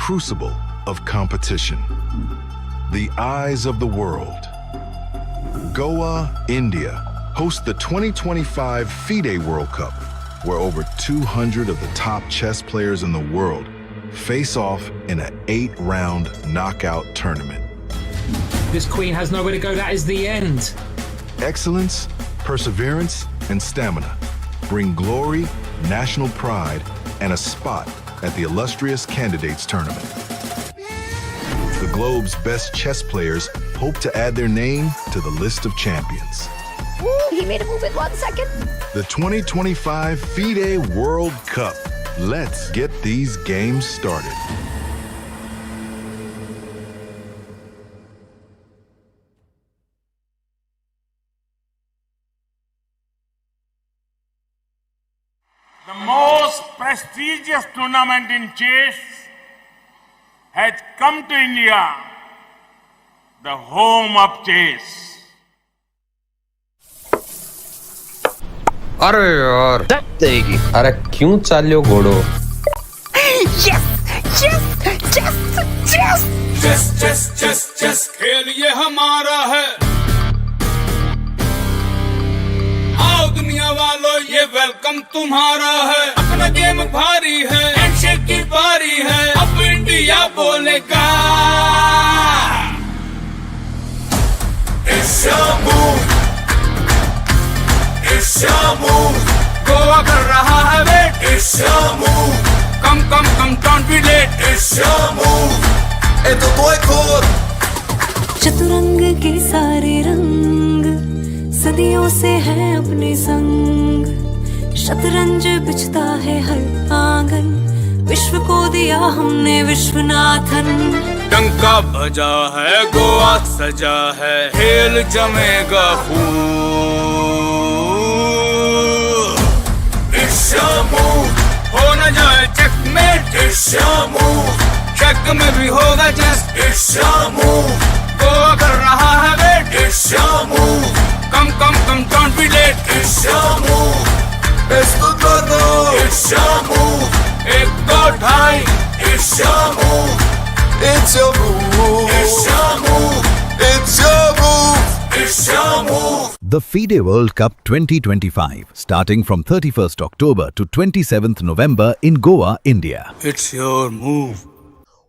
crucible of competition. The eyes of the world. Goa, India, hosts the 2025 FIDE World Cup, where over 200 of the top chess players in the world face off in an 8-round knockout tournament. This queen has nowhere to go. That is the end. Excellence, perseverance, and stamina bring glory, national pride, and a spot at the illustrious candidates tournament. The globe's best chess players hope to add their name to the list of champions. Woo, he made a move in 1 second. The 2025 FIDE World Cup. Let's get these games started. The most prestigious tournament in chess has come to India, the home of chess. अरे यार देगी अरे क्यों चालियो घोड़ो Yes! Yes! Yes! Yes! Chess chess chess chess खेल ये हमारा है। आओ दुनिया वालों ये वेलकम तुम्हारा है। अपना गेम भारी है, हैंडशेक की बारी है, अब इंडिया बोलेगा। It's your move, it's your move, Goa कर रहा है wait. It's your move, come don't be late. It's your move, ए तो है खोर। चतुरंग के सारे रंग सदियों से हैं अपने संग, शतरंज बिछता है हर आंगन, विश्व को दिया हमने विश्वनाथन। डंका बजा है, गोवा सजा है, खेल जमेगा खूब। It's your move, हो न जाए checkmate. It's your move, check में भी होगा just. It's your move, Goa कर रहा है wait. It's your move, come don't be late. It's your move, esto todo. It's your move, एक दो ढाई। It's your move, it's your move, it's your move, it's your move, it's your move. The FIDE World Cup 2025, starting from 31st October to 27th November in Goa, India. It's your move.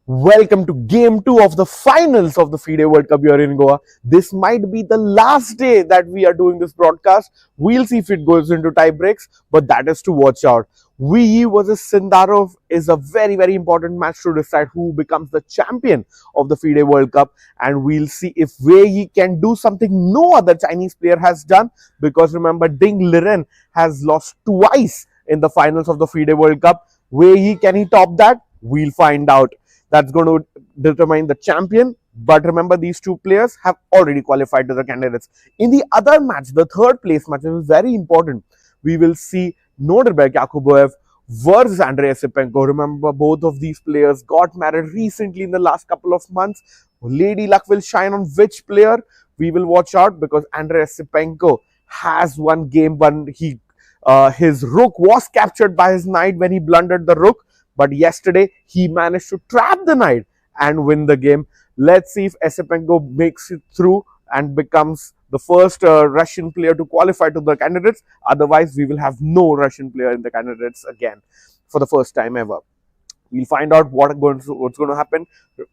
Welcome to Game 2 of the finals of the FIDE World Cup here in Goa. This might be the last day that we are doing this broadcast. We'll see if it goes into tie breaks, but that is to watch out. Wei versus Sindarov is a very, very important match to decide who becomes the champion of the FIDE World Cup. And we'll see if Wei can do something no other Chinese player has done. Because remember, Ding Liren has lost twice in the finals of the FIDE World Cup. Wei, can he top that? We'll find out. That's going to determine the champion. But remember, these two players have already qualified to the candidates. In the other match, the third place match, is very important. We will see Norderberg Yakubboev versus Esipenko. Remember, both of these players got married recently in the last couple of months. Lady luck will shine on which player? We will watch out, because Esipenko has won game one. His rook was captured by his knight when he blundered the rook. But yesterday, he managed to trap the knight and win the game. Let's see if Esipenko makes it through and becomes the first Russian player to qualify to the candidates. Otherwise, we will have no Russian player in the candidates again for the first time ever. We'll find out what's going to happen.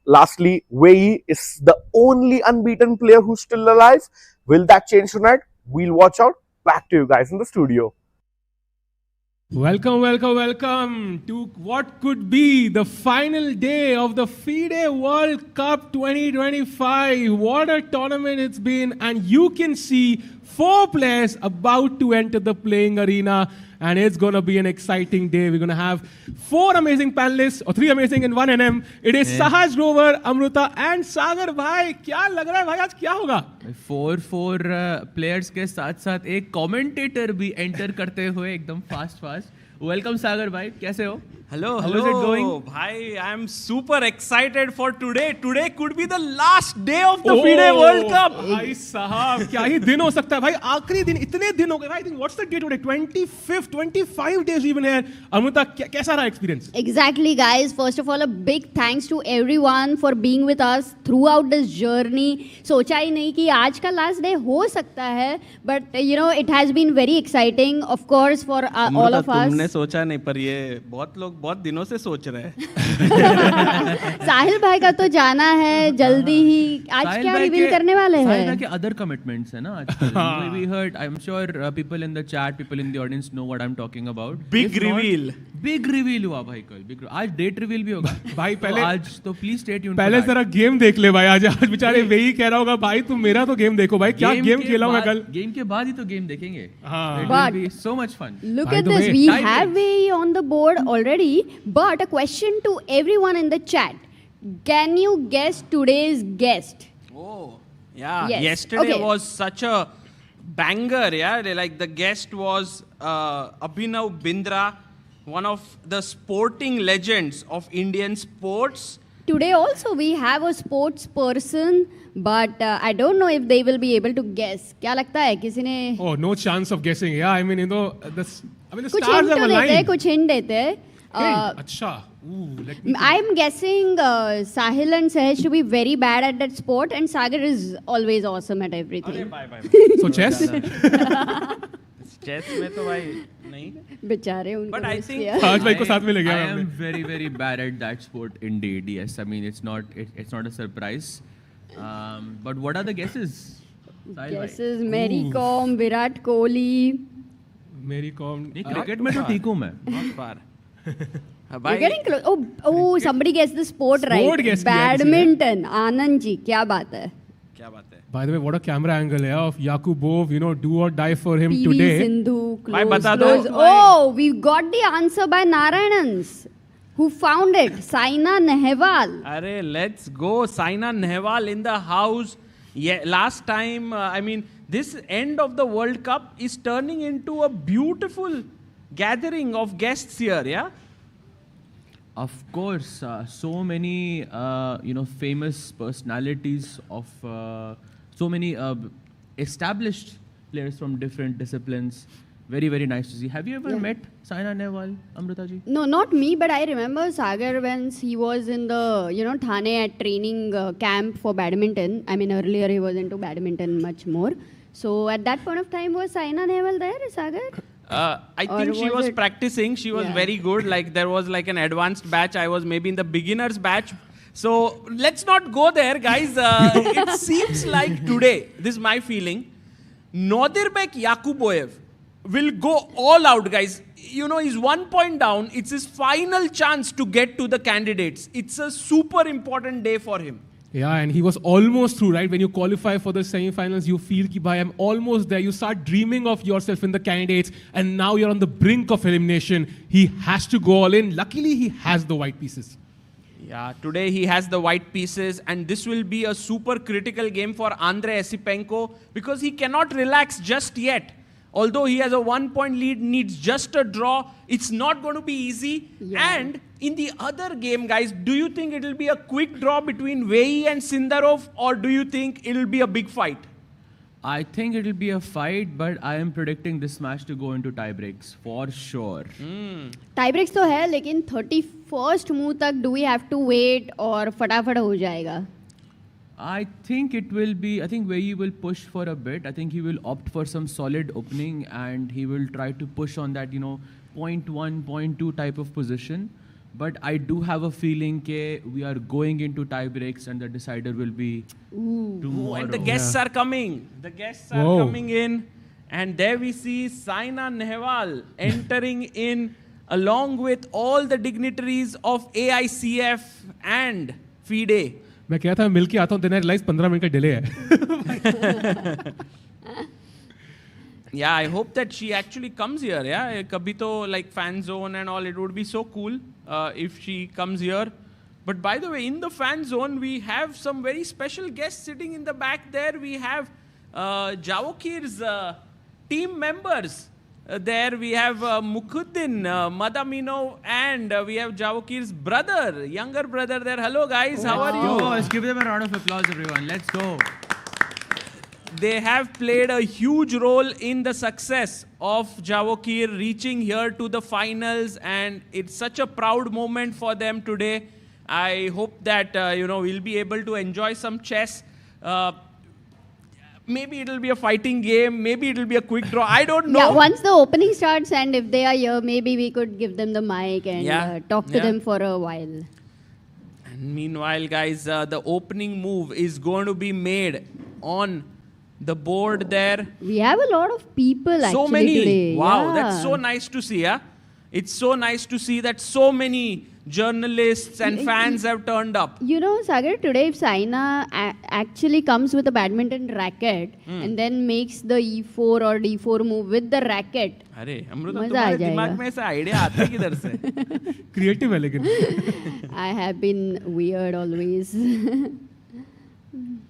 Lastly, Wei is the only unbeaten player who's still alive. Will that change tonight? We'll watch out. Back to you guys in the studio. Welcome to what could be the final day of the FIDE World Cup 2025. What a tournament it's been, and you can see 4 players about to enter the playing arena, and it's going to be an exciting day. We're going to have 4 amazing panelists, or 3 amazing and 1 NM. It is Sahaj Grover, Amruta and Sagar bhai. क्या लग रहा है भाई आज क्या होगा? 4 players के साथ साथ एक commentator भी enter करते हुए एकदम fast. Welcome सागर भाई, कैसे हो? Hello, How hello. is it going? Bhai, I am super excited for today. Today could be the last day of the FIDE World Cup. भाई साहब क्या ही दिन हो सकता है भाई आखिरी दिन इतने दिन हो गए भाई what's the day today 25th 25 days even here Amrita कैसा रहा experience Exactly, guys. First of all, a big thanks to everyone for being with us throughout this journey. सोचा ही नहीं कि आज का last day हो सकता है, but you know it has been very exciting, of course, for all of us. तुमने सोचा नहीं पर ये बहुत लोग बहुत दिनों से सोच रहे हैं. साहिल भाई का तो जाना है जल्दी ही. आज क्या रिवील करने वाले हैं? साहिल भाई के other commitments है ना आजकल. We heard. I'm sure people in the chat, people in the audience know what I'm talking about. Big reveal. Big reveal हुआ भाई कल. आज date reveal भी होगा. भाई पहले आज तो please stay tuned. पहले जरा गेम देख ले भाई आज बेचारे वही कह रहा होगा भाई तुम मेरा तो गेम देखो भाई क्या गेम खेला हूं मैं कल. गेम के बाद ही तो गेम देखेंगे. But It will be so much fun. Look at this. We have VE on the board already. But a question to everyone in the chat. Can you guess today's guest? Oh, yeah. Yes. Yesterday Okay. was such a banger, yeah. Like the guest was Abhinav Bindra, one of the sporting legends of Indian sports. Today also we have a sports person, but I don't know if they will be able to guess. क्या लगता है किसी ने? Oh, no chance of guessing. Yeah, I mean, you know, the कुछ stars hint have तो देते हैं, aligned. कुछ hint देते हैं. अच्छा. Ooh, let me I'm guessing Sahil and Sahej to be very bad at that sport, and Sagar is always awesome at everything. So chess? Chess में तो भाई नहीं. बेचारे उनको. But I think आज भाई को साथ में ले I गया am हमने. very, very bad at that sport indeed. Yes, I mean it's not a surprise. But what are the guesses? Sahil bhai. Guesses Mary Kom, Virat Kohli. मेरी com नहीं क्रिकेट में तो ठीक हूँ मैं. Not far. You're getting close. Oh, somebody guessed the sport right. Sport guess किया किसी ने. Badminton. आनंद जी, क्या बात है? क्या बात है? By the way, what a camera angle of Yakubboev, you know, do or die for him PV today. Sindhu, भाई close, बता दो. close. Oh, we got the answer by Narayanans. Who found it? Saina Nehwal. अरे let's go. Saina Nehwal in the house. Yeah, last time, I mean, this end of the World Cup is turning into a beautiful gathering of guests here, yeah? Of course, so many famous personalities of so many established players from different disciplines. Very, very nice to see. Have you ever met Saina Nehwal, Amrita ji? No, not me, but I remember Sagar when he was in the, Thane at training camp for badminton. I mean, earlier he was into badminton much more. So at that point of time, was Saina Nehwal there, Sagar? I think she was practicing. She was very good. Like there was like an advanced batch. I was maybe in the beginners batch. So let's not go there, guys. It seems like today, this is my feeling, Nodirbek Yakubboev will go all out, guys. You know, he's 1 point down. It's his final chance to get to the candidates. It's a super important day for him. Yeah, and he was almost through, right? When you qualify for the semi-finals, you feel ki bhai, I'm almost there. You start dreaming of yourself in the candidates, and now you're on the brink of elimination. He has to go all in. Luckily, he has the white pieces. Yeah, today he has the white pieces, and this will be a super critical game for Andre Esipenko because he cannot relax just yet. Although he has a 1 point lead, needs just a draw. It's not going to be easy. Yeah. And in the other game, guys, do you think it will be a quick draw between Wei and Sindarov, or do you think it will be a big fight? I think it will be a fight, but I am predicting this match to go into tiebreaks for sure. Tiebreaks तो है, लेकिन 31st move तक do we have to wait और फटाफट हो जाएगा? I think it will be, I think Wei will push for a bit. I think he will opt for some solid opening and he will try to push on that, 0.1, 0.2 type of position. But I do have a feeling that we are going into tiebreaks and the decider will be tomorrow. And the guests are coming. The guests are coming in. And there we see Saina Nehwal entering in along with all the dignitaries of AICF and FIDE. मैं कहता था मिल के आता हूँ then I realized 15 minute का delay है. Yeah, I hope that she actually comes here. Yeah, kabhi to like fan zone and all. It would be so cool if she comes here. But by the way, in the fan zone, we have some very special guests sitting in the back there. We have Javokir's team members. There we have Mukhuddin, Madamino, and we have Javokir's brother, younger brother there. Hello guys, how are you? Let's give them a round of applause, everyone. Let's go. They have played a huge role in the success of Javokir reaching here to the finals, and it's such a proud moment for them today. I hope that we'll be able to enjoy some chess. Maybe it'll be a fighting game. Maybe it'll be a quick draw. I don't know. Yeah, once the opening starts and if they are here, maybe we could give them the mic and talk to them for a while. And meanwhile, guys, the opening move is going to be made on the board there. We have a lot of people So many. today. Wow, Yeah. that's so nice to see. Yeah? It's so nice to see that so many journalists and fans have turned up. You know, Sagar, today if Saina actually comes with a badminton racket and then makes the E4 or D4 move with the racket, अरे अमृता मजा आ तुम्हारे जाएगा. दिमाग में ऐसा idea आता है किधर से? Creative elegant. I have been weird always.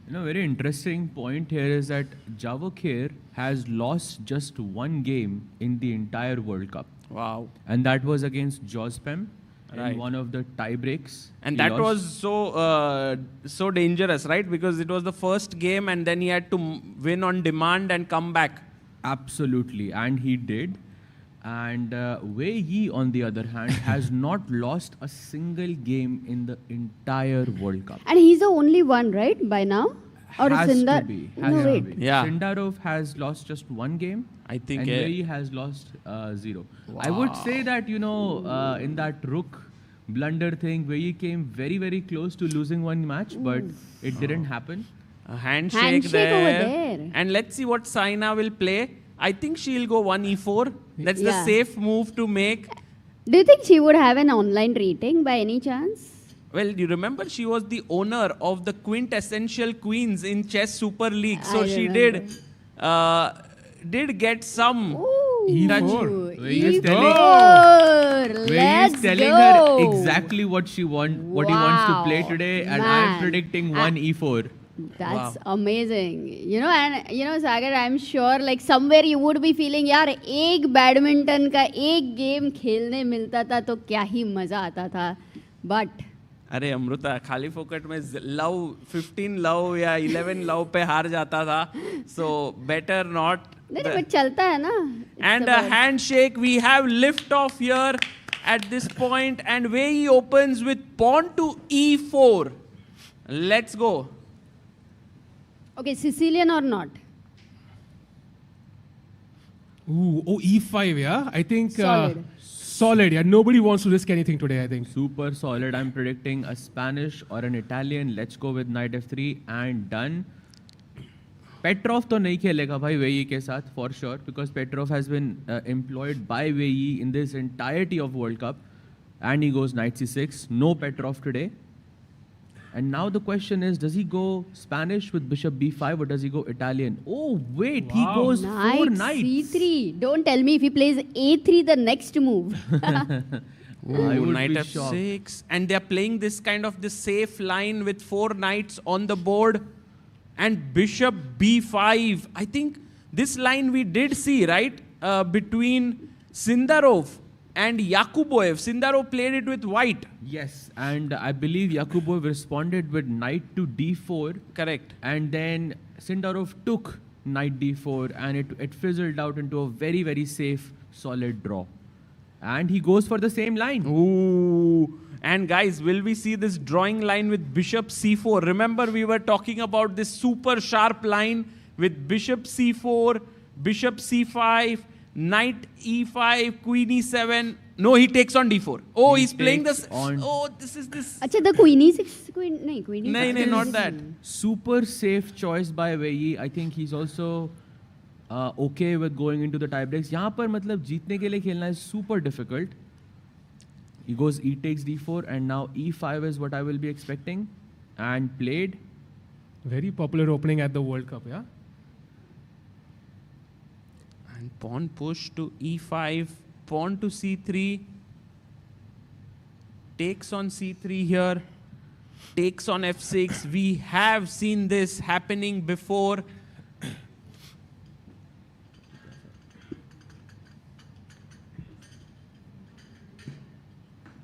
Very interesting point here is that Javokir has lost just one game in the entire World Cup. Wow. And that was against Jospem Right. in one of the tie breaks. And He that lost. was so dangerous, right? Because it was the first game and then he had to win on demand and come back. Absolutely, and he did. And Wei Yi, on the other hand, has not lost a single game in the entire World Cup. And he's the only one, right, by now? Or Has Sindar? to be. No, Has to wait. be. Yeah. Sindarov has lost just one game. I think, And Wei Yi has lost 0. I would say that, in that rook blunder thing, Wei Yi came very, very close to losing one match, but it didn't happen. A handshake, Handshake there. over there. And let's see what Saina will play. I think she'll go 1 E4. That's the Yeah. safe move to make. Do you think she would have an online rating by any chance? Well, you remember she was the owner of the quintessential queens in Chess Super League. So I she remember. did get some Ooh. touch. Wei Yi is telling, E4. Wei Yi is Let's telling go. her exactly what he wants to play Wow. today, and Man. I'm predicting 1 E4. That's amazing. Sagar, I'm sure like somewhere you would be feeling, यार एक badminton का एक game खेलने मिलता था तो क्या ही मजा आता था. But अरे अमृता खाली फोकट में लव 15 लव या 11 लव पे हार जाता था. So better not. नहीं but चलता है ना. And a handshake. We have lift off here at this point, and Wei Yi opens with pawn to E4. Let's go. Okay, Sicilian or not? E5, yeah? I think... Solid. Solid, yeah. Nobody wants to risk anything today, I think. Super solid. I'm predicting a Spanish or an Italian. Let's go with knight f3 and done. Petrov तो नहीं खेलेगा भाई Wei Yi के साथ for sure, because Petrov has been employed by Wei Yi in this entirety of World Cup, and he goes knight c6. No Petrov today. And now the question is, does he go Spanish with bishop b5 or does he go Italian? Oh wait, he goes 4 Knight knights. C3. Don't tell me if he plays A3 the next move. I would Knight be f6, and they're playing this kind of the safe line with 4 knights on the board, and bishop b5. I think this line we did see, right, between Sindarov and Yakubboev. Sindarov played it with white. Yes, and I believe Yakubboev responded with knight to d4. Correct. And then Sindarov took knight d4, and it fizzled out into a very, very safe, solid draw. And he goes for the same line. Ooh. And guys, will we see this drawing line with bishop c4? Remember, we were talking about this super sharp line with bishop c4, bishop c5, knight e5, queen e7. No, he takes on d4. Oh, he's playing this. Oh, this is this. अच्छा the queen e6 queen नहीं queen e6. No, not that. Super safe choice by Wei Yi. I think he's also okay with going into the tiebreaks. यहाँ पर मतलब जीतने के लिए खेलना is super difficult. He goes e takes d4, and now e5 is what I will be expecting, and played. Very popular opening at the World Cup, yeah? And pawn push to e5, pawn to c3, takes on c3 here, takes on f6. We have seen this happening before.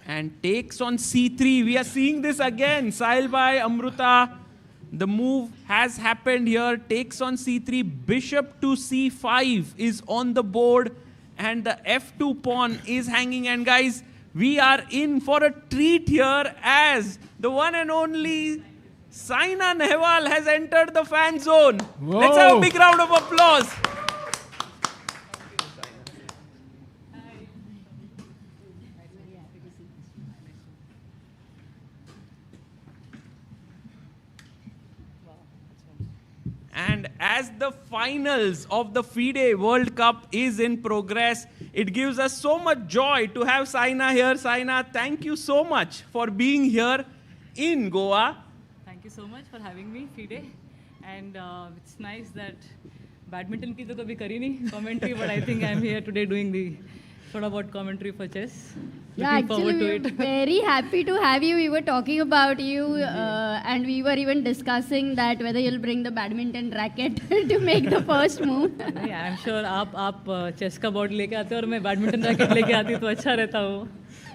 and takes on c3. We are seeing this again. Sahil bhai, Amruta, the move has happened here. Takes on c3. Bishop to c5 is on the board, and the f2 pawn is hanging. And guys, we are in for a treat here as the one and only Saina Nehwal has entered the fan zone. Whoa. Let's have a big round of applause. And as the finals of the FIDE World Cup is in progress, it gives us so much joy to have Saina here. Saina, thank you so much for being here in Goa. Thank you so much for having me, FIDE. And it's nice that badminton ki to kabhi kari nahi commentary, but I think I'm here today doing the sort of commentary for chess. Yeah, Looking forward actually, to it. we're very happy to have you. We were talking about you, and we were even discussing that whether you'll bring the badminton racket to make the first move. Yeah, I'm sure आप chess का board लेके आते हो और मैं badminton racket लेके आती तो अच्छा रहता हो.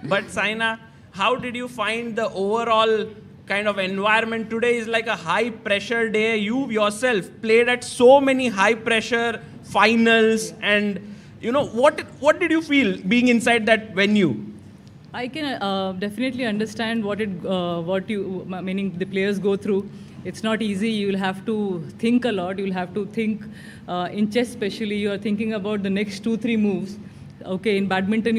But Saina, how did you find the overall kind of environment? Today is like a high pressure day. You yourself played at so many high pressure finals, and you know what did you feel being inside that venue? I can definitely understand what you meaning the players go through. It's not easy. You'll have to think a lot. You'll have to think in chess, especially. You are thinking about the next 2-3 moves. Okay, in badminton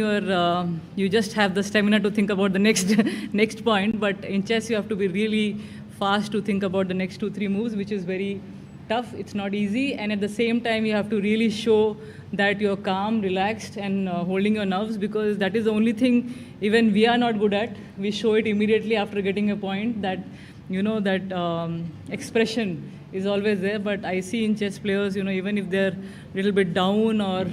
you just have the stamina to think about the next point. But in chess you have to be really fast to think about the next 2-3 moves, which is very tough. It's not easy, and at the same time you have to really show that you're calm, relaxed, and holding your nerves, because that is the only thing even we are not good at. We show it immediately after getting a point, that you know that expression is always there. But I see in chess players, you know, even if they're a little bit down or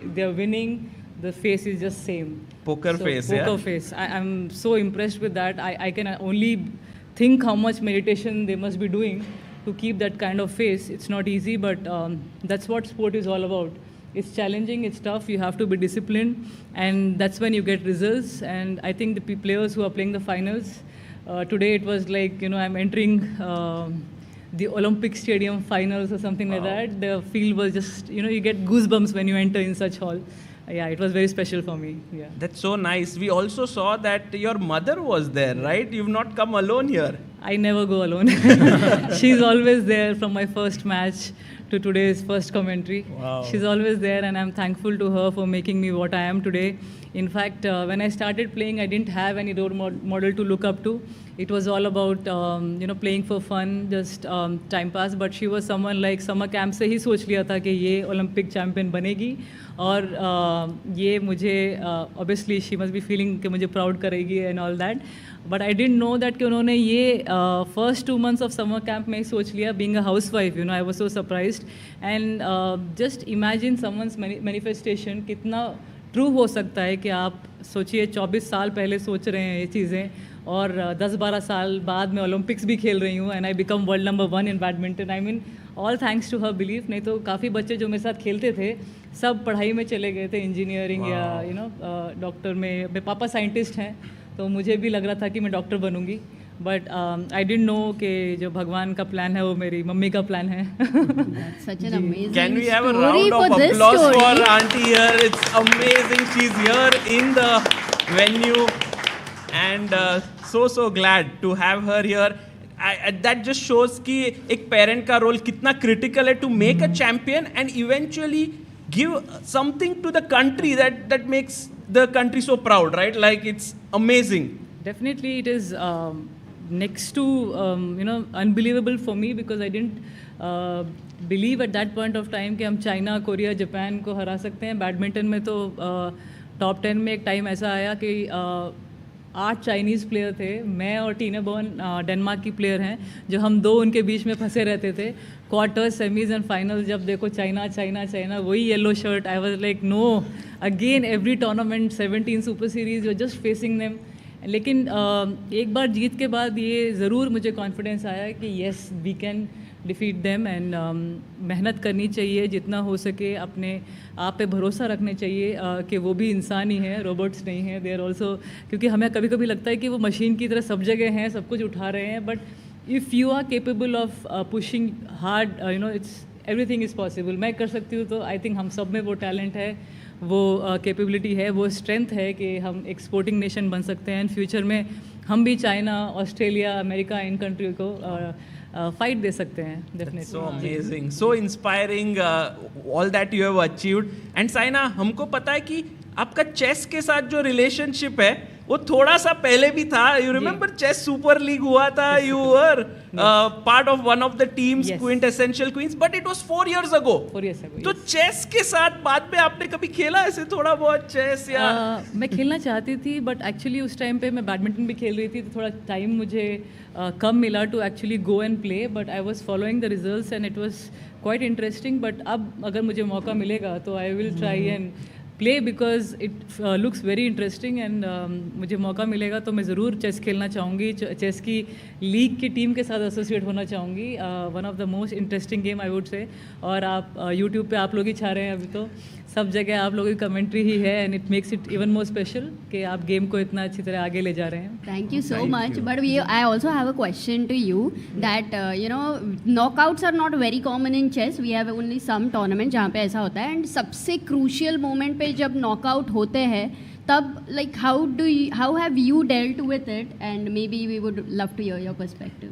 they're winning, the face is just same. Poker face, yeah. Poker face. I'm so impressed with that. I can only think how much meditation they must be doing to keep that kind of face. It's not easy, but that's what sport is all about. It's challenging, it's tough, you have to be disciplined, and that's when you get results. And I think the players who are playing the finals, today it was like, you know, I'm entering the Olympic Stadium finals or something like that. The field was just, you know, you get goosebumps when you enter in such hall. Yeah, it was very special for me. Yeah. That's so nice. We also saw that your mother was there, right? You've not come alone here. I never go alone. She's always there from my first match to today's first commentary. Wow. She's always there, and I'm thankful to her for making me what I am today. In fact, when I started playing, I didn't have any role model to look up to. It was all about, you know, playing for fun, just time pass. But she was someone like summer camp से ही सोच लिया था कि ये Olympic champion बनेगी, और ये मुझे obviously she must be feeling कि मुझे proud करेगी and all that. But I didn't know that कि उन्होंने ये first 2 months of summer camp में ही सोच लिया, being a housewife, you know, I was so surprised. And just imagine someone's manifestation कितना ट्रू हो सकता है कि आप सोचिए 24 साल पहले सोच रहे हैं ये चीज़ें, और 10-12 साल बाद मैं ओलंपिक्स भी खेल रही हूँ, and I become world number 1 in badminton. I mean all thanks to her belief. नहीं तो काफ़ी बच्चे जो मेरे साथ खेलते थे सब पढ़ाई में चले गए थे, इंजीनियरिंग या यू नो डॉक्टर में. मेरे पापा साइंटिस्ट हैं, तो मुझे भी लग रहा था कि मैं डॉक्टर बनूंगी, बट आई डिडंट नो कि जो भगवान का प्लान है वो मेरी मम्मी का प्लान है. Such an amazing Can we have a story round of for this applause story. for Auntie here? It's amazing. She's here in the venue, and so glad to have her here. That just shows कि एक parent का role कितना critical है to make a champion and eventually give something to the country that makes the country so proud, right? Like, it's amazing. Definitely, it is next to you know, unbelievable for me, because I didn't believe at that point of time कि हम China, Korea, Japan को हरा सकते हैं. Badminton में तो top 10 में एक टाइम ऐसा आया कि 8 चाइनीज़ प्लेयर थे. मैं और टीना बॉर्न डेनमार्क की प्लेयर हैं, जो हम दो उनके बीच में फंसे रहते थे. क्वार्टर, सेमीज एंड फाइनल जब देखो चाइना चाइना चाइना, वही yellow shirt. I was like no, again every tournament 17 super series, you are just facing them. लेकिन एक बार जीत के बाद ये ज़रूर मुझे कॉन्फिडेंस आया कि yes, we can defeat them and मेहनत करनी चाहिए जितना हो सके, अपने आप पे भरोसा रखने चाहिए कि वो भी इंसान ही है, रोबोट्स नहीं है, दे आर ऑल्सो, क्योंकि हमें कभी कभी लगता है कि वो मशीन की तरह सब जगह हैं, सब कुछ उठा रहे हैं, but if you are capable of pushing hard, you know, it's everything is possible. मैं कर सकती हूँ, तो आई थिंक हम सब में वो टैलेंट है, वो कैपेबिलिटी है, वो स्ट्रेंथ है कि हम एक्सपोर्टिंग नेशन बन सकते हैं. एंड फ्यूचर में हम भी China, Australia, America, in country को फाइट दे सकते हैं. Definitely. So amazing, so inspiring, all that you have achieved. And Saina, हमको पता है कि आपका चेस के साथ जो रिलेशनशिप है वो थोड़ा सा पहले भी था. You remember chess super league हुआ था, you were part of one of the teams, quintessential queens, but it was 4 years ago. 4 years ago. तो चेस के साथ बाद में आपने कभी खेला ऐसे थोड़ा बहुत चेस या? मैं खेलना चाहती थी, बट एक्चुअली उस टाइम पे मैं बैडमिंटन भी खेल रही थी, तो थोड़ा टाइम मुझे कम मिला to actually go and play. But I was following the results and it was quite interesting. बट अब अगर मुझे मौका मिलेगा तो I will try and play because it looks very interesting. And मुझे मौका मिलेगा तो मैं ज़रूर चेस खेलना चाहूँगी, चेस की लीग की टीम के साथ एसोसिएट होना चाहूँगी. One of the most interesting game I would say. और आप यूट्यूब पे आप लोग ही छा रहे हैं, अभी तो सब जगह आप लोगों की कमेंट्री ही है, and it makes it even more special कि आप गेम को इतना अच्छी तरह आगे ले जा रहे हैं. Thank you so much. But I also have a question to you that you know, knockouts are not very common in chess. We have only some tournament जहाँ पे ऐसा होता है, and सबसे crucial moment पे जब knockout होते हैं तब like how have you dealt with it, and maybe we would love to hear your perspective.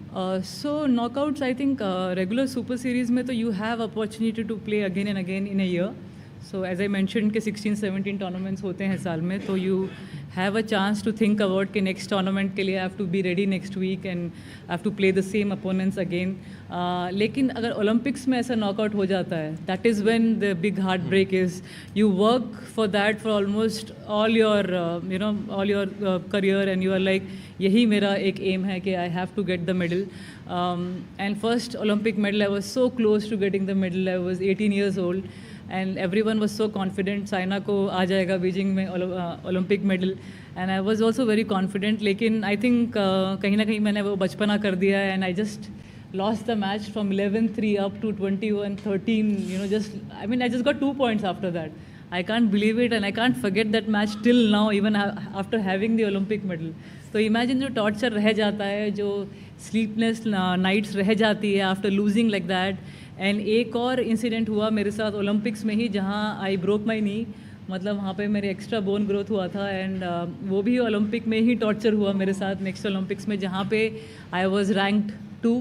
So knockouts, I think regular super series में तो you have opportunity to play again and again in a year. So as I mentioned कि 16-17 tournaments होते हैं साल में, तो you have a chance to think about कि next tournament के लिए I have to be ready next week and I have to play the same opponents again. लेकिन अगर Olympics में ऐसा knockout हो जाता है, that is when the big heartbreak is. You work for that for almost all your all your career, and you are like, यही मेरा एक aim है कि I have to get the medal. And first Olympic medal, I was so close to getting the medal. I was 18 years old. And everyone was so confident, Saina को आ जाएगा Beijing में Olympic medal, and I was also very confident. लेकिन I think कहीं ना कहीं मैंने वो बचपना कर दिया, and I just lost the match from 11-3 up to 21-13. You know, I just got 2 points after that. I can't believe it, and I can't forget that match till now, even after having the Olympic medal. तो imagine जो torture रह जाता है, जो sleepless nights रह जाती है after losing like that. And एक और इंसिडेंट हुआ मेरे साथ ओलंपिक्स में ही, जहाँ आई ब्रोक माई नी, मतलब वहाँ पे मेरे एक्स्ट्रा बोन ग्रोथ हुआ था. एंड वो भी ओलंपिक में ही टॉर्चर हुआ मेरे साथ नेक्स्ट ओलंपिक्स में, जहाँ पे आई वाज रैंक्ड 2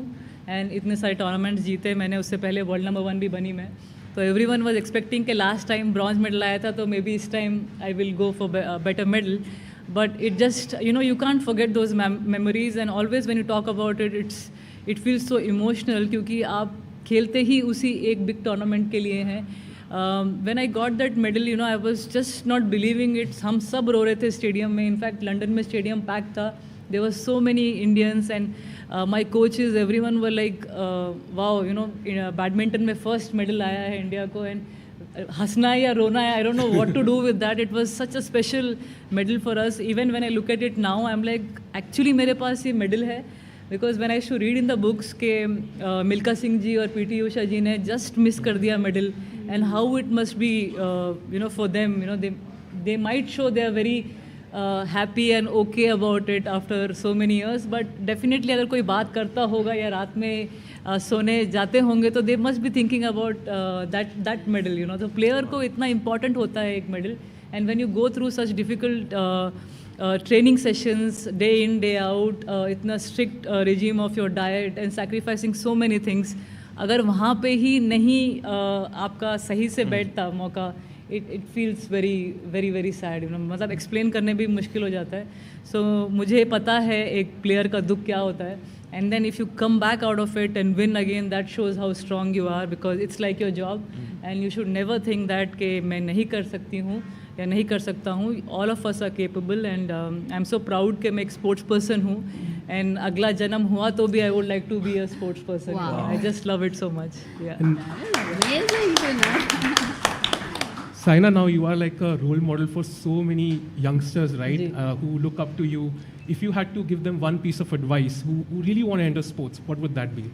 एंड इतने सारे टूर्नामेंट्स जीते मैंने. उससे पहले वर्ल्ड नंबर 1 भी बनी मैं. तो एवरीवन वाज एक्सपेक्टिंग कि लास्ट टाइम ब्रॉन्ज मेडल आया था, तो मे बी इस time I will go for better medal. But it just you can't forget those memories, and always when you talk about it, it feels so emotional, क्योंकि आप खेलते ही उसी एक big tournament के लिए हैं. When I got that medal, you know, I was just not believing it. हम सब रो रहे थे स्टेडियम में. इनफैक्ट लंदन में स्टेडियम पैक था. There were so many Indians, and my coaches, everyone were like, wow, you know, badminton में first medal आया है इंडिया को. एंड हंसना है या रोना है, I don't know what to do with that. It was such a special medal for us. Even when I look at it now, I am like, actually मेरे पास ये मेडल है. Because when I should read in the books के मिल्खा सिंह जी और PT Usha जी ने just miss कर दिया medal, and how it must be for them. They might show they are very happy and okay about it after so many years. But definitely अगर कोई बात करता होगा या रात में सोने जाते होंगे, तो they must be thinking about that medal. तो प्लेयर को इतना इंपॉर्टेंट होता है एक मेडल. And when you go through such difficult training sessions day in day out, इतना strict regime of your diet and sacrificing so many things, अगर वहाँ पे ही नहीं आपका सही से बैठता मौका, it feels very very very sad. मतलब एक्सप्लेन करने भी मुश्किल हो जाता है. सो मुझे पता है एक प्लेयर का दुख क्या होता है. And then if you come back out of it and win again, that shows how strong you are, because it's like your job. And you should never think that कि मैं नहीं कर सकती हूँ या नहीं कर सकता हूँ. All of us are capable, and I am so proud कि मैं एक स्पोर्ट्स पर्सन हूँ. एंड अगला जन्म हुआ तो भी I would like to be a sports person. I just love it so much. Saina, now you are like a role model for so many youngsters, right? Who look up to you. If you had to give them one piece of advice, who really want to enter sports, what would that be?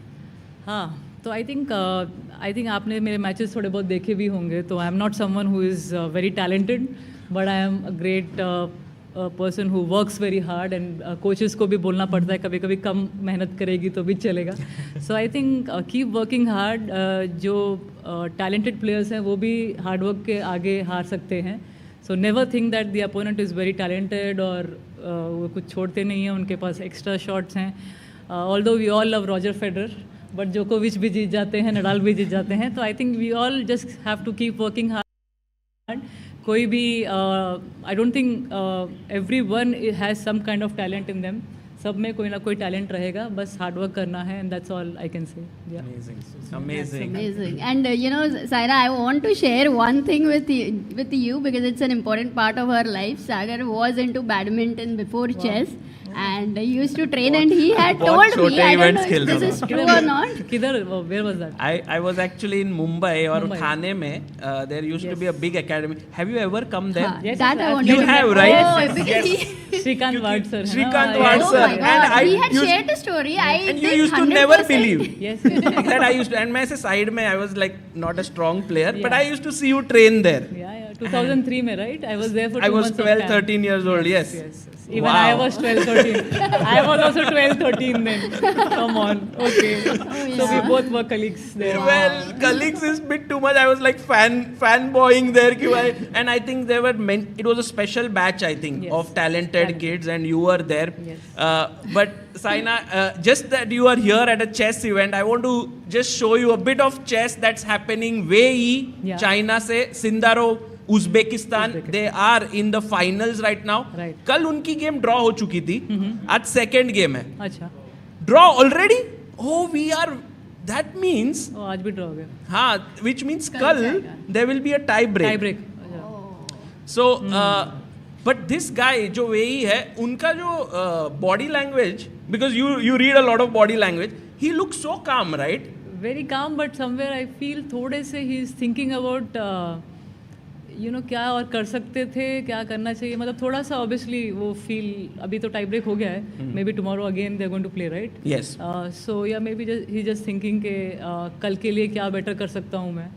हाँ, तो I think आपने मेरे matches थोड़े बहुत देखे भी होंगे. तो I am not someone who is very talented, but I am a great person who works very hard, and coaches को भी बोलना पड़ता है कभी कभी कम मेहनत करेगी तो भी चलेगा. So I think keep working hard. जो टैलेंटेड प्लेयर्स हैं वो भी हार्ड वर्क के आगे हार सकते हैं. So never think that the opponent is very talented और वो कुछ छोड़ते नहीं हैं, उनके पास एक्स्ट्रा शॉट्स हैं. Although we all love Roger Federer, but जोकोविच भी जीत जाते हैं, नडाल भी जीत जाते हैं. तो I think we all just have to keep working hard. कोई भी I don't think every one has some kind of talent in them. सब में कोई ना कोई टैलेंट रहेगा, बस हार्ड वर्क करना है, and that's all I can से. Amazing. And Saina, I want to share one thing with you because it's an important part of our life. Sagar was into badminton before chess, and he used to train, and he had told me, I don't know if this is true or not. Where was that? I was actually in Mumbai or Thane mein. There used to be a big academy. Have you ever come there? Yes, that I want You to have, know. right? Oh, because Shrikant Vard sir. Shrikant Oh Vard my sir. God, And he had shared a story. I and you think used to 100%. never believe. Yes. That I used to, and मैं ऐसे side में I was like not a strong player, but I used to see you train there. Yeah. 2003 में, right? I was there for 2 I was months. 12, 13 years old. Yes. Even Wow. I was 12, 13. I was also 12, 13 then. Come on. Okay. So we both were colleagues there. Well, colleagues is bit too much. I was like fanboying there. And I think there were it was a special batch, I think, of talented kids, and you were there. But Saina, just that you are here at a chess event, I want to just show you a bit of chess that's happening. Wei China से Sindarov Uzbekistan, they are in the finals right now. कल उनकी game draw हो चुकी थी, आज second game है. अच्छा, draw already. Oh we are, that means आज भी ड्रॉ हो गया. हाँ, विच मीन्स कल there will be a tie break. So but this guy जो वेई है, उनका जो body language, because you read a lot of body language, he look so calm, right? Very calm, but somewhere I feel थोड़े से he is thinking about क्या और कर सकते थे, क्या करना चाहिए. मतलब थोड़ा सा ऑब्वियसली वो फील, अभी तो टाई ब्रेक हो गया है, maybe tomorrow again they are going to play, right? Yes. So yeah maybe he just thinking के कल के लिए क्या बेटर कर सकता हूँ मैं.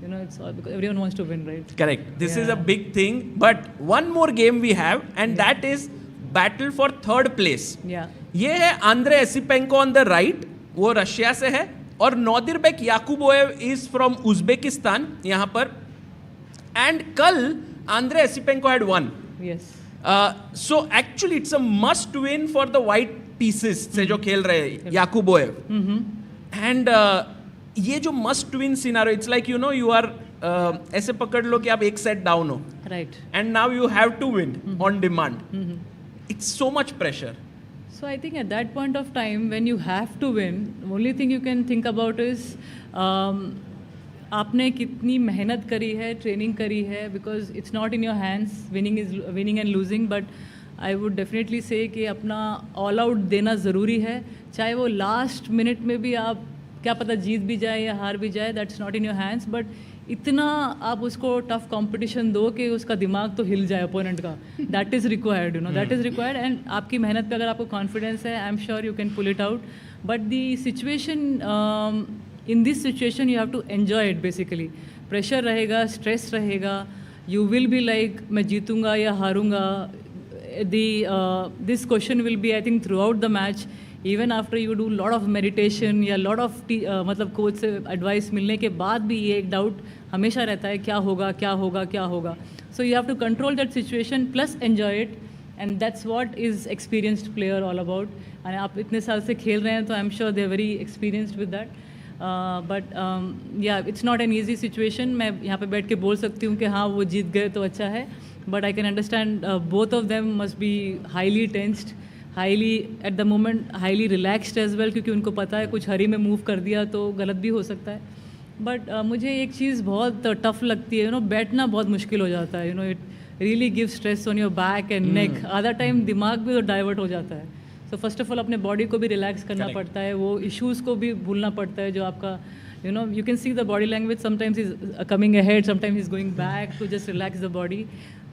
It's all because everyone wants to win, right? Correct. This is a big thing. But one more game we have, and that is battle for third place. Yeah. ये है Andre Esipenko on the right, वो Russia से है, और Nodirbek Yakubboev is from Uzbekistan यहाँ पर. And कल Andre Esipenko had won. Yes. So actually it's a must win for the white pieces से जो खेल रहे हैं Yakubboev. And ये जो must win scenario, it's like you are ऐसे पकड़ लो कि आप एक सेट डाउन हो, right, and now you have to win on demand. It's so much pressure. So I think at that point of time when you have to win, only thing you can think about is आपने कितनी मेहनत करी है, training करी है, because it's not in your hands. Winning and losing, but I would definitely से कि अपना ऑल आउट देना ज़रूरी है. चाहे वो लास्ट मिनट में भी आप क्या पता जीत भी जाए या हार भी जाए, that's not in your hands, but इतना आप उसको टफ कंपटीशन दो कि उसका दिमाग तो हिल जाए अपोनेंट का. That is required, that is required. And आपकी मेहनत पे अगर आपको कॉन्फिडेंस है, I am sure you can pull it out. But the situation, in this situation you have to enjoy it. Basically pressure रहेगा, स्ट्रेस रहेगा, you will be like मैं जीतूंगा या हारूंगा. This question will be I think through out the match. Even after you do lot of meditation या lot of मतलब coach से advice मिलने के बाद भी ये एक डाउट हमेशा रहता है, क्या होगा क्या होगा क्या होगा. So you have to control that situation plus enjoy it, and that's what is experienced player all about. And आप इतने साल से खेल रहे हैं तो I am sure they are very experienced with that. But yeah it's not an easy situation. मैं यहाँ पे बैठ के बोल सकती हूँ कि हाँ वो जीत गए तो अच्छा है, but I can understand both of them must be highly tensed, highly at the moment highly relaxed as well, क्योंकि उनको पता है कुछ हरी में मूव कर दिया तो गलत भी हो सकता है. बट मुझे एक चीज़ बहुत टफ लगती है, बैठना बहुत मुश्किल हो जाता है. It really give stress on your back and neck. आधा टाइम दिमाग भी तो डाइवर्ट हो जाता है. सो फर्स्ट ऑफ ऑल अपने बॉडी को भी रिलैक्स करना पड़ता है, वो इश्यूज़ को भी भूलना पड़ता है जो आपका you can see the body language, sometimes he's coming ahead, sometimes he's going back to just relax the body.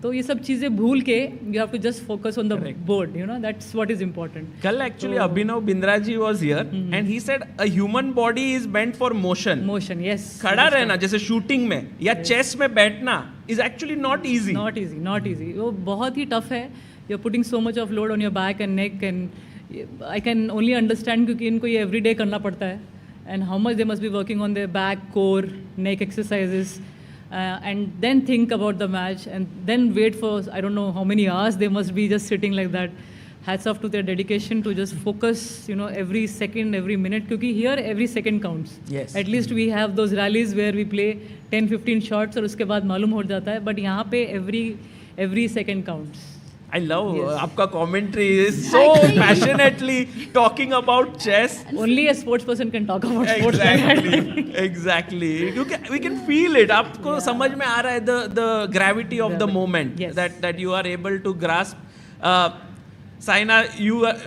तो ये सब चीज़ें भूल के you have to just focus on the board, you know, that's what is important. कल actually Abhinav Bindra ji was here and he said a human body is meant for motion. Motion, yes. खड़ा रहना जैसे shooting में या chess में बैठना is actually not easy. Not easy, not easy. वो बहुत ही tough है. You're putting so much of load on your back and neck and I can only understand क्योंकि इनको ये every day करना पड़ता है and how much they must be working on their back, core, neck exercises. And then think about the match and then wait for I don't know how many hours they must be just sitting like that. Hats off to their dedication to just focus, you know, every second, every minute. Because here every second counts. Yes. At least we have those rallies where we play 10-15 shots और उसके बाद मालूम हो जाता है. But यहाँ पे every second counts. I love आपका commentary is so passionately talking about chess. Only a sports person can talk about sports. Exactly. We can feel it. आपको समझ में आ रहा है the gravity of the moment that you are able to grasp. Saina,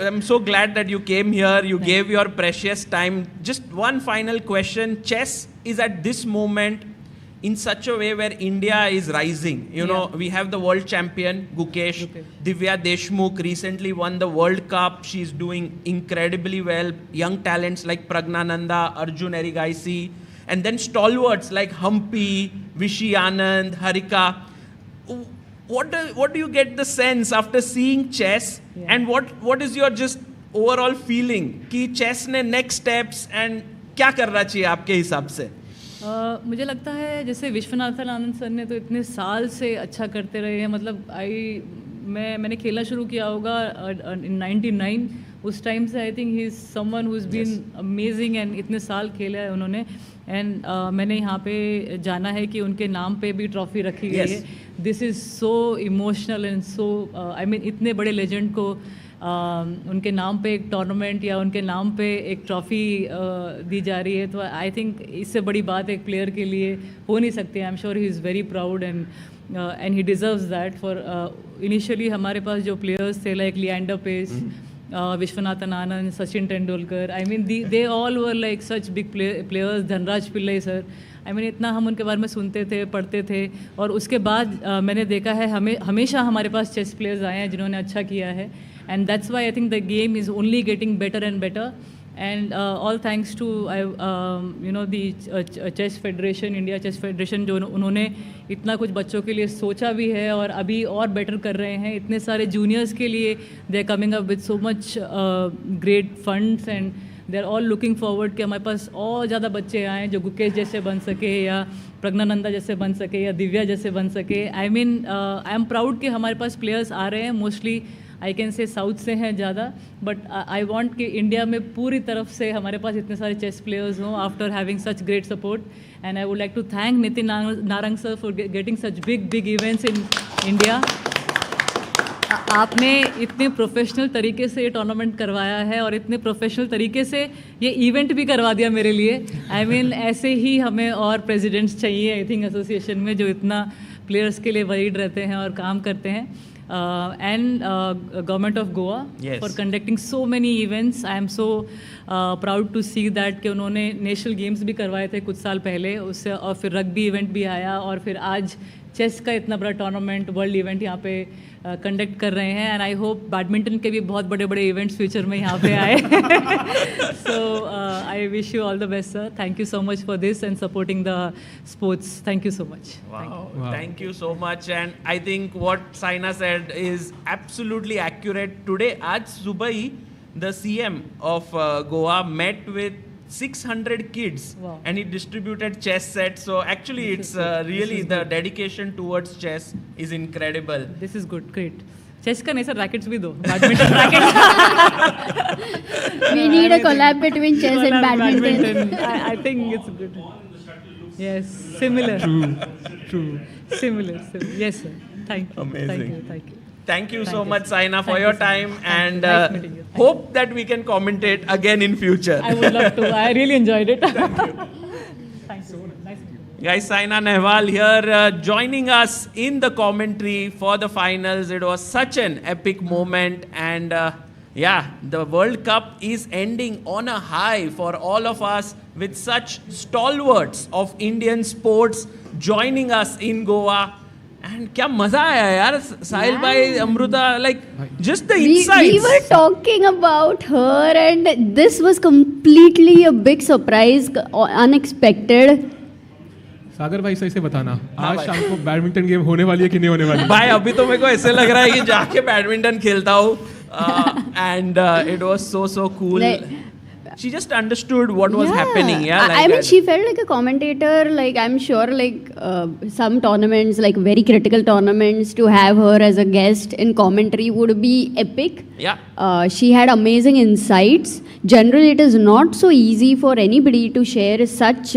I'm so glad that you came here. You gave your precious time. Just one final question. Chess is at this moment in such a way where India is rising. You know, we have the world champion, Gukesh. Divya Deshmukh recently won the World Cup. She's doing incredibly well. Young talents like Pragnananda, Arjun Erigaisi. And then stalwarts like Humpy, Vishy Anand, Harika. What do you get the sense after seeing chess? And what is your just overall feeling? कि chess ने next steps and क्या करना चाहिए आपके हिसाब से? मुझे लगता है जैसे विश्वनाथन आनंद सर ने तो इतने साल से अच्छा करते रहे हैं. मतलब मैंने खेलना शुरू किया होगा in 99. उस टाइम से I think he is someone who is been amazing and इतने साल खेला है उन्होंने. एंड मैंने यहाँ पे जाना है कि उनके नाम पे भी ट्रॉफी रखी गई है. This is so emotional and so I mean इतने बड़े लेजेंड को उनके नाम पे एक टूर्नामेंट या उनके नाम पे एक ट्रॉफ़ी दी जा रही है. तो आई थिंक इससे बड़ी बात एक प्लेयर के लिए हो नहीं सकती. I am sure he is very proud and he deserves that. For initially हमारे पास जो प्लेयर्स थे like Leander Paes, Vishwanathan Anand, Sachin Tendulkar. I mean, they all were like such big players. Dhanraj Pillai sir. I mean, इतना हम उनके बारे में सुनते थे, पढ़ते थे. और उसके बाद मैंने देखा है हमेशा हमारे पास चेस प्लेयर्स आए हैं जिन्होंने अच्छा किया है. And that's why I think the game is only getting better and better. And all thanks to the Chess Federation, India Chess Federation, जो उन्होंने इतना कुछ बच्चों के लिए सोचा भी है और अभी और बेटर कर रहे हैं. इतने सारे जूनियर्स के लिए they are coming up with so much great funds and they are all looking forward कि हमारे पास और ज़्यादा बच्चे आएँ जो गुकेश जैसे बन सके या प्रज्ञानंदा जैसे बन सके या दिव्या जैसे बन सके. I mean I am proud कि हमारे पास प्लेयर्स आ रहे हैं. Mostly I can say south से हैं ज़्यादा. बट आई वांट कि इंडिया में पूरी तरफ से हमारे पास इतने सारे चेस प्लेयर्स हों after having such great support. And I would like to thank Nitin Narang sir for getting such big events in India. आपने इतने प्रोफेशनल तरीके से ये टूर्नामेंट करवाया है और इतने प्रोफेशनल तरीके से ये इवेंट भी करवा दिया मेरे लिए. आई मीन ऐसे ही हमें और प्रेसिडेंट्स चाहिए आई थिंक एसोसिएशन में जो इतना प्लेयर्स के लिए वरीड रहते हैं और काम करते हैं. And government of Goa for conducting so many events. I am so proud to see that कि उन्होंने नेशनल गेम्स भी करवाए थे कुछ साल पहले उससे और फिर रग्बी इवेंट भी आया और फिर आज चेस का इतना बड़ा टूर्नामेंट वर्ल्ड इवेंट यहाँ पे कंडक्ट कर रहे हैं. एंड आई होप बैडमिंटन के भी बहुत बड़े बड़े इवेंट्स फ्यूचर में यहाँ पे आए. So I wish you all the best sir. Thank you so much for this and supporting the sports. Thank you so much. Thank you so much. And I think what Saina said is absolutely accurate. Today, आज सुबह ही the CM of Goa met with 600 kids and he distributed chess sets. So actually it's really the dedication towards chess is incredible. This is good, great. Chess का नहीं sir rackets भी दो. Badminton racket. We need a collab between chess and badminton. I think it's good. Yes, similar. True. Similar. Yes sir. Thank you. Amazing. Thank you. Thank you so much, Saina, for your time and hope that we can commentate again in future. I would love to. I really enjoyed it. Thank you. Thank you. Nice. Guys, Saina Nehwal here joining us in the commentary for the finals. It was such an epic moment and the World Cup is ending on a high for all of us with such stalwarts of Indian sports joining us in Goa. And क्या मजा आया यार, साहिल भाई, Amrita, like just the We insights. were talking about her, and this was completely a big surprise, unexpected. सागर भाई सही से बताना, आज शाम को बैडमिंटन गेम होने वाली है कि नहीं होने वाली? भाई अभी तो मेरे को ऐसे लग रहा है कि जाके बैडमिंटन खेलता हूँ. And it was so cool. She just understood what was happening. Yeah, I mean, she felt like a commentator. Like, I'm sure, like some tournaments, like very critical tournaments, to have her as a guest in commentary would be epic. Yeah. She had amazing insights. Generally, it is not so easy for anybody to share such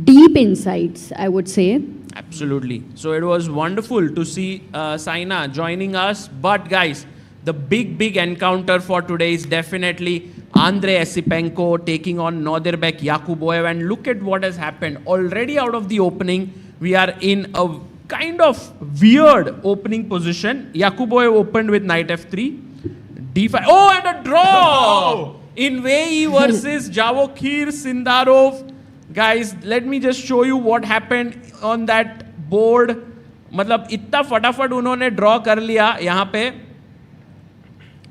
deep insights, I would say. Absolutely. So it was wonderful to see Saina joining us. But guys, the big encounter for today is definitely Andrei Esipenko taking on Nordirbek Yakubboev. And look at what has happened. Already out of the opening, we are in a kind of weird opening position. Yakubboev opened with knight f3, d5. Oh, and a draw! In Wei versus Javokhir Sindarov. Guys, let me just show you what happened on that board. मतलब इतना फटाफट उन्होंने draw कर लिया यहाँ पे.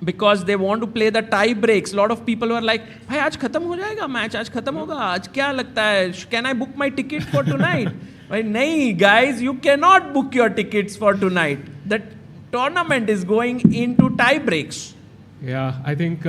Because they want to play the tie breaks. A lot of people were like, भाई आज खत्म हो जाएगा मैच, आज खत्म होगा, आज क्या लगता है, can I book my ticket for tonight? भाई नहीं, guys, you cannot book your tickets for tonight. The tournament is going into tie breaks. Yeah, I think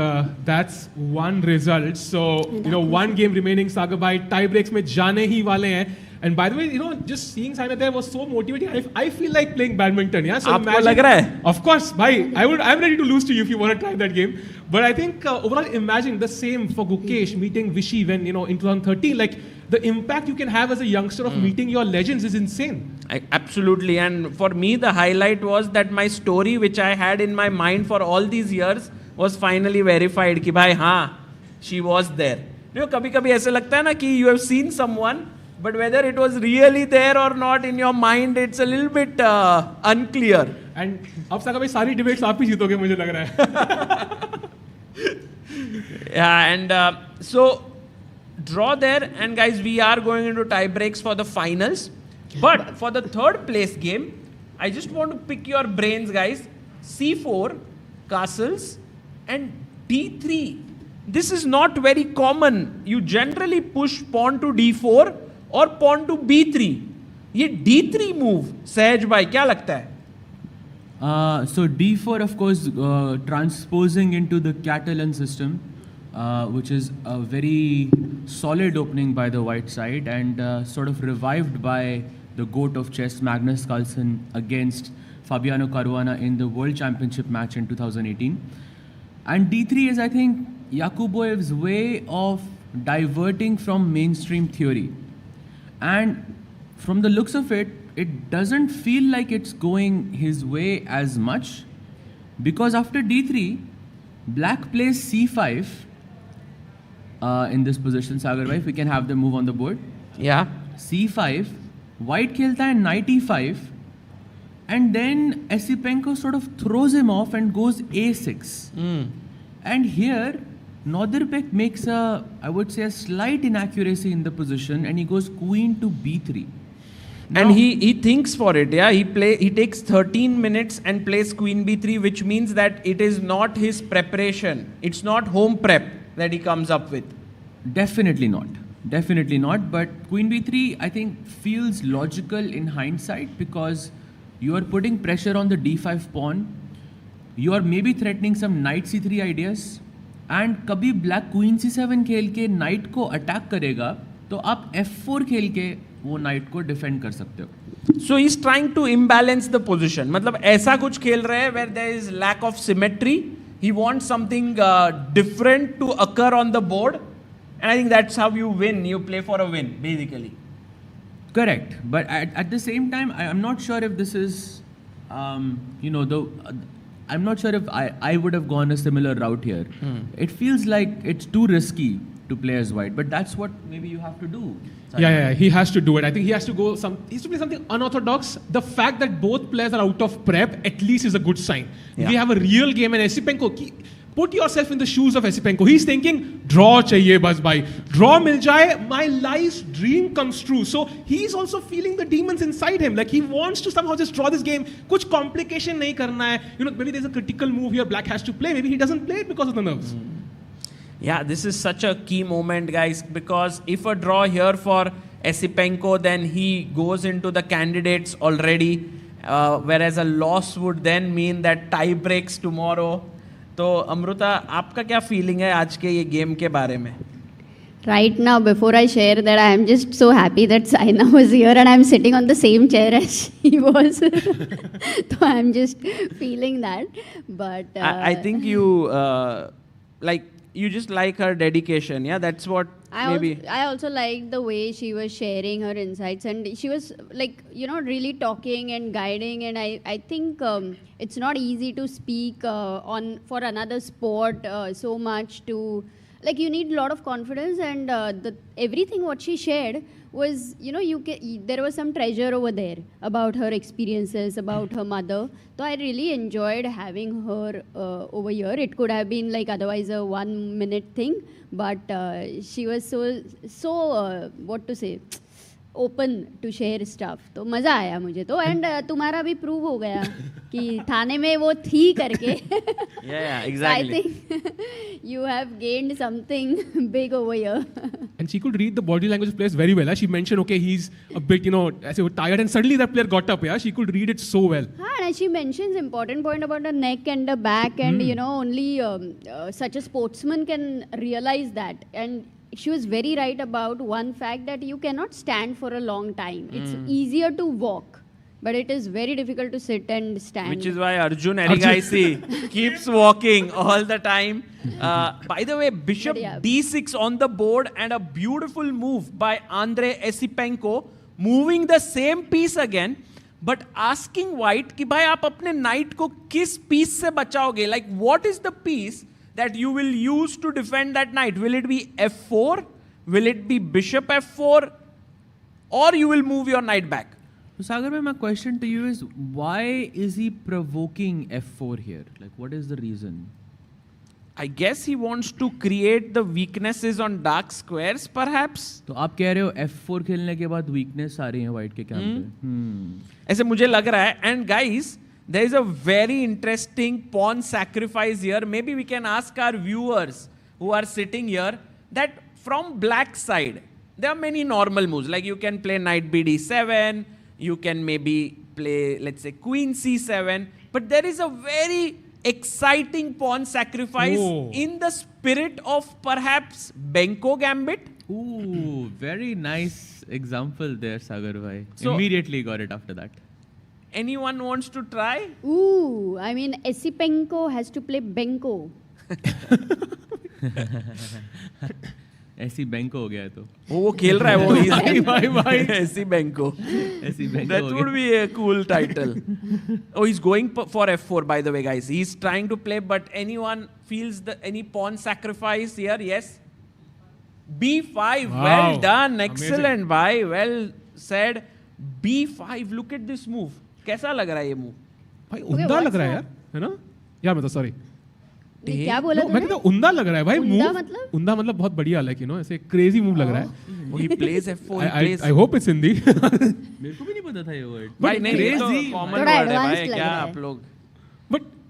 that's one result. So, one game remaining, Sagar bhai, tie breaks में जाने ही वाले हैं. And by the way, just seeing Saina there was so motivating. I feel like playing badminton. Yeah, so आपको लग रहा है? Of course, bhai. I'm ready to lose to you if you want to try that game. But I think overall, imagine the same for Gukesh meeting Vishy when in 2013. Like the impact you can have as a youngster of meeting your legends is insane. Absolutely. And for me, the highlight was that my story, which I had in my mind for all these years, was finally verified. कि भाई हाँ, she was there. कभी-कभी ऐसे लगता है ना कि you have seen someone. But whether it was really there or not in your mind, it's a little bit unclear. And अब सागर भाई सारी debates आप ही जीतोगे मुझे लग रहा है. Yeah, and so draw there, and guys, we are going into tie breaks for the finals. But for the third place game, I just want to pick your brains, guys. C4, castles, and D3. This is not very common. You generally push pawn to D4. और pawn to b3. ये d3 move, सहज भाई क्या लगता है? So d4, of course, transposing into the Catalan system, which is a very solid opening by the white side, and sort of revived by the GOAT of chess, Magnus Carlsen, against Fabiano Caruana in the World Championship match in 2018. And d3 is, I think, Yakubboev's way of diverting from mainstream theory. And from the looks of it, it doesn't feel like it's going his way as much, because after d3, black plays c5 in this position. Sagar bhai, if we can have them move on the board. Yeah. c5, white khelta hai knight e5, and then Esipenko sort of throws him off and goes a6. And here, Nordirbek makes I would say, a slight inaccuracy in the position, and he goes queen to b3. Now, and he thinks for it, yeah. He takes 13 minutes and plays queen b3, which means that it is not his preparation. It's not home prep that he comes up with. Definitely not. Definitely not. But queen b3, I think, feels logical in hindsight, because you are putting pressure on the d5 pawn. You are maybe threatening some knight c3 ideas. And कभी black queen c7 खेल के knight को attack करेगा, तो आप f4 खेल के वो knight को defend कर सकते हो. So he's trying to imbalance the position. मतलब ऐसा कुछ खेल रहे हैं where there is lack of symmetry. He wants something different to occur on the board, and I think that's how you win. You play for a win, basically. Correct. But at the same time, I'm not sure if this is, I'm not sure if I would have gone a similar route here. It feels like it's too risky to play as white, but that's what maybe you have to do. Yeah, he has to do it. I think he has to go he has to play something unorthodox. The fact that both players are out of prep at least is a good sign. Yeah. We have a real game, and Esipenko, put yourself in the shoes of Esipenko. He's thinking, draw chahiye bas bhai. Draw mil jaye, my life's dream comes true. So he's also feeling the demons inside him. Like he wants to somehow just draw this game. Kuch complication nahi karna hai. You know, maybe there's a critical move here Black has to play. Maybe he doesn't play it because of the nerves. Yeah, this is such a key moment, guys, because if a draw here for Esipenko, then he goes into the candidates already, whereas a loss would then mean that tie breaks tomorrow. तो अमृता, आपका क्या feeling है आज के ये game के बारे में? Right now, before I share that, I am just so happy that Saina was here and I am sitting on the same chair as she was. So I am just feeling that. But I think you you just like her dedication. Yeah, that's what I also like the way she was sharing her insights, and she was like, you know, really talking and guiding. And I think it's not easy to speak for another sport so much to. Like, you need a lot of confidence, and everything what she shared was, you know, there was some treasure over there about her experiences, about her mother. So I really enjoyed having her over here. It could have been like otherwise a 1 minute thing, but she was so what to say, open to share stuff. तो मज़ा आया मुझे तो, and तुम्हारा भी prove हो गया कि थाने में वो थी करके. Yeah, exactly. I think you have gained something big over here. And she could read the body language of players very well. She mentioned, okay, he's a bit, you know, as if tired, and suddenly that player got up. Yeah, she could read it so well. And she mentions important point about the neck and the back, and you know, only such a sportsman can realize that. And she was very right about one fact, that you cannot stand for a long time. It's easier to walk, but it is very difficult to sit and stand. Which is why Arjun Erigaisi keeps walking all the time. By the way, Bishop D6 on the board, and a beautiful move by Andrei Esipenko, moving the same piece again, but asking White कि भाई आप अपने knight को किस piece से बचाओगे? Like, what is the piece that you will use to defend that knight? Will it be f4? Will it be bishop f4? Or you will move your knight back? So Sagar, my question to you is, why is he provoking f4 here? Like, what is the reason? I guess he wants to create the weaknesses on dark squares, perhaps. तो आप कह रहे हो f4 खेलने के बाद weakness आ रही है white के कैंप पे? ऐसे मुझे लग रहा है. And guys, there is a very interesting pawn sacrifice here. Maybe we can ask our viewers who are sitting here that from black side, there are many normal moves. Like you can play knight bd7, you can maybe play, let's say, queen c7. But there is a very exciting pawn sacrifice in the spirit of perhaps Benko gambit. Ooh, very nice example there, Sagar bhai. So, immediately got it after that. Anyone wants to try? Ooh, I mean, Esipenko has to play Benko. Esipenko हो गया है तो. वो खेल रहा है वो. भाई Esipenko. That would be a cool title. Oh, he's going for f4, by the way, guys. He's trying to play, but anyone feels any pawn sacrifice here? Yes. b5. Wow. Well done. Excellent, bhai. Well said. b5. Look at this move. कैसा लग रहा है ये move? भाई उंदा लग रहा है यार, है ना? या मैं तो सॉरी. क्या बोला तुमने? मैं तो उंदा लग रहा है भाई मूव. उंदा मतलब बहुत बढ़िया, लाइक यू नो, ऐसे क्रेजी मूव लग रहा है. He plays f4. I hope it's Hindi. मेरे को भी नहीं पता था ये वर्ड. भाई नहीं, तो कॉमन वर्ड है भाई, क्या आप लोग.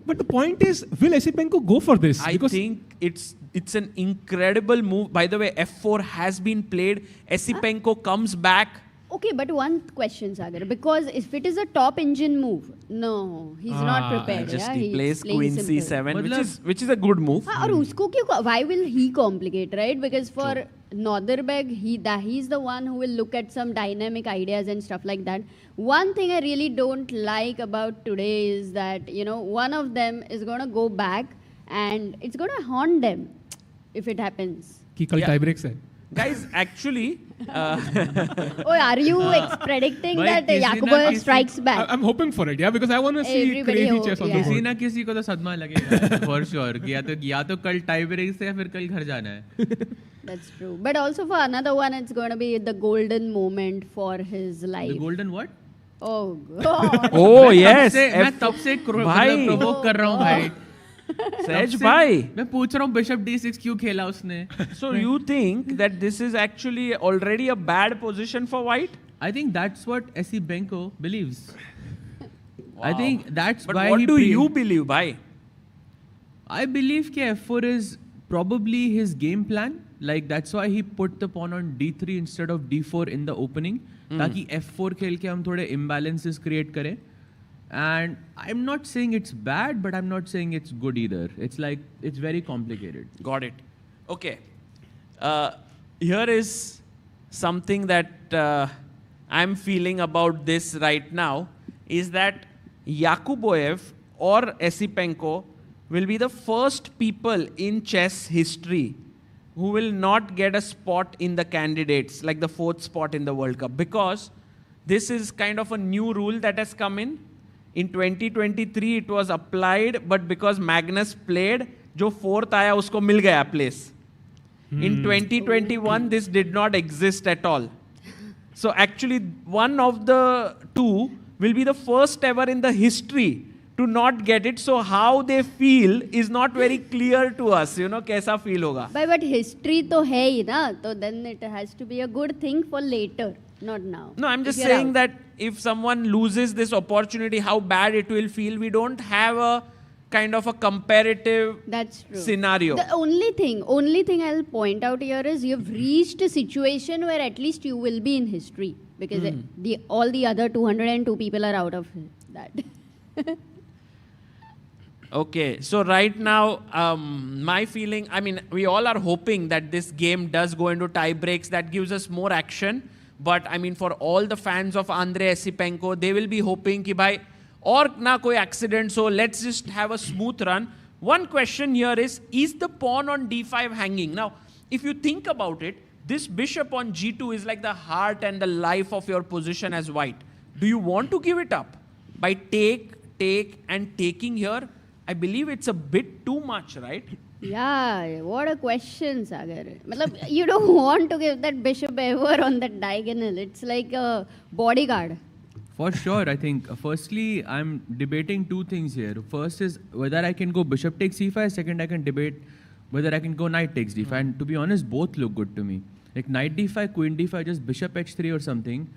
But the point is, will Esipenko go for this? I think it's an incredible move. By the way, f4 has been played. Esipenko comes back. Okay, but one question, Sagar, because if it is a top engine move, no, he's not prepared. He plays queen c7, which is a good move. और उसको क्यों? Why will he complicate, right? Because for Northerbeg, he's the one who will look at some dynamic ideas and stuff like that. One thing I really don't like about today is that, you know, one of them is going to go back and it's going to haunt them if it happens. कि कल tie breaks है. Guys, actually... are you predicting that Yakubboev strikes back? I'm hoping for it, yeah, because I want to see crazy chess on the board. किसी ना किसी को तो सदमा लगेगा, for sure. या तो कल tie breaks है या फिर कल घर जाना है. That's true. But also for another one, it's going to be the golden moment for his life. The golden what? Oh, God. Oh, yes. मैं तब से provoke कर रहा हूँ भाई. सहज भाई, मैं पूछ रहा हूँ Bishop D6 क्यों खेला उसने? So you think that this is actually already a bad position for white? I think that's what Esipenko believes. I think that's But why what he do you believe, bhai? I believe कि F4 is probably his game plan. Like that's why he put the pawn on D3 instead of D4 in the opening. ताकि F4 खेल के हम थोड़े imbalances create करें. And I'm not saying it's bad, but I'm not saying it's good either. It's like, it's very complicated. Got it. Okay. Here is something that I'm feeling about this right now is that Yakubboev or Esipenko will be the first people in chess history who will not get a spot in the candidates, like the 4th spot in the World Cup, because this is kind of a new rule that has come in. In 2023 it was applied, but because Magnus played, जो 4th आया उसको मिल गया place. In 2021 this did not exist at all. So actually one of the two will be the first ever in the history to not get it. So how they feel is not very clear to us. You know कैसा feel होगा. But history तो है ही ना, तो then it has to be a good thing for later. Not now. No, I'm just saying that if someone loses this opportunity, how bad it will feel. We don't have a kind of a comparative scenario. The only thing I'll point out here is you've reached a situation where at least you will be in history, because all the other 202 people are out of that. Okay, so right now, my feeling, I mean, we all are hoping that this game does go into tie breaks. That gives us more action. But I mean, for all the fans of Andrei Esipenko, they will be hoping कि भाई और ना कोई accident, so let's just have a smooth run. One question here is the pawn on d5 hanging? Now, if you think about it, this bishop on g2 is like the heart and the life of your position as white. Do you want to give it up? By take, and taking here, I believe it's a bit too much, right? Yeah, what a question, Sagar. You don't want to give that bishop ever on that diagonal. It's like a bodyguard. For sure, I think. Firstly, I'm debating two things here. First is whether I can go bishop takes c5. Second, I can debate whether I can go knight takes d5. And to be honest, both look good to me. Like knight d5, queen d5, just bishop h3 or something.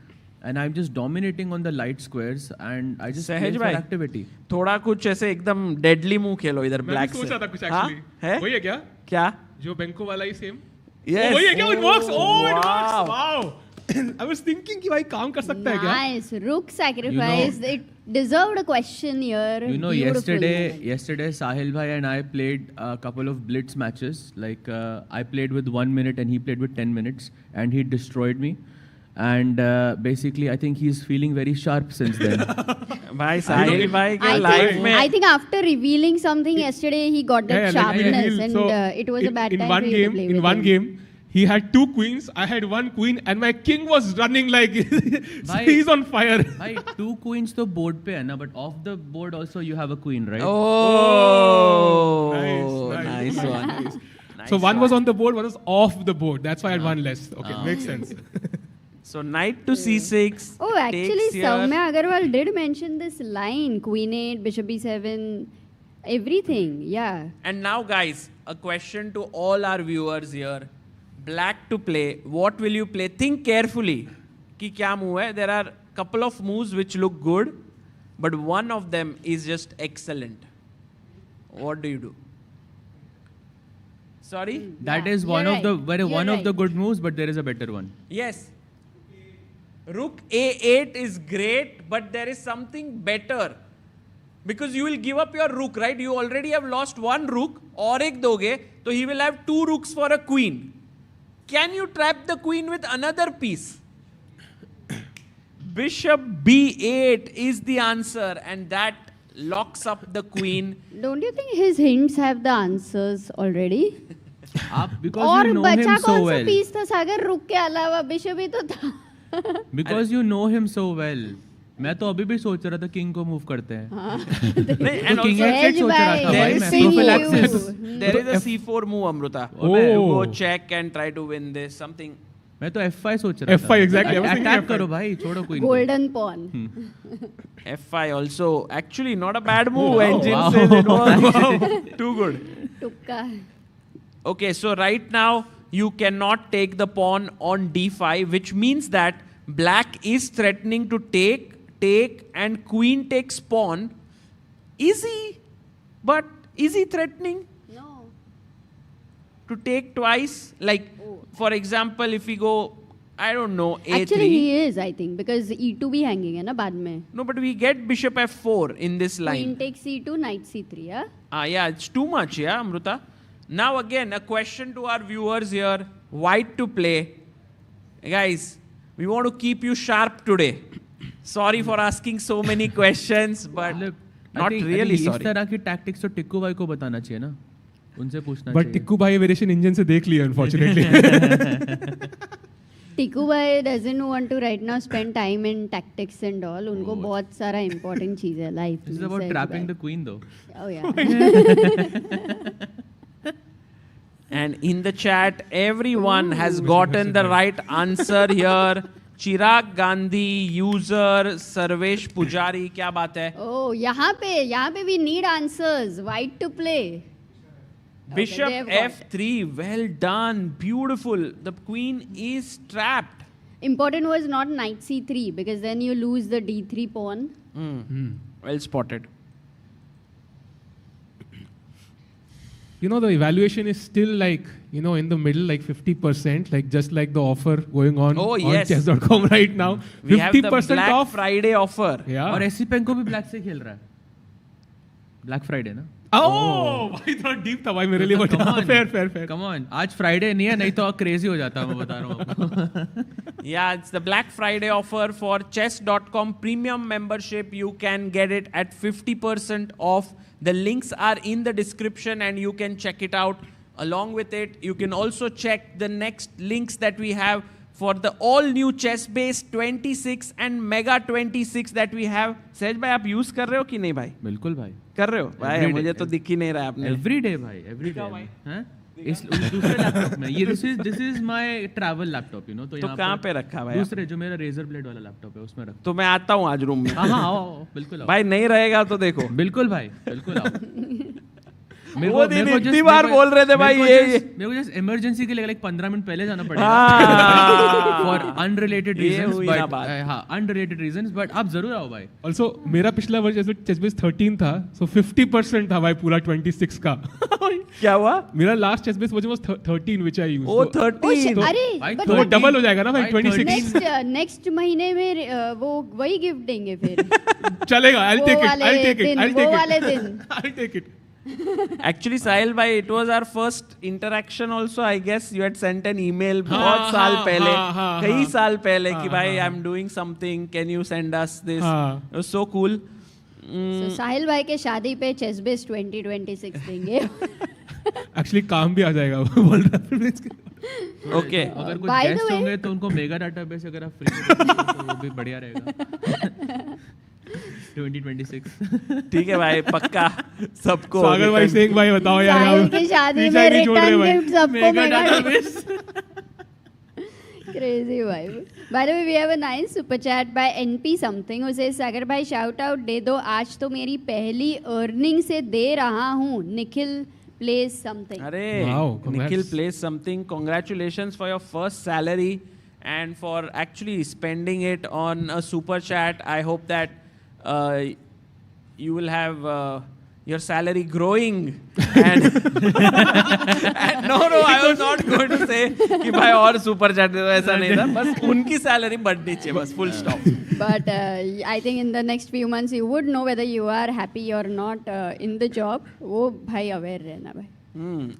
And I'm just dominating on the light squares and I just play for activity. थोड़ा कुछ ऐसे एकदम deadly move खेलो इधर black से. मैं सोचा था कुछ actually. है? वही है क्या? क्या? जो बेंको वाला ही same. Yes. वही है क्या? It works. Oh, it works. Wow. I was thinking कि भाई काम कर सकता है क्या? Nice. Rook sacrifice. It deserved a question here. You know, yesterday Sahil bhai and I played a couple of blitz matches. Like I played with 1 minute and he played with 10 minutes and he destroyed me. And basically, I think he's feeling very sharp since then. Bhai, Sahil bhai ke life mein. I think after revealing something yesterday, he got that sharpness, and it was a bad time for you to play with him. In one game, he had 2 queens, I had 1 queen, and my king was running like he's on fire. Bhai, 2 queens to board pe hai na, but off the board also you have a queen, right? Oh, nice one. Nice. So one was on the board, one was off the board. That's why I had 1 less. Okay, makes sense. So knight to c6. Oh, actually, Soumya Agarwal did mention this line: Queen 8, Bishop B7, everything. Yeah. And now, guys, a question to all our viewers here: Black to play. What will you play? Think carefully. कि क्या move है? There are couple of moves which look good, but one of them is just excellent. What do you do? Sorry? That is one of the good moves, but there is a better one. Yes. Rook A8 is great, but there is something better. Because you will give up your rook, right? You already have lost 1 rook. और एक दोगे, so he will have 2 rooks for a queen. Can you trap the queen with another piece? Bishop B8 is the answer, and that locks up the queen. Don't you think his hints have the answers already? Because you know him so well. piece था सागर रुक के अलावा bishop ही तो था. Because you know him so well. मैं तो अभी भी सोच रहा था किंग को मूव करते हैं. And king h8 सोच रहा था भाई मैं prophylaxis. There is a c4 move, Amruta. You go check and try to win this something. मैं तो F5 सोच रहा था. F5 exactly. Attack करो भाई, छोड़ो queen को. Golden pawn. F5 also actually not a bad move. Engine says it was too good. Tukka. Okay, so right now you cannot take the pawn on d5, which means that black is threatening to take, and queen takes pawn. Is he? But is he threatening? No. To take twice? Like, for example, if we go, I don't know, a3. Actually, he is, I think, because e2 भी hanging है ना बाद में. No, but we get bishop f4 in this line. Queen takes c2, knight c3, yeah? Yeah, it's too much, yeah, Amruta. Now again, a question to our viewers here. White to play. Guys, we want to keep you sharp today. Sorry for asking so many questions, but not really sorry. इस तरह की tactics तो टिक्कू भाई को बताना चाहिए ना. उनसे पूछना चाहिए. But टिक्कू भाई वेरिएशन इंजन से देख लिया unfortunately. टिक्कू भाई doesn't want to right now spend time in tactics and all. उनको बहुत सारा important चीज़ है life. This is about trapping the queen though. Oh yeah. And in the chat, everyone has gotten the right answer here. Chirag Gandhi, user, Sarvesh पुजारी, क्या बात है? Oh, यहाँ पे we need answers. White to play. Bishop f3, well done, beautiful. The queen is trapped. Important was not knight c3 because then you lose the d3 pawn. Well spotted. You know, the evaluation is still like, you know, in the middle, like 50%, like just like the offer going on yes. chess.com right now. We 50% have the Black off. Friday offer. Yeah. और Esipenko भी black से खेल रहा है. Black Friday ना? Oh, भाई थोड़ा deep था भाई मेरे लिए. Fair. Come on. आज Friday नहीं है, नहीं तो crazy हो जाता मैं बता रहा हूँ आपको. Yeah, it's the Black Friday offer for chess.com premium membership. You can get it at 50% off. The links are in the description and you can check it out. Along with it, you can also check the next links that we have for the all new ChessBase'26 and Mega 26 that we have. सहज भाई आप use कर रहे हो कि नहीं भाई? बिल्कुल भाई. कर रहे हो? भाई मुझे तो दिख ही नहीं रहा आपने. Every day भाई, every day. हैं? इस दूसरे लैपटॉप में ये this is my travel laptop, you know. तो कहाँ पे रखा भाई? दूसरे जो मेरा Razer Blade वाला लैपटॉप है उसमें रखा. तो मैं आता हूँ आज रूम में. हाँ आओ बिल्कुल आओ. भाई नहीं रहेगा तो देखो. बिल्कुल भाई बिल्कुल आओ. वो दिन इतनी बार बोल रहे थे भाई ये मेरे को जस्ट इमरजेंसी के लिए लाइक 15 मिनट पहले जाना पड़ेगा फॉर अनरिलेटेड रीजंस बट हां अनरिलेटेड रीजंस बट आप जरूर आओ भाई. ऑल्सो मेरा पिछला वर्ष चेसबेस 13 था सो 50% था भाई पूरा 26 का. क्या हुआ? मेरा last ChessBase version was 13 which I used. Oh 13. अरे तो डबल हो जाएगा ना भाई 26. नेक्स्ट महीने में वो वही गिफ्ट देंगे फिर. चलेगा. I'll take it. Actually, Sahil bhai, it was our first interaction also. I guess you had sent an email बहुत साल पहले, कई साल पहले कि भाई I'm doing something. Can you send us this? It was so cool. So साहिल भाई के शादी पे ChessBase 2026 देंगे. Actually काम भी आ जाएगा बोल रहा है. Okay. अगर कुछ गेस्ट होंगे तो उनको मेगा डाटाबेस अगर आप फ्री तो वो भी बढ़िया रहेगा. 2026. ठीक है भाई पक्का सबको. सागर भाई सिंह भाई बताओ यार. साहिल की शादी में रिटर्न गिफ्ट सबको mega database. Crazy vibe. By the way, we have a nice super chat by NP something who says सागर भाई shout out दे दो आज तो मेरी पहली earning से दे रहा हूँ. Nikhil plays something. अरे Nikhil plays something. Congratulations for your first salary and for actually spending it on a super chat. I hope that you will have your salary growing. And no, I was not going to say कि भाई और super chat दे दो ऐसा नहीं था. बस उनकी salary बढ़नी चाहिए बस full stop. But I think in the next few months you would know whether you are happy or not in the job. वो भाई aware रहना भाई.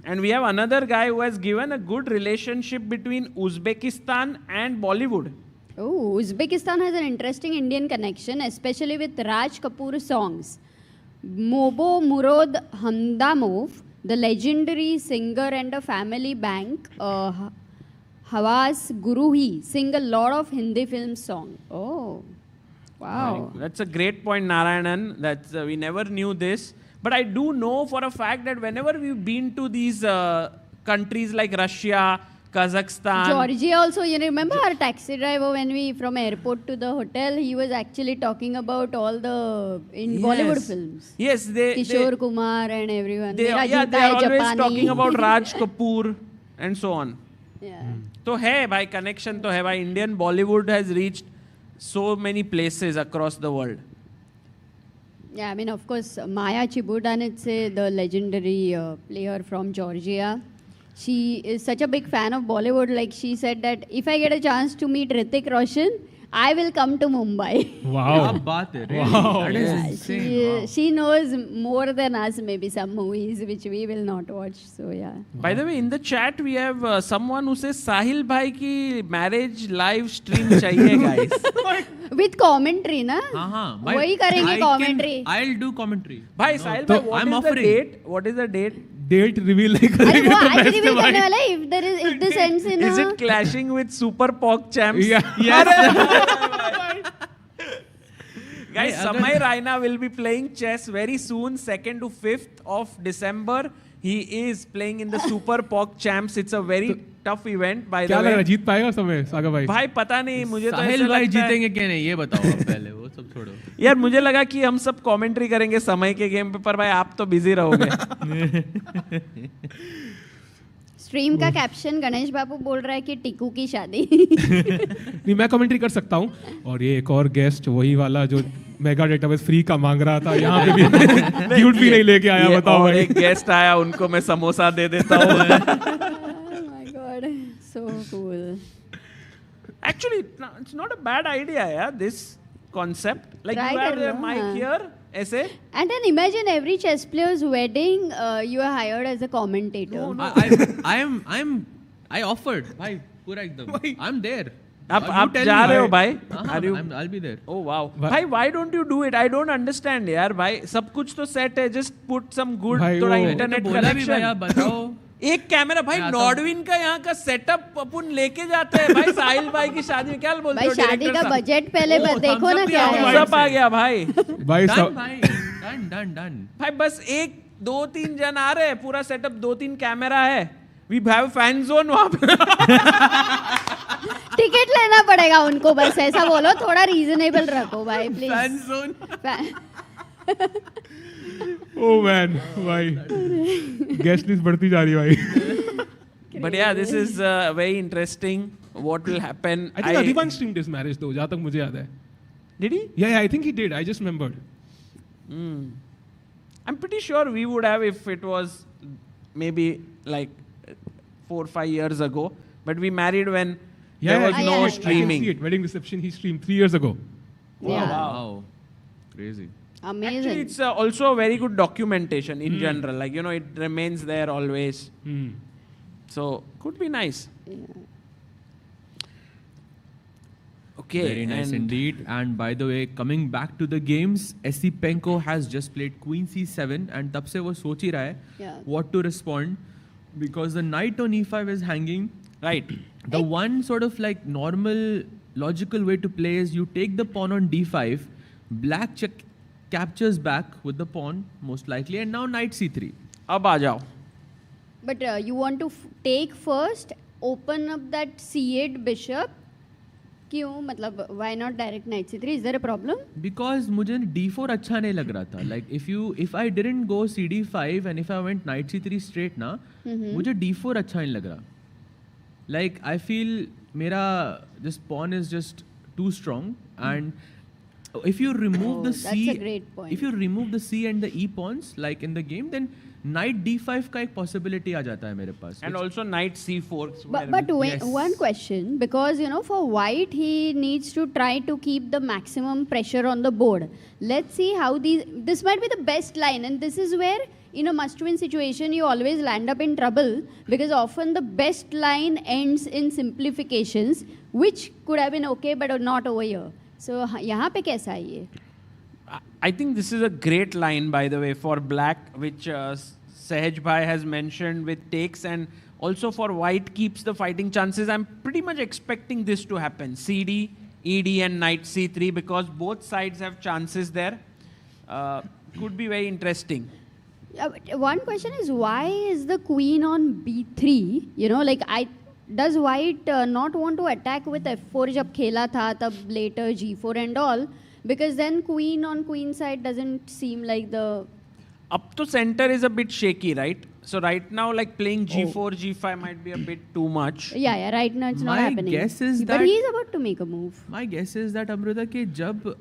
And we have another guy who has given a good relationship between Uzbekistan and Bollywood. Oh, Uzbekistan has an interesting Indian connection, especially with Raj Kapoor songs. Mobo Murod Hamdamov, the legendary singer and a family bank, Hawas Guruhi, sing a lot of Hindi film songs. Oh, wow. That's a great point, Narayanan. That's we never knew this. But I do know for a fact that whenever we've been to these countries like Russia, Kazakhstan. Georgia also, you remember our taxi driver when we from airport to the hotel, he was actually talking about all the Bollywood films. Yes, Kishore Kumar and everyone. They are always talking about Raj Kapoor and so on. Yeah. तो है भाई connection तो है भाई. Indian Bollywood has reached so many places across the world. Yeah, I mean, of course, Maya Chibudanitse, the legendary player from Georgia, she is such a big fan of Bollywood. Like, she said that if I get a chance to meet Hrithik Roshan, I will come to Mumbai. Wow. क्या बात है, really? Wow. That is insane. She knows more than us, maybe some movies which we will not watch. So, yeah. By the way, in the chat we have someone who says Sahil bhai ki marriage live stream chahiye, guys. With commentary, na? हाँ. वही करेंगे commentary. I'll do commentary. भाई Sahil bhai, what I'm is the offering. date? What is the date? Date reveal नहीं अरे करेंगे वो तो आज best रिवील है भाई. करने वाला है if this ends in Is a it clashing with Super Pog champs? Yeah. Guys, Hey, Samay Raina will be playing chess very soon, 2nd to 5th of December. He is playing in the Super Pog champs. It's a very tough event, by क्या the लग रहा way. है जीत पाएगा समय saga भाई? भाई पता नहीं, मुझे तो ऐसा साहिल भाई लगता है जीतेंगे क्या नहीं ये बताओ आप पहले, वो सब छोड़ो. यार मुझे लगा कि हम सब कमेंट्री करेंगे समय के गेम पे, पर भाई आप तो बिजी रहोगे. स्ट्रीम का कैप्शन गणेश बाबू बोल रहा है कि टिकू की शादी. नहीं, मैं कमेंट्री कर सकता हूँ. और ये एक और गेस्ट वही वाला जो मेगा डेटाबेस फ्री का मांग रहा था, यहाँ पे भी गिफ्ट भी नहीं लेके आया. ये बताओ और भाई. एक गेस्ट आया, उनको मैं समोसा दे देता हूँ. Oh my god, so cool. Actually, it's not a bad idea, yeah, this concept. Like Try you have कर your लो, mic हाँ. here, ऐसे. And then imagine every chess player's wedding, you are hired as a commentator. I offered. भाई पूरा एकदम. I'm there. आप जा रहे हो भाई? Are you? I'll be there. Oh wow. भाई, why don't you do it? I don't understand यार भाई. सब कुछ तो set है. Just put some good भाई, थोड़ा वो- internet बोला भी connection. भैया बताओ. एक कैमरा भाई, नॉर्डविन का यहाँ का सेटअप अपन लेके जाते हैं भाई. साहिल भाई की शादी में क्या बोलते भाई हो? शादी का बजट पहले देखो ना क्या है. सब आ गया भाई. भाई Done सब भाई. Done. भाई बस 1, 2, 3 जन आ रहे हैं. पूरा सेटअप 2, 3 कैमरा है. We have fan zone वहाँ पे. टिकट लेना पड़ेगा उनको, बस ऐसा बोलो. थोड़ा रीजनेबल रखो भाई please. Fan zone. Oh man भाई, गेस्ट लिस्ट बढ़ती जा रही है भाई. But yeah, this is very interesting. What will happen? I think Adhivan streamed his marriage though, जहाँ तक मुझे याद है. Did he? Yeah, I think he did. I just remembered. I'm pretty sure we would have if it was maybe like 4 or 5 years ago. But we married when there was no I can streaming. see it. Wedding reception he streamed 3 years ago. Yeah. Wow. Crazy. Amazing. Actually, it's also a very good documentation in general. Like, you know, it remains there always. So, could be nice. Okay. Very nice indeed. And by the way, coming back to the games, Esipenko has just played Queen C7 and तब से वो सोच ही रहा है what to respond because the knight on E5 is hanging. Right. The one sort of like normal logical way to play is you take the pawn on D5, black captures back with the pawn most likely, and now knight C3. अब आ जाओ. But you want to take first, open up that C8 bishop. क्यों? मतलब why not direct knight C3? Is there a problem? Because मुझे D4 अच्छा नहीं लग रहा था. Like if I didn't go CD5 and if I went knight C3 straight ना, मुझे D4 अच्छा नहीं लग रहा. Like I feel मेरा this pawn is just too strong and if you remove the C, that's a great point. if you remove the C and the E pawns like in the game, then knight D5 का एक possibility आ जाता है मेरे पास. And also knight C4. But one question, because you know for white he needs to try to keep the maximum pressure on the board. Let's see how this might be the best line, and this is where in a must-win situation you always land up in trouble because often the best line ends in simplifications, which could have been okay but not over here. So यहाँ पे कैसा है ये? I think this is a great line, by the way, for black, which Sahaj Bhai has mentioned with takes, and also for white keeps the fighting chances. I'm pretty much expecting this to happen. CD, ED and knight C3 because both sides have chances there. Could be very interesting. One question is why is the queen on B3? You know, like does white not want to attack with f4 जब खेला था तब later g4 and all, because then queen on queen side doesn't seem like the... Up to center is a bit shaky, right? So right now, like playing g4, g5 might be a bit too much. Yeah, right now it's not happening. My guess is that... But he is about to make a move. My guess is that, Amruta, कि जब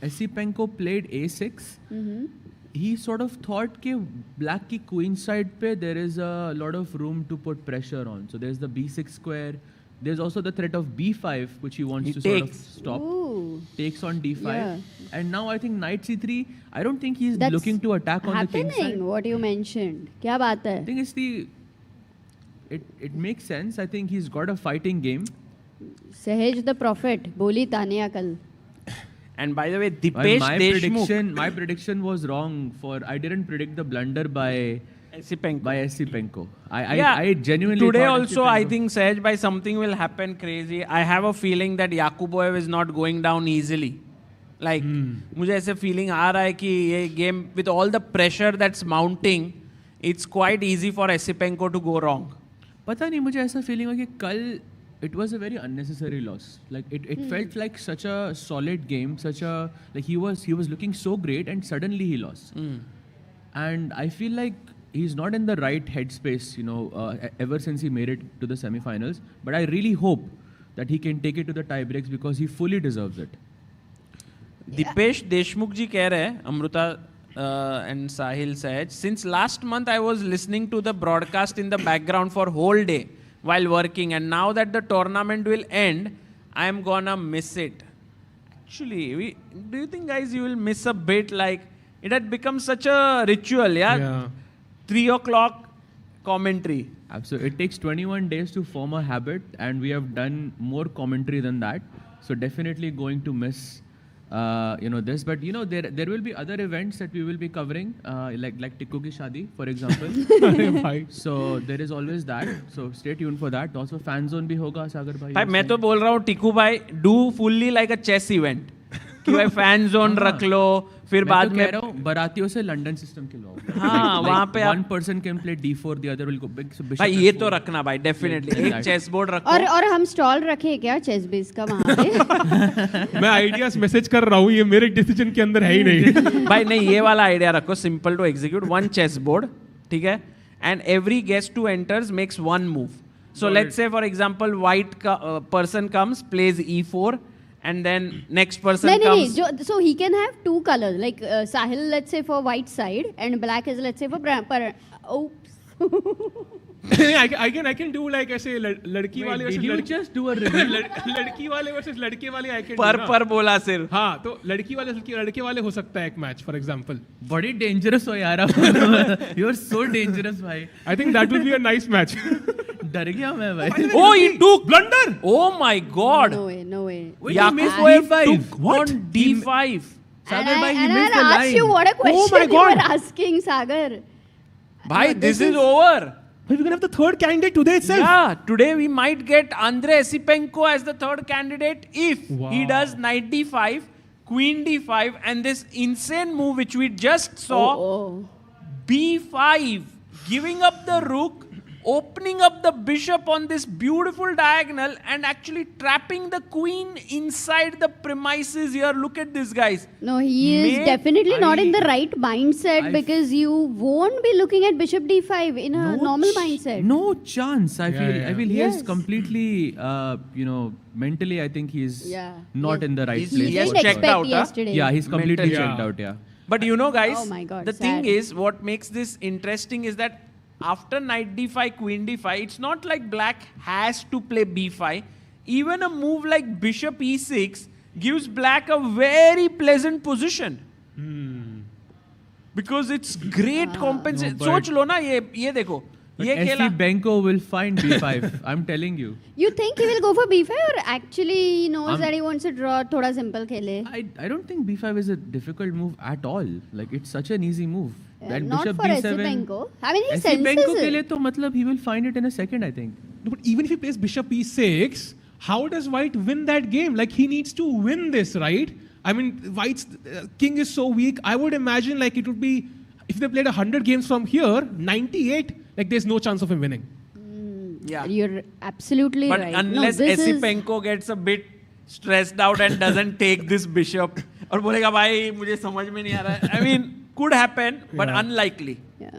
Esipenko played a6, he sort of thought कि black की queen side पे there is a lot of room to put pressure on. So there's the b6 square. There's also the threat of b5, which he wants to sort of stop. Ooh. Takes on d5. Yeah. And now I think knight c3, I don't think he's That's looking to attack on the king side. happening, what you mentioned. क्या बात है? I think it's the... It makes sense. I think he's got a fighting game. Sahej the prophet, बोली तानिया कल. And by the way, Dipesh Deshmukh... My prediction was wrong. I didn't predict the blunder by Esipenko. I genuinely today thought also I think Sahej by something will happen crazy. I have a feeling that Yakubboev is not going down easily. Like मुझे ऐसे feeling आ रहा है कि ये game with all the pressure that's mounting, it's quite easy for Esipenko to go wrong. पता नहीं मुझे ऐसा feeling है कि कल it was a very unnecessary loss. Like it felt like such a solid game, like he was looking so great and suddenly he lost. And I feel like he's not in the right headspace, ever since he made it to the semi-finals. But I really hope that he can take it to the tie-breaks because he fully deserves it. Dipesh Deshmukh ji कह रहे हैं, Amruta and Sahil Sahaj, since last month I was listening to the broadcast in the background for whole day while working, and now that the tournament will end, I am gonna miss it. Actually, do you think, guys, you will miss a bit? Like, it had become such a ritual, yeah? 3 o'clock commentary. Absolutely. It takes 21 days to form a habit, and we have done more commentary than that. So definitely going to miss this, but there will be other events that we will be covering, like Tikku ki Shadi, for example. So there is always that. So stay tuned for that. Also fan zone bhi hoga, Sagar bhai. भाई मैं तो बोल रहा हूँ Tikku bhai, do fully like a chess event. कि भाई fan zone रख लो, फिर बाद में बारातियों से लंदन सिस्टम के लोग. हाँ, वहाँ पे one person can play d4, the other will go big. भाई ये तो रखना भाई, definitely एक chess board रखो. और हम stall रखे क्या ChessBase का वहाँ पे? मैं ideas message कर रहा हूँ, ये मेरे decision के अंदर है ही नहीं. भाई नहीं, ये वाला idea रखो, simple to execute, one chess board, ठीक है? And every guest who enters makes one move. So let's say, for example, white person comes, plays e4. And then next person comes. So he can have two colors, like Sahil, let's say for white side, and black is, let's say, for brown. Oops. I can do like ऐसे लड़की वाले versus you just do a review? लड़की वाले versus लड़के वाले I can पर बोला सिर्फ. हाँ, तो लड़की वाले लड़के वाले हो सकता है एक match, for example. बड़ी dangerous हो यार. You are so dangerous भाई. I think that will be a nice match. डर गया मैं भाई. Oh, he took blunder. Oh my God. No way. Yakubboev took on d5. Sagar bhai, and I asked you what a question you were asking, Sagar. Bhai, this is over. We're going to have the third candidate today itself. Yeah, today we might get Andrei Esipenko as the third candidate if he does knight d5, queen d5, and this insane move which we just saw, b5, giving up the rook, opening up the bishop on this beautiful diagonal and actually trapping the queen inside the premises here. Look at this, guys. No, he is definitely not in the right mindset because you won't be looking at bishop d5 in a normal mindset. No chance. I feel he is completely, mentally I think he's not in the right place. He has checked out. Yeah, he's completely checked out, yeah. But guys, oh my God, the thing is, what makes this interesting is that after knight d5, queen d5, it's not like black has to play b5. Even a move like bishop e6 gives black a very pleasant position. Because it's great compensation. Soch lo na, ye dekho. Esipenko will find b5. I'm telling you. You think he will go for b5 or actually he knows that he wants to draw thoda simple khele? I don't think b5 is a difficult move at all. Like, it's such an easy move. Not bishop for b7. Esipenko. I mean, he senses Esipenko ke liye to matlab he will find it in a second, I think. No, but even if he plays bishop e6, how does white win that game? Like, he needs to win this, right? I mean, white's king is so weak. I would imagine like it would be, if they played 100 games from here, 98, like there's no chance of him winning. Yeah. You're absolutely But right. unless Esipenko gets a bit stressed out and doesn't take this bishop, और बोलेगा भाई मुझे समझ में नहीं आ रहा है. I mean, could happen, but unlikely. Yeah.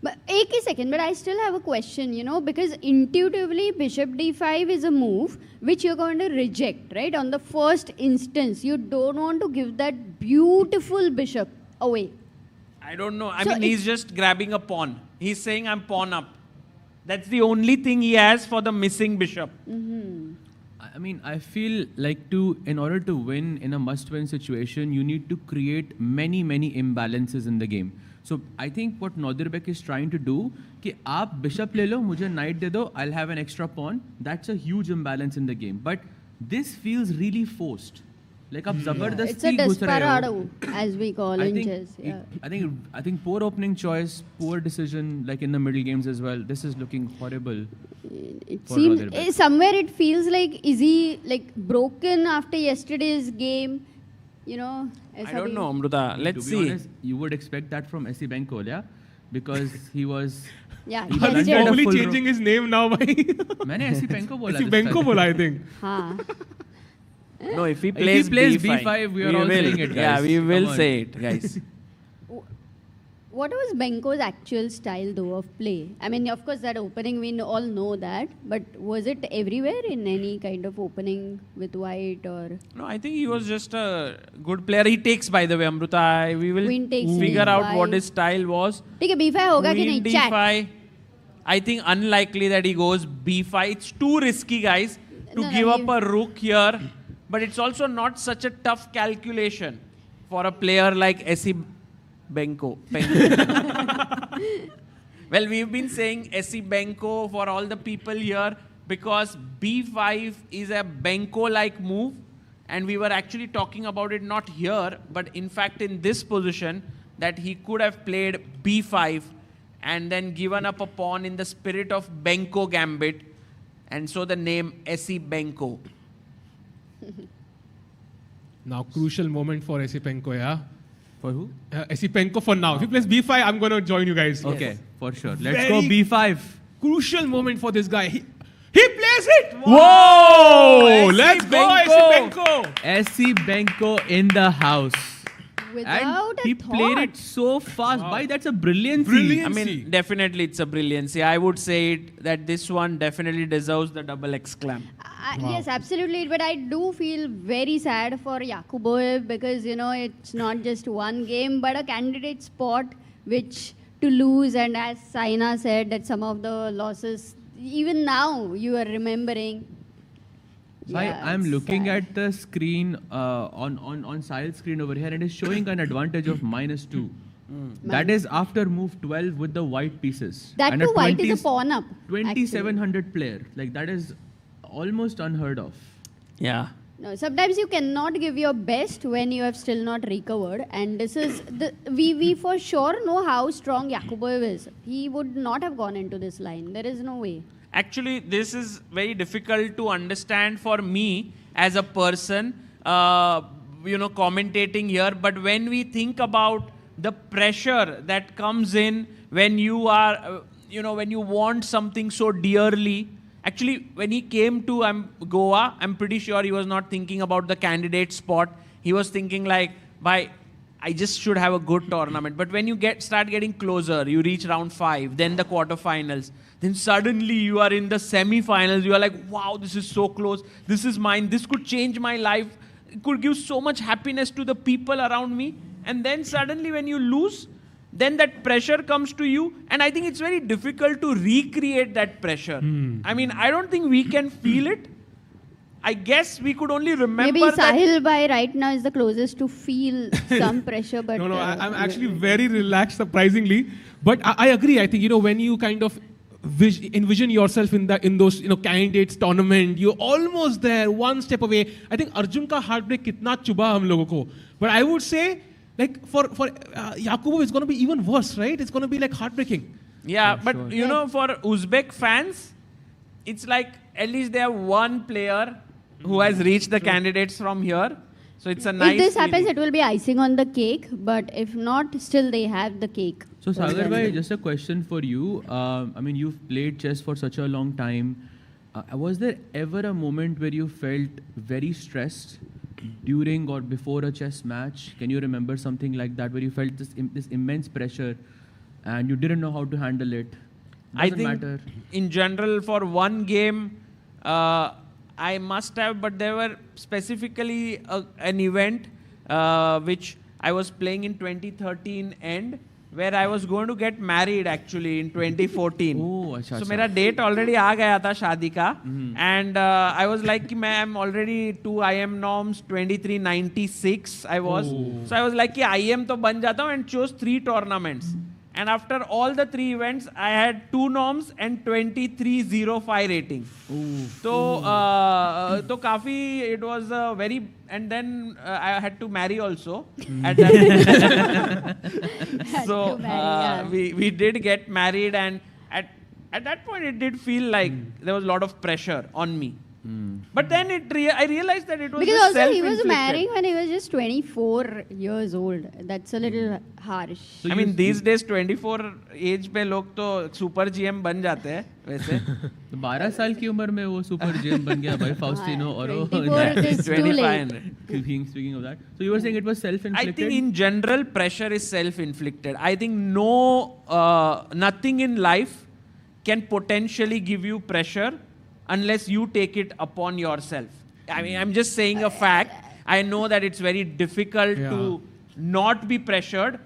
But एक ही second, but I still have a question, you know, because intuitively bishop d5 is a move which you're going to reject, right? On the first instance, you don't want to give that beautiful bishop away. I don't know. I mean, he's just grabbing a pawn. He's saying, I'm pawn up. That's the only thing he has for the missing bishop. I mean, I feel like in order to win in a must-win situation, you need to create many imbalances in the game. So I think what Nordirbek is trying to do, कि आप bishop ले लो, मुझे knight दे दो, I'll have an extra pawn. That's a huge imbalance in the game. But this feels really forced. Like आप जबरदस्ती It's a desperado, as we call in chess. Yeah. I think poor opening choice, poor decision, like in the middle games as well. This is looking horrible. It seems somewhere it feels like, is he like broken after yesterday's game? You know, I don't know, Amruta. Let's see. Honest, you would expect that from Esipenko, yeah? Because he was... Yeah, he's probably changing his name now, bhai. मैंने Esipenko बोला. Esipenko बोला, I think. हाँ. No, if he plays B5, we are all saying it, guys. Yeah, we will say it, guys. What was Benko's actual style, though, of play? I mean, of course, that opening, we all know that. But was it everywhere in any kind of opening with white or... No, I think he was just a good player. He takes, by the way, Amruta. We will figure out what his style was. ठीक है, B5 होगा कि नहीं? Chat. D5. I think unlikely that he goes B5. It's too risky, guys, to give up a rook here. But it's also not such a tough calculation for a player like Esipenko. Well, we've been saying Esipenko for all the people here because B5 is a Benko-like move. And we were actually talking about it not here, but in fact in this position, that he could have played B5 and then given up a pawn in the spirit of Benko Gambit. And so the name Esipenko. Now, crucial moment for Esipenko, yeah? For who? Esipenko for now. If he plays B5, I'm going to join you guys. Okay, for sure. Let's go B5. Crucial moment for this guy. He plays it! Whoa! Let's go, Esipenko! Esipenko in the house. Without he played it so fast. Why? That's a brilliancy. I mean, definitely it's a brilliancy. I would say it, that this one definitely deserves the double exclam. Yes, absolutely. But I do feel very sad for Yakubboev because, you know, it's not just one game, but a candidate spot which to lose. And as Saina said, that some of the losses, even now, you are remembering. So I'm looking at the screen on Sahil's screen over here, and it's showing an advantage of -2. That is after move 12 with the white pieces. That and too, white is a pawn up. 2700 player. Like that is almost unheard of. Yeah. No, sometimes you cannot give your best when you have still not recovered. And this is we for sure know how strong Yakubboev is. He would not have gone into this line. There is no way. Actually, this is very difficult to understand for me as a person, commentating here. But when we think about the pressure that comes in when you are, when you want something so dearly. Actually, when he came to Goa, I'm pretty sure he was not thinking about the candidate spot. He was thinking like, I just should have a good tournament. But when you start getting closer, you reach round 5, then the quarterfinals. Then suddenly you are in the semi-finals. You are like, wow, this is so close. This is mine. This could change my life. It could give so much happiness to the people around me. And then suddenly when you lose, then that pressure comes to you. And I think it's very difficult to recreate that pressure. I mean, I don't think we can feel it. I guess we could only remember Maybe Sahil by right now is the closest to feel some pressure. But no, I'm actually very relaxed, surprisingly. But I agree. I think, when you kind of envision yourself in those candidates tournament, you're almost there, one step away. I think Arjun ka heartbreak kitna chuba hum logo ko. But I would say, like for Yakubboev, it's going to be even worse, right? It's going to be like heartbreaking. Yeah, but for Uzbek fans, it's like at least they have one player who has reached the candidates from here. So it's a nice If this happens, feeling. it will be icing on the cake. But if not, still they have the cake. So Sagar bhai, just a question for you. I mean, you've played chess for such a long time. Was there ever a moment where you felt very stressed during or before a chess match? Can you remember something like that where you felt this immense pressure and you didn't know how to handle it? I Doesn't think matter. in general for one game, I must have, but there were specifically an event which I was playing in 2013 end, where I was going to get married actually in 2014. Oh, अच्छा, So अच्छा. मेरा date already आ गया था शादी का, and I was like कि मैं am already to IM norms 2396 I was. So I was like कि IM तो बन जाता हूँ, and chose 3 tournaments. And after all the 3 events, I had 2 norms and 2305 rating. So काफी it was a very, and then I had to marry also at that. So we did get married, and at that point it did feel like there was a lot of pressure on me. But then I realized that it was Because just also he was self-inflicted. marrying when he was just 24 years old. That's a little harsh. I mean, these days 24 age पे लोग तो super GM बन जाते हैं वैसे. 12 साल की उम्र में वो सुपर जेम बन गया भाई फाउस्टिनो और 24 is too late. Speaking of that, so you were saying it was I self-inflicted? think in general pressure is self-inflicted. I think nothing in life can potentially give you pressure unless you take it upon yourself. I mean, I'm just saying a fact. I know that it's very difficult to not be pressured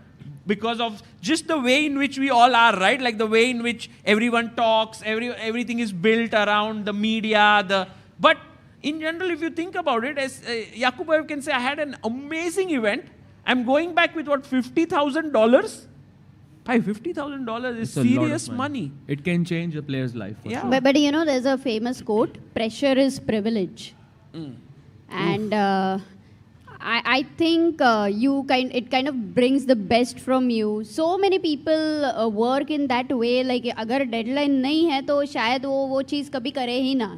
because of just the way in which we all are, right? Like the way in which everyone talks, everything is built around the media. But in general, if you think about it, as Yakubboev can say, I had an amazing event. I'm going back with what, $50,000? $50,000 is It's a lot of serious money. It can change a player's life. for Yeah. sure. But you know, there's a famous quote: "Pressure is privilege." And I think it kind of brings the best from you. So many people work in that way. Like अगर deadline नहीं है तो शायद वो चीज़ कभी करे ही ना.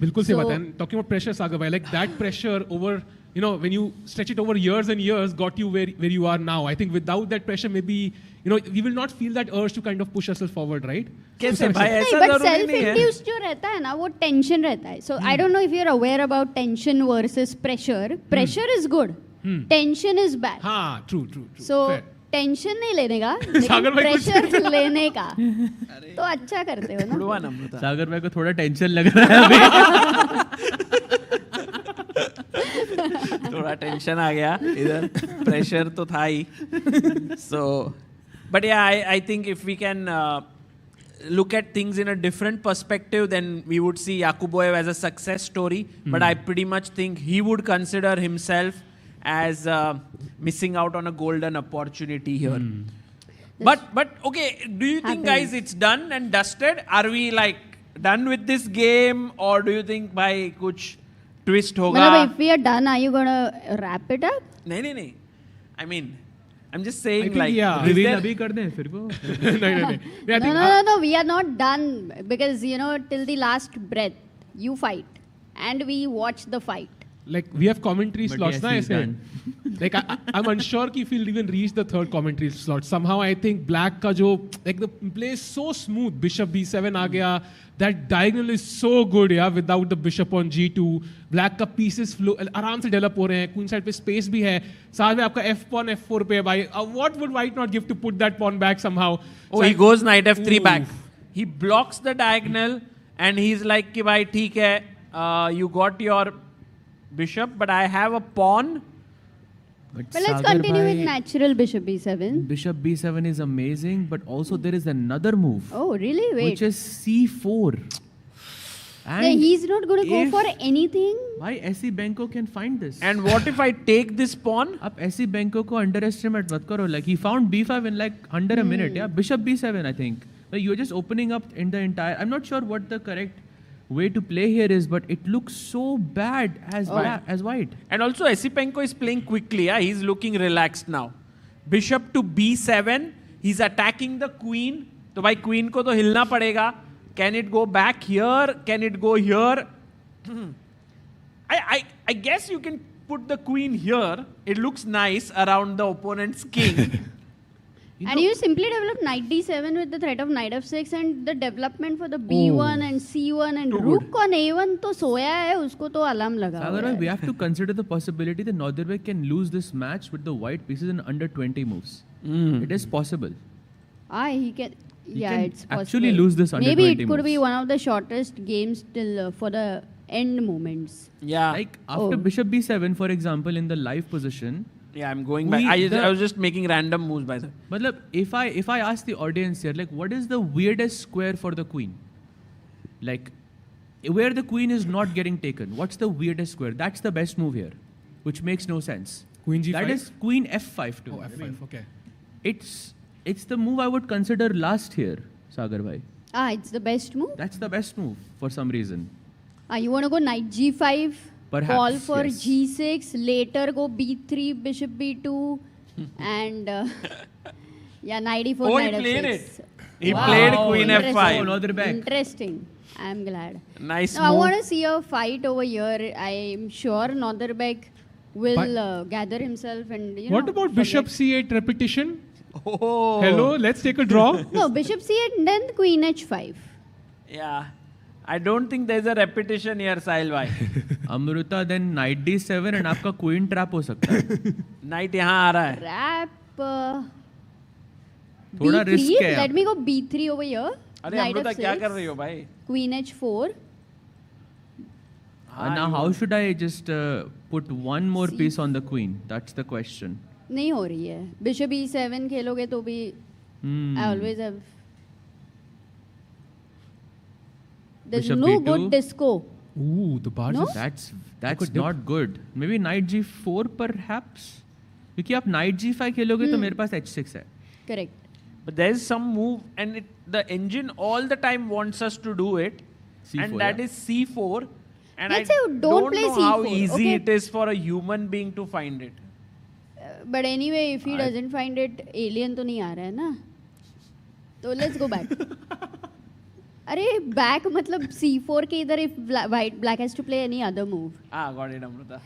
बिल्कुल सही बात है. And talking about pressure, Sagar bhai, like that pressure over, you know, when you stretch it over years and years, got you where you are now. I think without that pressure, maybe, you know, we will not feel that urge to kind of push yourself forward, right? कैसे भाई ऐसा But जरूरी नहीं है. self-induced जो रहता है ना, वो tension रहता है. So I don't know if you're aware about tension versus pressure. Pressure is good. Tension is bad. हाँ, true. So Fair. टेंशन नहीं लेने का, सागर लेकिन भाई कुछ प्रेशर लेने का तो अच्छा करते हो ना. उड़वा नम्रता. सागर भाई को थोड़ा टेंशन लग रहा है अभी. थोड़ा टेंशन आ गया इधर. प्रेशर तो था ही. So, but yeah, I think if we can look at things in a different perspective, then we would see Yakubboev as a success story. But I pretty much think he would consider himself as missing out on a golden opportunity here. But okay, do you think, guys, it's done and dusted? Are we like done with this game, or do you think by kuch twist hoga? मतलब if we are done, are you gonna wrap it up? नहीं. I mean, I'm just saying, I think, like, yeah. is reveal there- अभी कर दें फिर को. नहीं. I think, No, we are not done because, you know, till the last breath you fight and we watch the fight. like we have commentary But slots yes, ना he's ऐसे. done. Like I'm unsure कि if he'll even reach the 3rd commentary slot. Somehow I think Black का जो like the play is so smooth. Bishop B7 आ गया. That diagonal is so good, yeah, without the bishop on G2. Black का pieces flow आराम से develop हो रहे हैं. Queen side पे space भी है. साथ में आपका F pawn F4 पे है भाई. What would White not give to put that pawn back somehow? Oh, he goes knight F3 back. He blocks the diagonal and he's like कि भाई ठीक है, you got your bishop, but I have a pawn. But But let's Sagar continue bhai, with natural bishop B7. Bishop B7 is amazing, but also there is another move, Oh, really? Wait. which is C4. And Yeah, he's not going to go if- for anything. why Esipenko can find this? And what if I take this pawn? आप Esipenko को underestimate मत करो. Like he found B5 in like under a minute. Yeah, Bishop B7 I think. Like you're just opening up in the entire. I'm not sure what the correct way to play here is, but it looks so bad as White. And also Esipenko is playing quickly. Yeah? He's looking relaxed now. Bishop to B7. He's attacking the queen. तो भाई queen को तो हिलना पड़ेगा. Can it go back here? Can it go here? I guess you can put the queen here, it looks nice around the opponent's king. And you simply develop knight d7 with the threat of knight f6 and the development for the b1 and c1 and rook on a1 तो सोया है उसको तो alarm लगा हुआ है. We have to consider the possibility that Northern can lose this match with the white pieces in under 20 moves. It is possible. He can. Yeah, can it's possible. actually lose this under Maybe 20 it could moves. be one of the shortest games till for the end moments. Yeah. Like after bishop b7, for example, in the live position. Yeah, I'm going back. I was just making random moves by the way. Matlab, if I ask the audience here, like, what is the weirdest square for the queen? Like, where the queen is not getting taken. What's the weirdest square? That's the best move here, which makes no sense. Queen g5? That is queen f5 too. Oh, f5, okay. It's the move I would consider last here, Sagar bhai. It's the best move? That's the best move for some reason. You want to go knight g5, Perhaps, call for yes. g6, later go b3, bishop b2, and knight e4, Oh, knight he played f6. it. He played queen f5. Another back. Interesting. I'm glad. Nice Now, I move. want to see a fight over here. I'm sure Northerbek will gather himself and What about bishop c8 repetition? Oh. Hello, let's take a draw. No, bishop c8 and then queen h5. Yeah. I don't think there's a repetition here, Sahil bhai. Amruta, then knight d7 and आपका queen trap हो सकता है. Knight यहाँ आ रहा है. Trap. थोड़ा b3. risk है. Let me go b3 over here. अरे Knight अमृता क्या f6. कर रही हो भाई? Queen h4. Now how should I just put one more piece on the queen? That's the question. नहीं हो रही है. Bishop e7 खेलोगे तो भी I always have. There's Bishop no b2. good disco. Ooh, the barge No? is... That's not good. Maybe knight g4 perhaps. क्योंकि आप knight g5 खेलोगे तो मेरे पास h6 है. Correct. But there's some move and the engine all the time wants us to do it. C4, and that yeah. is c4. And Let's I say don't play know how C4, easy okay? it is for a human being to find it. But anyway, if he doesn't find it, alien तो नहीं आ रहा है ना. तो let's go back. अरे back मतलब c4 के इधर if black has to play any other move. Got it, Amrita.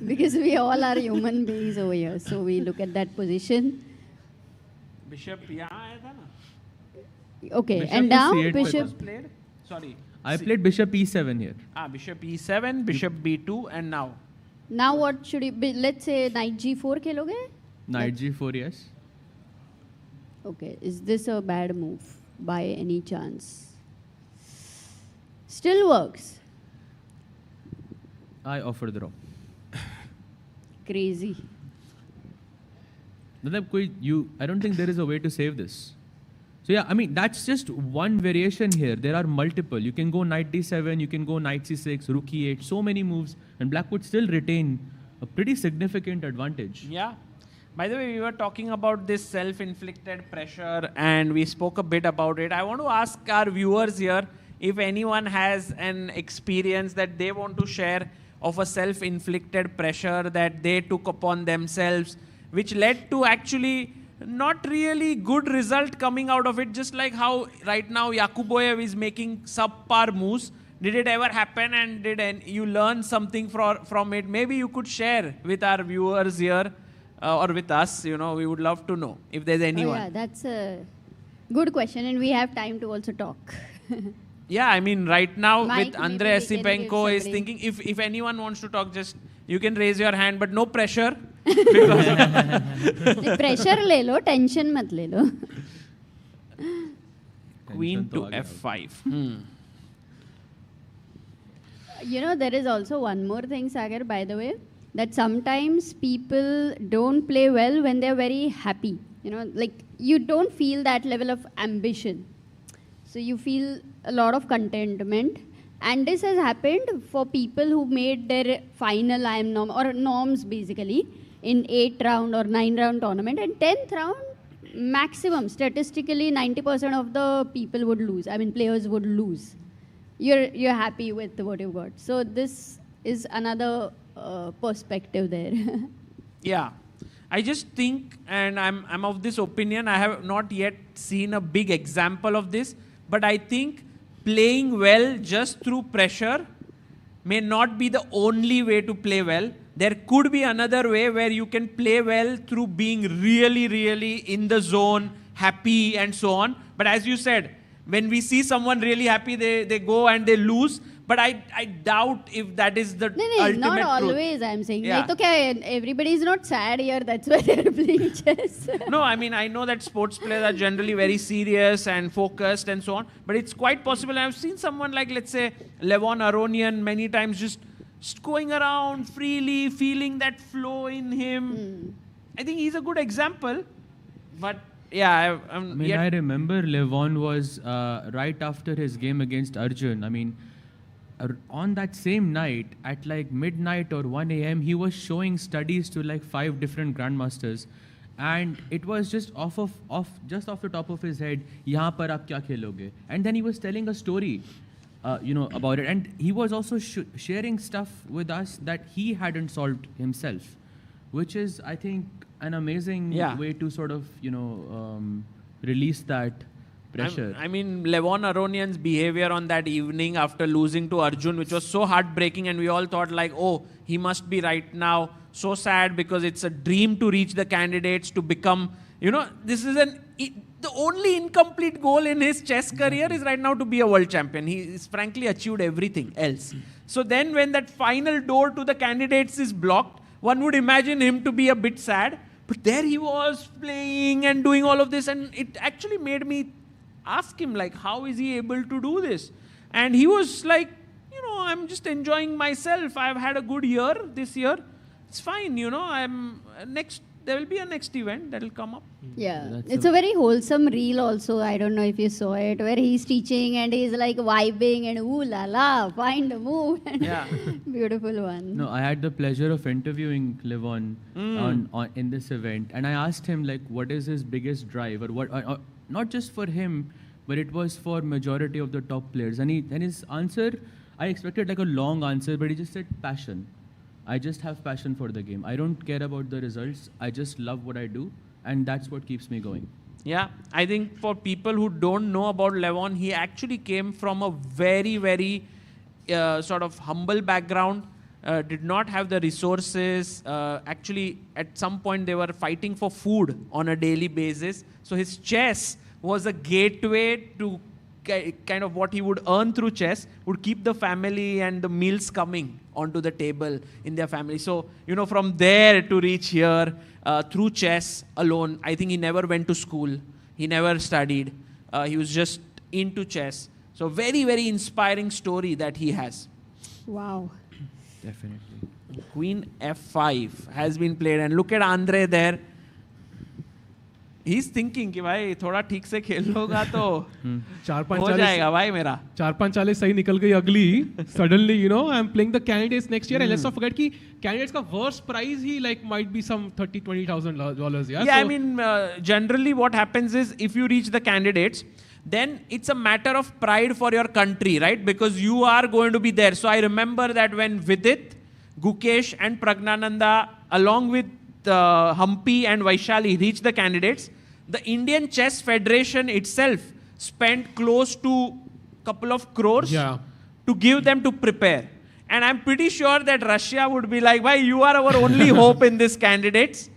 Because we all are human beings over here, so we look at that position. Bishop यहाँ आया था ना. Okay, Bishop and now C8 bishop. Played? Sorry. I played bishop e7 here. Bishop e7, bishop b2, and now. Now what should he be? Let's say knight g4 खेलोगे? Knight g4, yes. Okay, is this a bad move by any chance? Still works. I offer the draw. Crazy. I don't think there is a way to save this. So yeah, I mean, that's just one variation here. There are multiple. You can go knight d7, you can go knight c6, rook e8, so many moves, and black would still retain a pretty significant advantage. Yeah. By the way, we were talking about this self-inflicted pressure and we spoke a bit about it. I want to ask our viewers here if anyone has an experience that they want to share of a self-inflicted pressure that they took upon themselves, which led to actually not really good result coming out of it, just like how right now Yakubboev is making subpar moves. Did it ever happen and did you learn something from it? Maybe you could share with our viewers here or with us, we would love to know if there's anyone. Oh yeah, that's a good question and we have time to also talk. Yeah, I mean, right now Mike, with Andre maybe we can Esipenko give is somebody. thinking, if anyone wants to talk, just you can raise your hand, but no pressure. Pressure ले लो, tension मत ले लो. Queen to f5. There is also one more thing, Sagar, by the way, that sometimes people don't play well when they're very happy. Like you don't feel that level of ambition. So you feel a lot of contentment. And this has happened for people who made their final IM norm or norms basically in 8th round or 9th round tournament. And 10th round, maximum, statistically 90% of the people would lose. I mean, players would lose. You're happy with what you've got. So this is another perspective there. Yeah. I just think, and I'm of this opinion, I have not yet seen a big example of this, but I think playing well just through pressure may not be the only way to play well. There could be another way where you can play well through being really, really in the zone, happy and so on. But as you said, when we see someone really happy, they go and they lose. But I doubt if that is the ultimate not truth. always, I'm saying. Yeah. Like, okay, everybody is not sad here. That's why they're playing chess. No, I mean, I know that sports players are generally very serious and focused and so on. But it's quite possible. I've seen someone like, let's say, Levon Aronian many times just going around freely, feeling that flow in him. I think he's a good example. But yeah, I remember Levon was right after his game against Arjun. I mean, on that same night, at like midnight or 1 a.m., he was showing studies to like 5 different grandmasters, and it was just off the top of his head. "Yahan par aap kya kheloge?" And then he was telling a story, about it, and he was also sharing stuff with us that he hadn't solved himself, which is, I think, an amazing way to sort of release that pressure. I mean, Levon Aronian's behavior on that evening after losing to Arjun, which was so heartbreaking, and we all thought like, oh, he must be right now so sad because it's a dream to reach the candidates to become, this is the only incomplete goal in his chess career is right now to be a world champion. He's frankly achieved everything else. So then when that final door to the candidates is blocked, one would imagine him to be a bit sad. But there he was playing and doing all of this, and it actually made me ask him, like, how is he able to do this? And he was like, I'm just enjoying myself. I've had a good year this year. It's fine, there will be a next event that will come up. Yeah, it's a very wholesome reel also. I don't know if you saw it, where he's teaching and he's like vibing and ooh la la, find a move. Yeah. Beautiful one. No, I had the pleasure of interviewing Levon in this event, and I asked him like, what is his biggest drive, or what, not just for him, but it was for majority of the top players. And his answer, I expected like a long answer, but he just said passion. I just have passion for the game. I don't care about the results. I just love what I do, and that's what keeps me going. Yeah, I think for people who don't know about Levon, he actually came from a very, very sort of humble background, did not have the resources. Actually, at some point, they were fighting for food on a daily basis. So his chess was a gateway to kind of what he would earn through chess, would keep the family and the meals coming onto the table in their family. So, from there to reach here, through chess alone, I think he never went to school. He never studied. He was just into chess. So very, very inspiring story that he has. Wow. Definitely. Queen F5 has been played, and look at Andre there. He's thinking कि भाई थोड़ा ठीक से खेल लोगा तो हो जाएगा भाई मेरा 4-5 चालें सही निकल गई अगली. Suddenly, I am playing the candidates next year, and let's not forget कि candidates का worst prize he might be some $20,000. Yeah. Yeah, so, I mean, generally what happens is if you reach the candidates, then it's a matter of pride for your country, right? Because you are going to be there. So I remember that when Vidit, Gukesh, and Pragnananda, along with Humpy and Vaishali, reached the candidates, the Indian Chess Federation itself spent close to a couple of crores to give them to prepare. And I'm pretty sure that Russia would be like, why, you are our only hope in this candidates.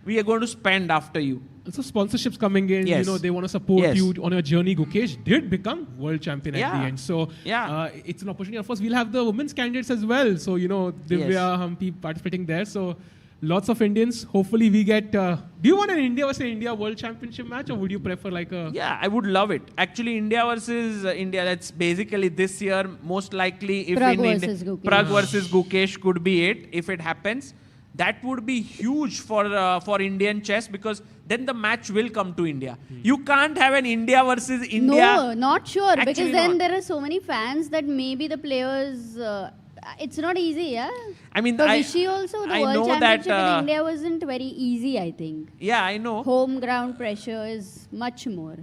We are going to spend after you. So sponsorships coming in, yes. They want to support you on your journey. Gukesh did become world champion at the end. So it's an opportunity. Of course, we'll have the women's candidates as well. So, Divya, Humpy participating there. So lots of Indians. Hopefully we get... do you want an India versus India World Championship match, or would you prefer like a... Yeah, I would love it. Actually, India versus India, that's basically this year, most likely if Prag in versus India, Gukesh. Prag versus Gukesh could be it, if it happens. That would be huge for Indian chess, because then the match will come to India. You can't have an India versus India. No, not sure. Actually, because then there are so many fans that maybe the players... it's not easy, yeah? I mean, for Vishy also, the I World know Championship that, in India wasn't very easy, I think. Yeah, I know. Home ground pressure is much more.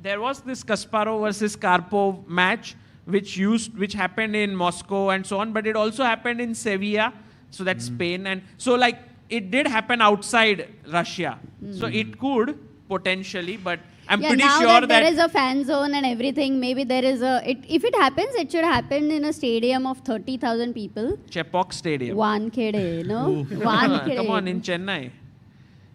There was this Kasparov versus Karpov match, which happened in Moscow and so on, but it also happened in Sevilla, so that's Spain. And so, it did happen outside Russia. So it could, potentially, but I'm Yeah, pretty now sure that that there is a fan zone and everything, maybe there is a. If it happens, it should happen in a stadium of 30,000 people. Chepauk Stadium. Wankhede, no? Wankhede. Come on, in Chennai.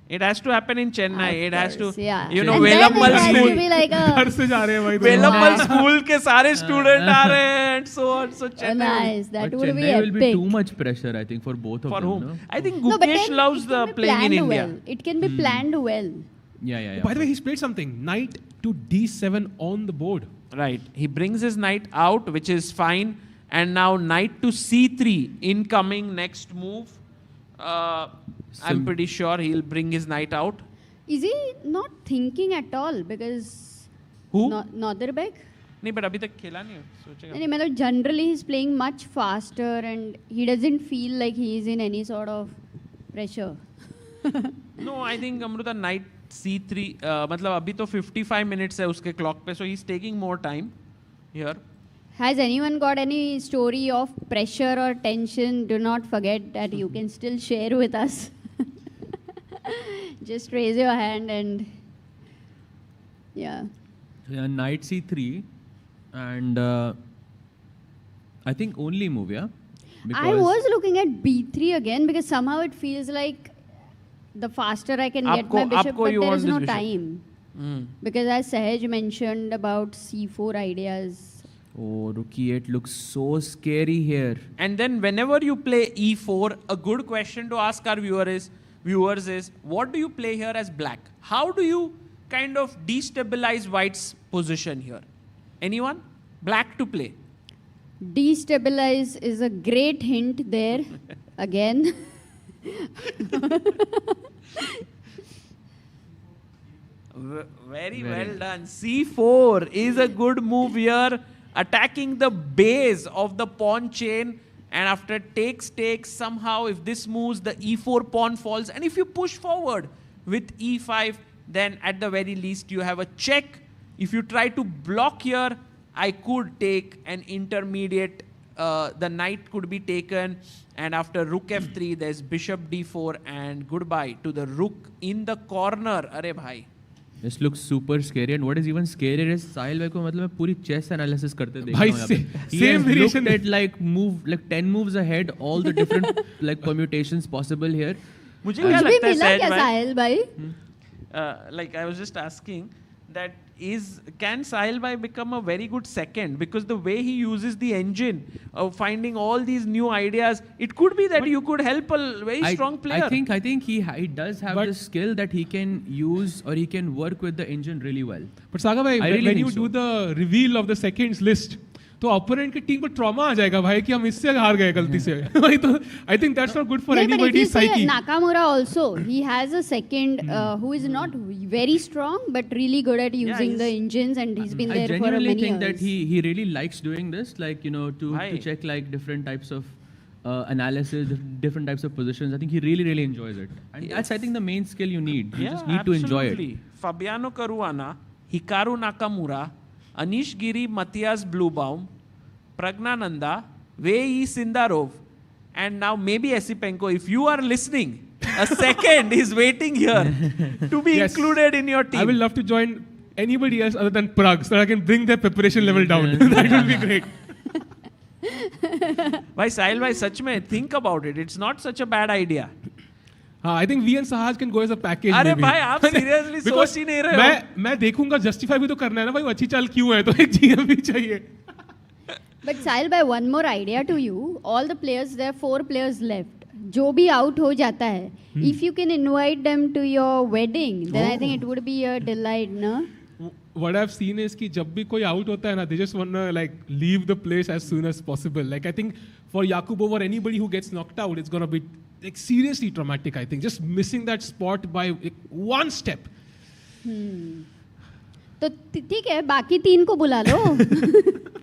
It has to happen in Chennai. Of it has to, course, yeah. you know, And then it Velamal has to school. be like a. घर से जा रहे हैं भाई. Velamal school के सारे student आ रहे हैं and so on. So Chennai. Nice, that But would be Chennai will be epic. too much pressure, I think, for both of For them. whom? No? I think No, but Gukesh then loves it the can be playing in planned India. well. It can be planned well. Yeah. By the way, he's played something. Knight to d7 on the board. Right. He brings his knight out, which is fine. And now knight to c3, incoming next move. I'm pretty sure he'll bring his knight out. Is he not thinking at all? Because. Who? Notherbek? नहीं, but अभी तक खेला नहीं है. सोचेगा. नहीं, मतलब generally he's playing much faster and he doesn't feel like he is in any sort of pressure. No, I think Amruta knight c3. मतलब अभी तो 55 minutes है उसके clock पे, so he's taking more time here. Has anyone got any story of pressure or tension? Do not forget that you can still share with us. Just raise your hand and yeah. Yeah, knight c3 and I think only move, yeah? I was looking at b3 again because somehow it feels like the faster I can get my bishop, but there is no time. Because as Sahaj mentioned about c4 ideas. Oh, rook e8 looks so scary here. And then whenever you play e4, a good question to ask our viewers is, what do you play here as black? How do you kind of destabilize white's position here? Anyone? Black to play. Destabilize is a great hint there. Again. Very well done. c4 is a good move here. Attacking the base of the pawn chain. And after takes, somehow if this moves, the e4 pawn falls. And if you push forward with e5, then at the very least you have a check. If you try to block here, I could take an intermediate. The knight could be taken. And after rook f3, there's bishop d4. And goodbye to the rook in the corner. Arey bhai. This looks super scary, and what is even scarier is Sahil bhai ko matlab मैं पूरी chess analysis करते देख भाई रहा हूँ यहाँ पे. He has looked at like 10 moves ahead, all the different like permutations possible here. मुझे क्या लगता है Sahil bhai? Like I was just asking that can Sahil bhai become a very good second, because the way he uses the engine of finding all these new ideas, it could be that you could help a very strong player. I think he does have the skill that he can use, or he can work with the engine really well. But Saga bhai, when you do the reveal of the seconds list, तो opponent की team को trauma आ जाएगा भाई कि हम इससे हार गए गलती से. भाई तो I think that's not good for anybody's psyche. Nakamura also, he has a second who is not very strong but really good at using the engines, and he's been there for many years. I genuinely think that he really likes doing this, like, you know, to check like different types of analysis, different types of positions. I think he really enjoys it, and that's, I think, the main skill you need. You just need to enjoy it. Fabiano Caruana, Hikaru Nakamura, Anish Giri, Matthias Bluebaum, Pragnananda, Wei Sindarov, and now maybe Esipenko. If you are listening, a second is waiting here to be included in your team. I will love to join anybody else other than Prag, so I can bring their preparation level down. That will be great. Bhai Sahil bhai, sach mein, think about it. It's not such a bad idea. I think we and Sahaj can go as a package. अरे भाई आप seriously सोच ही नहीं रहे हो. मैं देखूंगा, justify भी तो करना है ना भाई, वो अच्छी चाल क्यों है, तो एक GM भी चाहिए. But Sahil bhai, one more idea to you. All the players, there are 4 players left. जो भी out हो जाता है, if you can invite them to your wedding, then I think it would be a delight, no? What I've seen is कि जब भी कोई out होता है ना, they just wanna like leave the place as soon as possible. Like I think for Yakubboev or anybody who gets knocked out, it's gonna be like seriously traumatic. I think just missing that spot by like, one step. तो ठीक है, बाकी 3 को बुला लो.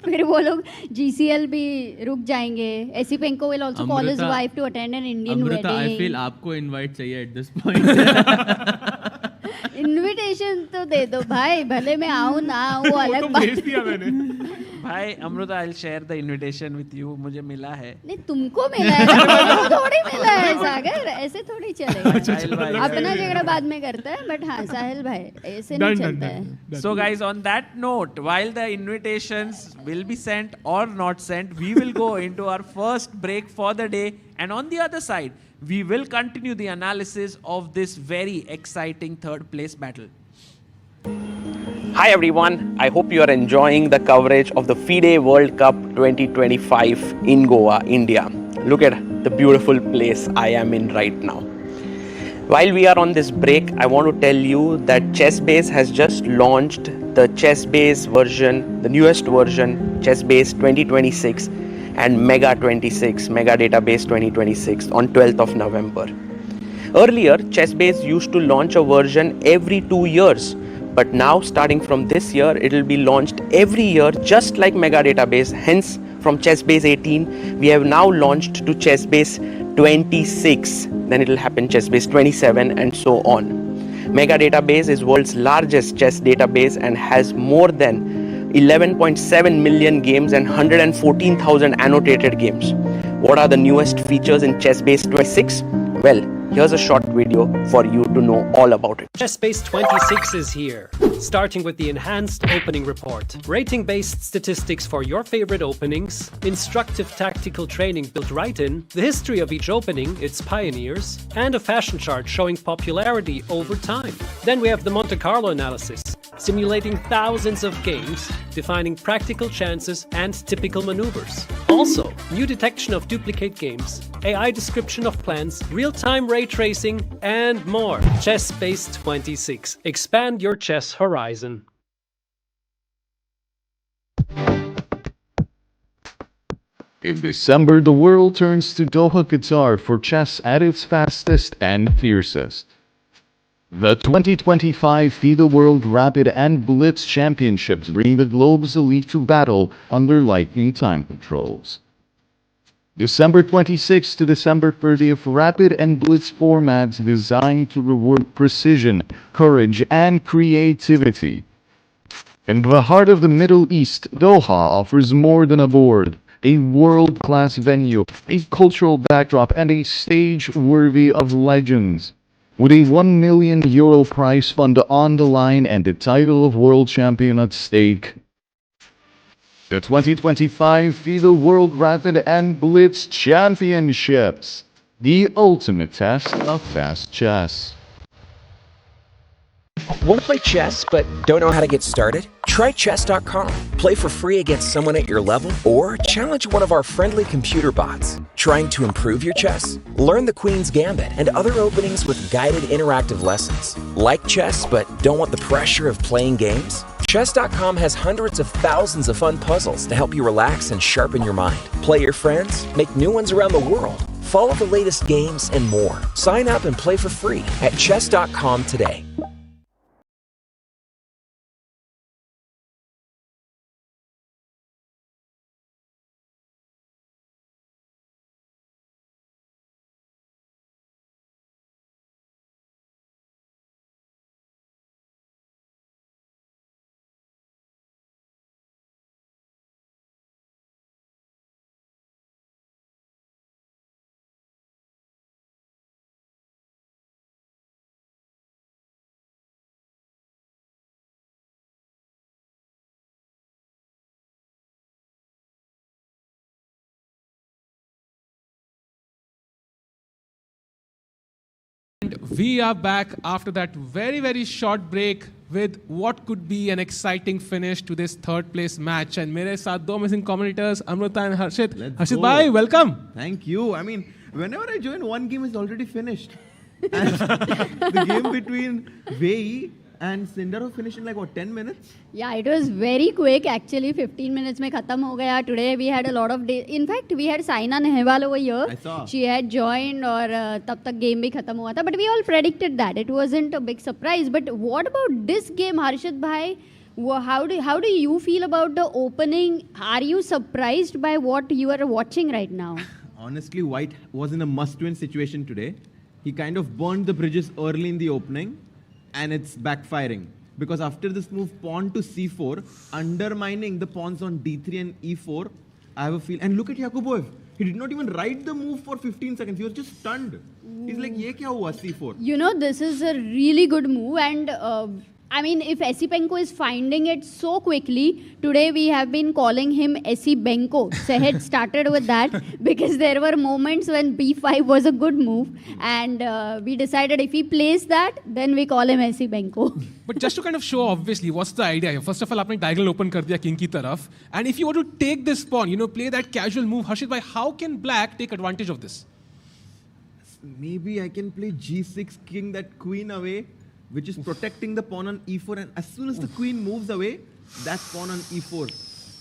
फिर वो लोग GCL भी रुक जाएंगे. Esipenko will also call his wife to attend an Indian wedding. I feel आपको invite चाहिए at this point. Invitation तो दे दो भाई, भले मैं आऊँ ना आऊँ वो अलग बात. भेज दिया मैंने. भाई Amruta, I'll share the invitation with you. मुझे मिला है. नहीं, तुमको मिला है ना, मुझे थोड़ी मिला है सागर. ऐसे थोड़ी चलेगा अपना झगड़ा बाद में करता है बट हाँ साहिल भाई ऐसे नहीं चलता है So guys, on that note, while the invitations will be sent or not sent, we will go into our first break for the day, and on the other side we will continue the analysis of this very exciting third place battle. Hi everyone, I hope you are enjoying the coverage of the FIDE World Cup 2025 in Goa, India. Look at the beautiful place I am in right now. While we are on this break, I want to tell you that ChessBase has just launched the ChessBase version, the newest version, ChessBase 2026 and Mega 26, Mega Database 2026 on 12th of November. Earlier, ChessBase used to launch a version every 2 years. But now, starting from this year, it will be launched every year, just like Mega Database. Hence, from ChessBase 18, we have now launched to ChessBase 26. Then it will happen ChessBase 27 and so on. Mega Database is world's largest chess database and has more than 11.7 million games and 114,000 annotated games. What are the newest features in ChessBase 26? Well, here's a short video for you to know all about it. ChessBase'26 is here, starting with the enhanced opening report, rating-based statistics for your favorite openings, instructive tactical training built right in, the history of each opening, its pioneers, and a fashion chart showing popularity over time. Then we have the Monte Carlo analysis, simulating thousands of games, defining practical chances and typical maneuvers. Also, new detection of duplicate games, AI description of plans, real-time ray tracing, and more. ChessBase'26. Expand your chess horizon. In December, the world turns to Doha, Qatar for chess at its fastest and fiercest. The 2025 FIDE World Rapid and Blitz Championships bring the globe's elite to battle under lightning time controls. December 26 to December 30th, Rapid and Blitz formats designed to reward precision, courage, and creativity. In the heart of the Middle East, Doha offers more than a board, a world-class venue, a cultural backdrop, and a stage worthy of legends. With a €1 million prize fund on the line and the title of world champion at stake, the 2025 FIDE World Rapid and Blitz Championships, the ultimate test of fast chess. Want to play chess but don't know how to get started? Try chess.com. Play for free against someone at your level or challenge one of our friendly computer bots. Trying to improve your chess? Learn the Queen's Gambit and other openings with guided interactive lessons. Like chess but don't want the pressure of playing games? Chess.com has hundreds of thousands of fun puzzles to help you relax and sharpen your mind. Play your friends, make new ones around the world, follow the latest games, and more. Sign up and play for free at chess.com today. And we are back after that very short break with what could be an exciting finish to this third place match. And मेरे साथ दो amazing commentators, Amrita and Harshit. Harshit bhai, welcome. Thank you. I mean, whenever I join, one game is already finished. And the game between Wei and Sindarov finished in like what, 10 minutes? Yeah, it was very quick actually. 15 minutes में खत्म हो गया. Today we had a lot of days. In fact, we had Saina Nehwal over here. I saw. She had joined और तब तक game भी खत्म हुआ था. But we all predicted that. It wasn't a big surprise. But what about this game, Harshit bhai? How do you feel about the opening? Are you surprised by what you are watching right now? Honestly, White was in a must-win situation today. He kind of burned the bridges early in the opening, and it's backfiring. Because after this move, pawn to c4, undermining the pawns on d3 and e4, I have a feel. And look at Yakubboev. He did not even write the move for 15 seconds. He was just stunned. He's like, "Ye kya hua C4?" You know, this is a really good move, and I mean, if Esipenko is finding it so quickly, today we have been calling him Esipenko. Sehed started with that because there were moments when B5 was a good move, and we decided if he plays that, then we call him Esipenko. But just to kind of show, obviously, what's the idea here? First of all, आपने diagonal open कर दिया king की तरफ, and if you were to take this pawn, you know, play that casual move, Harshit bhai, how can Black take advantage of this? Maybe I can play G6, king that queen away, which is protecting the pawn on E4, and as soon as the queen moves away, that pawn on E4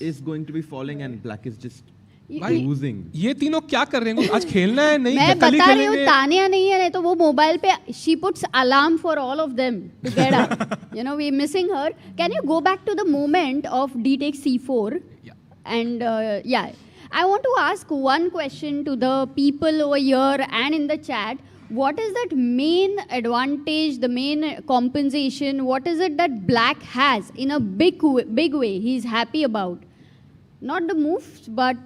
is going to be falling, and Black is just losing. ये तीनों क्या कर रहे हैं? आज खेलना है नहीं? मैं बता रही हूँ, तानिया नहीं है, नहीं तो वो मोबाइल पे she puts alarm for all of them to get up. You know, we're missing her. Can you go back to the moment of D takes C4? Yeah. And yeah, I want to ask one question to the people over here and in the chat. What is that main advantage, the main compensation? What is it that Black has in a big way he's happy about? Not the moves, but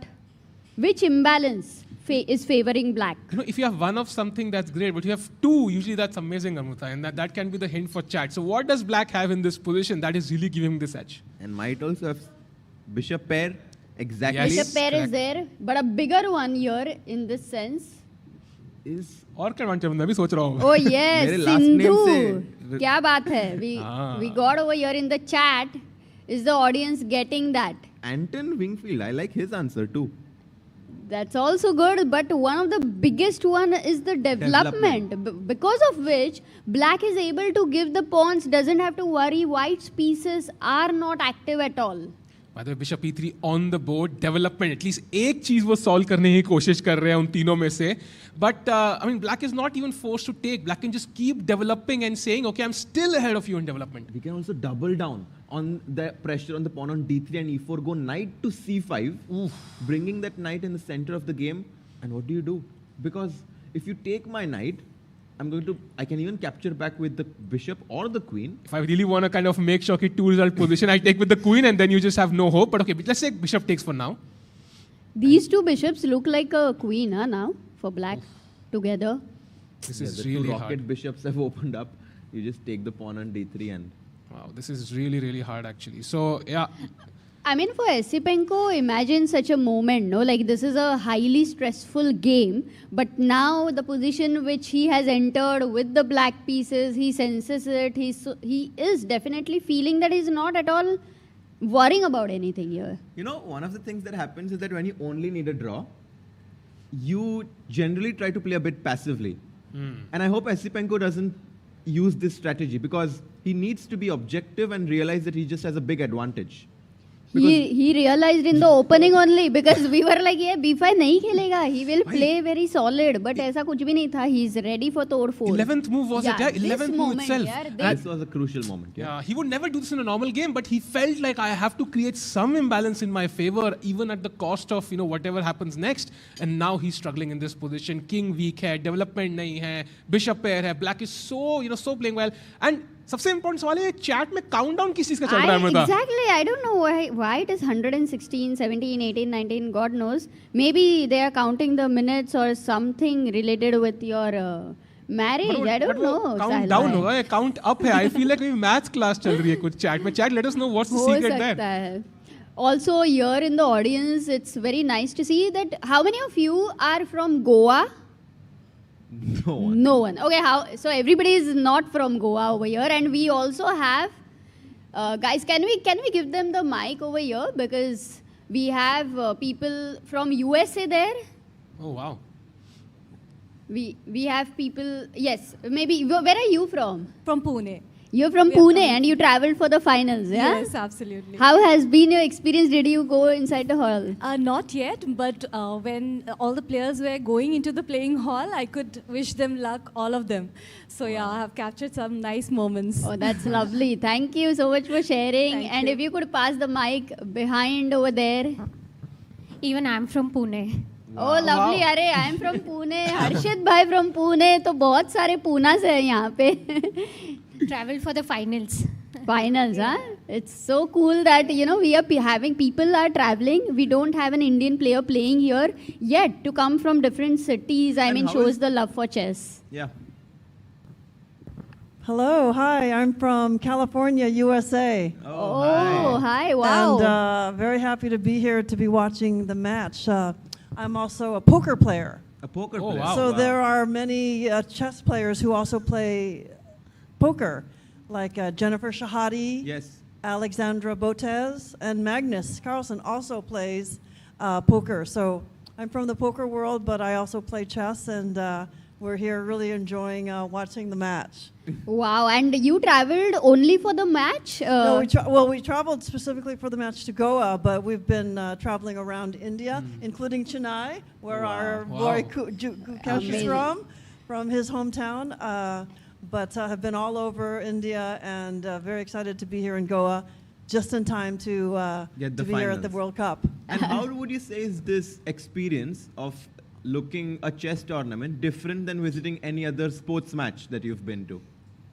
which imbalance is favoring Black? You know, if you have one of something, that's great. But you have two, usually that's amazing, Amruta. And that can be the hint for chat. So what does Black have in this position that is really giving him this edge? And might also have bishop pair. Exactly. Yes, Bishop pair correct. is there, but a bigger one here in this sense. Is और क्या मानते हैं? मैं भी सोच रहा हूँ. Oh yes, मेरे last name Sindhu. से- क्या बात है? We got over here in the chat. Is the audience getting that? Anton Wingfield. I like his answer too. That's also good, but one of the biggest one is the development. Because of which Black is able to give the pawns, doesn't have to worry. White's pieces are not active at all. By the way, Bishop E3 on the board, development. At least एक चीज वो solve करने की कोशिश कर रहे हैं उन तीनों में से. But I mean, Black is not even forced to take. Black can just keep developing and saying, okay, I'm still ahead of you in development. We can also double down on the pressure on the pawn on D3 and E4. Go knight to C5, bringing that knight in the center of the game. And what do? Because if you take my knight, I can even capture back with the bishop or the queen. If I really want to kind of make sure कि two-result position, I take with the queen and then you just have no hope. But okay, let's say bishop takes for now. These two bishops look like a queen now for Black together. This Yeah, is the really two rocket hard. bishops have opened up. You just take the pawn on D3 and... Wow, this is really, really hard actually. So yeah. I mean, for Esipenko, imagine such a moment, no? Like, this is a highly stressful game, but now the position which he has entered with the black pieces, he senses it. He is definitely feeling that he's not at all worrying about anything here. You know, one of the things that happens is that when you only need a draw, you generally try to play a bit passively. And I hope Esipenko doesn't use this strategy because he needs to be objective and realize that he just has a big advantage. He realized in the opening only because we were like, yeah, B5 नहीं खेलेगा. He will play very solid, but ऐसा कुछ भी नहीं था. He's ready for Tor 4. 11th move was it? Yeah, 11th move moment, itself. This was a crucial moment. Yeah, he would never do this in a normal game, but he felt like I have to create some imbalance in my favor, even at the cost of whatever happens next. And now he's struggling in this position. King weak hai, development nahi hai, bishop pair hai. Black is so so playing well. And सबसे important सवाल है chat में countdown किस चीज का चल रहा है मतलब Exactly, I don't know why it is 116, 17, 18, 19, God knows. Maybe they are counting the minutes or something related with your marriage. I don't know. Count down होगा या काउंट अप है आई फील लाइक कोई maths class चल रही है कुछ chat में chat let us know what's the हो सीक्रेट सकता देयर है. Also here in the audience, it's very nice to see that how many of you are from Goa? No one. Okay, so everybody is not from Goa over here, and we also have guys. Can we give them the mic over here because we have people from USA there. Oh wow. We have people. Yes, maybe. Where are you from? From Pune. You're from Pune and you traveled for the finals, yeah? Yes, absolutely. How has been your experience? Did you go inside the hall? Not yet, but when all the players were going into the playing hall, I could wish them luck, all of them. So yeah, I have captured some nice moments. Oh, that's lovely. Thank you so much for sharing. And if you could pass the mic behind over there. Even I'm from Pune. Oh, lovely. Arey, I am from Pune. Harshit bhai from Pune. तो बहुत सारे पूना से हैं यहाँ पे. Traveled for the finals. Finals, huh? It's so cool that, we are having people are traveling. We don't have an Indian player playing here yet to come from different cities. I mean, shows the love for chess. Yeah. Hello, hi, I'm from California, USA. Oh, hi, wow. And very happy to be here to be watching the match. I'm also a poker player. A poker player. So there are many chess players who also play poker, like Jennifer Shahade, Yes. Alexandra Botez, and Magnus Carlsen also plays poker. So I'm from the poker world, but I also play chess, and we're here really enjoying watching the match. Wow, and you traveled only for the match? No, we traveled specifically for the match to Goa, but we've been traveling around India, including Chennai, where our boy Gukesh is from his hometown. But have been all over India, and very excited to be here in Goa, just in time to be here at the World Cup. And how would you say is this experience of looking a chess tournament different than visiting any other sports match that you've been to?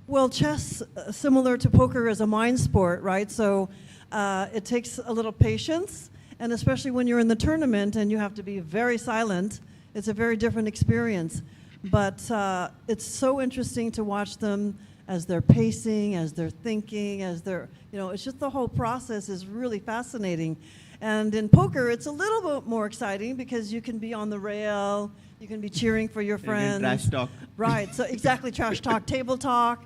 Well, chess, similar to poker, is a mind sport, right? So it takes a little patience, and especially when you're in the tournament and you have to be very silent, it's a very different experience. But it's so interesting to watch them as they're pacing, as they're thinking, as they're, it's just the whole process is really fascinating. And in poker, it's a little bit more exciting because you can be on the rail, you can be cheering for your friends. Trash talk. Right, so exactly, trash talk, table talk.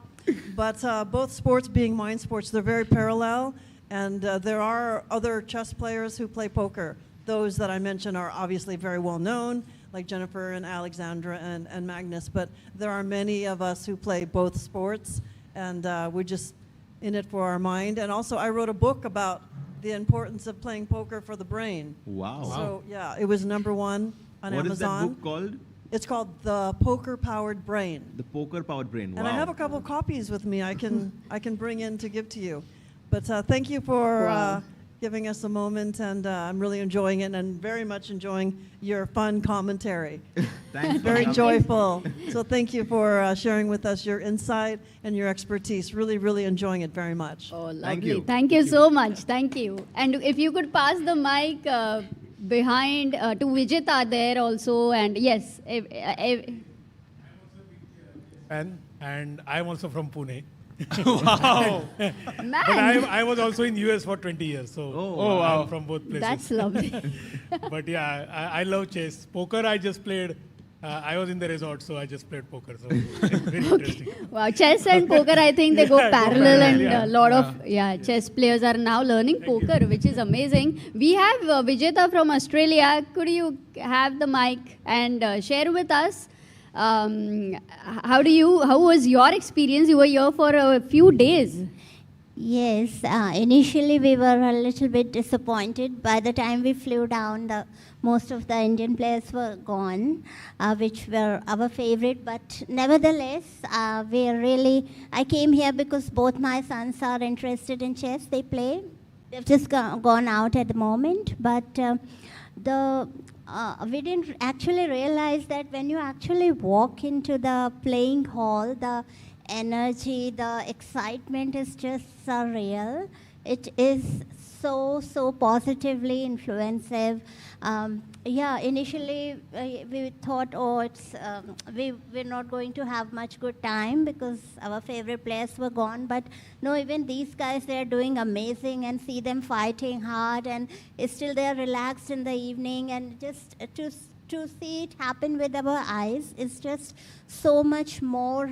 But both sports being mind sports, they're very parallel. And there are other chess players who play poker. Those that I mentioned are obviously very well known, like Jennifer and Alexandra and Magnus. But there are many of us who play both sports, and we're just in it for our mind. And also, I wrote a book about the importance of playing poker for the brain. Wow. So, yeah, it was #1 on Amazon. What is that book called? It's called The Poker-Powered Brain. The Poker-Powered Brain. Wow. And I have a couple copies with me I can bring in to give to you. But thank you for giving us a moment, and I'm really enjoying it and very much enjoying your fun commentary. Thanks. Very joyful. So thank you for sharing with us your insight and your expertise. Really, really enjoying it very much. Oh, lovely. Thank you so much. Thank you. And if you could pass the mic behind to Vijita there also, and yes. And I'm also from Pune. Wow. But I was also in US for 20 years, so wow. I'm from both places. That's lovely. But yeah, I love chess. Poker I just played. I was in the resort, so I just played poker. So it's very interesting. Wow, chess and poker, I think they go parallel, and a lot of chess players are now learning poker, which is amazing. We have Vijeta from Australia. Could you have the mic and share with us? How was your experience? You were here for a few days. Yes, initially we were a little bit disappointed. By the time we flew down, most of the Indian players were gone, which were our favorite. But nevertheless, I came here because both my sons are interested in chess. They play. They've just gone out at the moment. But we didn't actually realize that when you actually walk into the playing hall, the energy, the excitement is just surreal. It is so positively influensive. Initially we thought, we're not going to have much good time because our favorite players were gone. But no, even these guys, they're doing amazing, and see them fighting hard, and still they're relaxed in the evening, and just to see it happen with our eyes is just so much more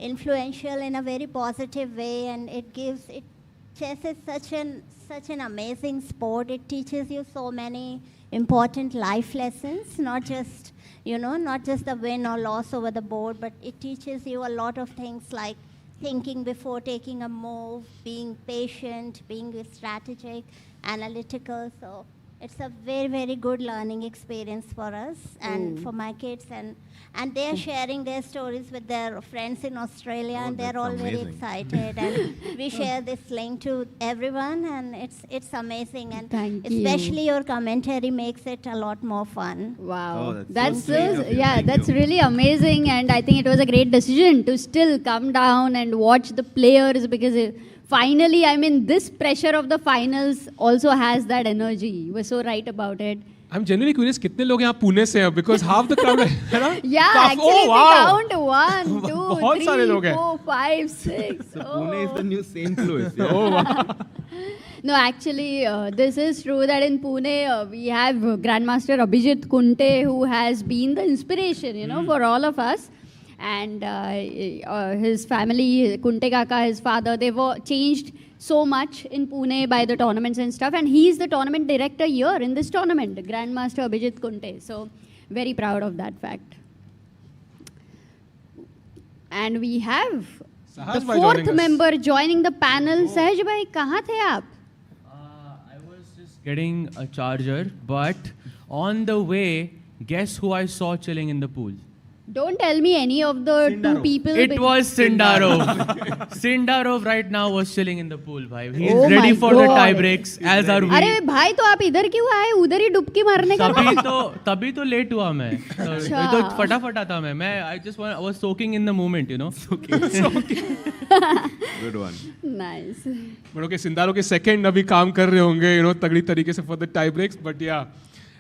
influential in a very positive way, and chess is such an amazing sport. It teaches you so many important life lessons, not just the win or loss over the board, but it teaches you a lot of things like thinking before taking a move, being patient, being strategic, analytical. So it's a very, very good learning experience for us and for my kids, and they're sharing their stories with their friends in Australia, and they're all very excited. And we share this link to everyone, and it's amazing. And especially your commentary makes it a lot more fun. Wow, that's really amazing. And I think it was a great decision to still come down and watch the players, because finally, I mean, this pressure of the finals also has that energy. You were so right about it. I'm genuinely curious, कितने लोग यहाँ पुणे से हैं? Because half the crowd है ना? Yeah, actually, if we count 1, 2, बहुत सारे लोग 3, हैं. 4, 5, 6. So Pune is the new St. Louis. Oh, wow. No, actually, this is true that in Pune we have Grandmaster Abhijit Kunte, who has been the inspiration, you know, for all of us. And his family, Kunte Kaka, his father, they were changed so much in Pune by the tournaments and stuff. And he's the tournament director here in this tournament, Grandmaster Abhijit Kunte. So very proud of that fact. And we have Sahaj the bhai fourth joining us. member joining the panel. Sahaj bhai, kahan the aap? Getting a charger, but on the way, guess who I saw chilling in the pool? Don't tell me any of the two people. It was Sindarov. Sindarov right now was chilling in the pool, bhai. He's Oh ready my for the God. tie breaks, as are we. अरे भाई तो आप इधर क्यों आए? उधर ही डुबकी मारने का तभी तो लेट हुआ मैं. अच्छा. तो फटाफट आता मैं. I was soaking in the moment, you know. Good one. Nice. But okay, Sindarov के second अभी काम कर रहे होंगे, you know, तगड़ी तरीके से for the tie breaks. But yeah.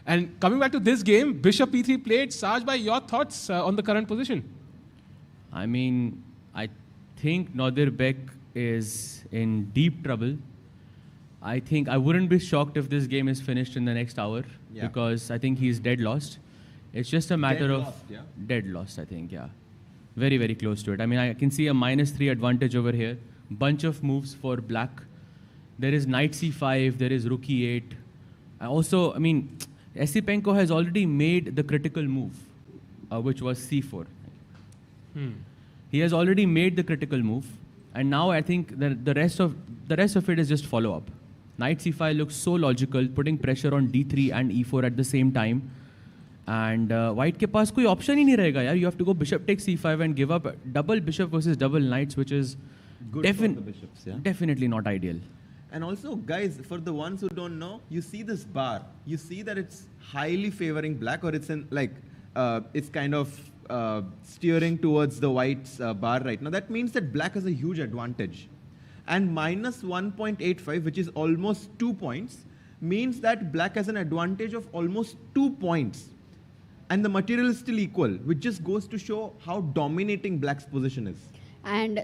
And coming back to this game, Bishop E3 played. Saj bhai, your thoughts on the current position? I mean, I think Nadir Bek is in deep trouble. I think I wouldn't be shocked if this game is finished in the next hour, because I think he's dead lost. It's just a matter of dead lost, I think, yeah. Very, very close to it. I mean, I can see a -3 advantage over here. Bunch of moves for black. There is knight c5, there is rook e8. Also, I mean, Esipenko has already made the critical move, which was c4. He has already made the critical move, and now I think that the rest of it is just follow up. Knight c5 looks so logical, putting pressure on d3 and e4 at the same time. And white के पास कोई option ही नहीं रहेगा यार. You have to go bishop takes c5 and give up double bishop versus double knights, which is Good for the bishops, yeah. definitely not ideal. And also, guys, for the ones who don't know, you see this bar. You see that it's highly favoring black, or it's in like it's kind of steering towards the white's bar right now. That means that black has a huge advantage. And minus 1.85, which is almost 2 points, means that black has an advantage of almost 2 points. And the material is still equal, which just goes to show how dominating black's position is. And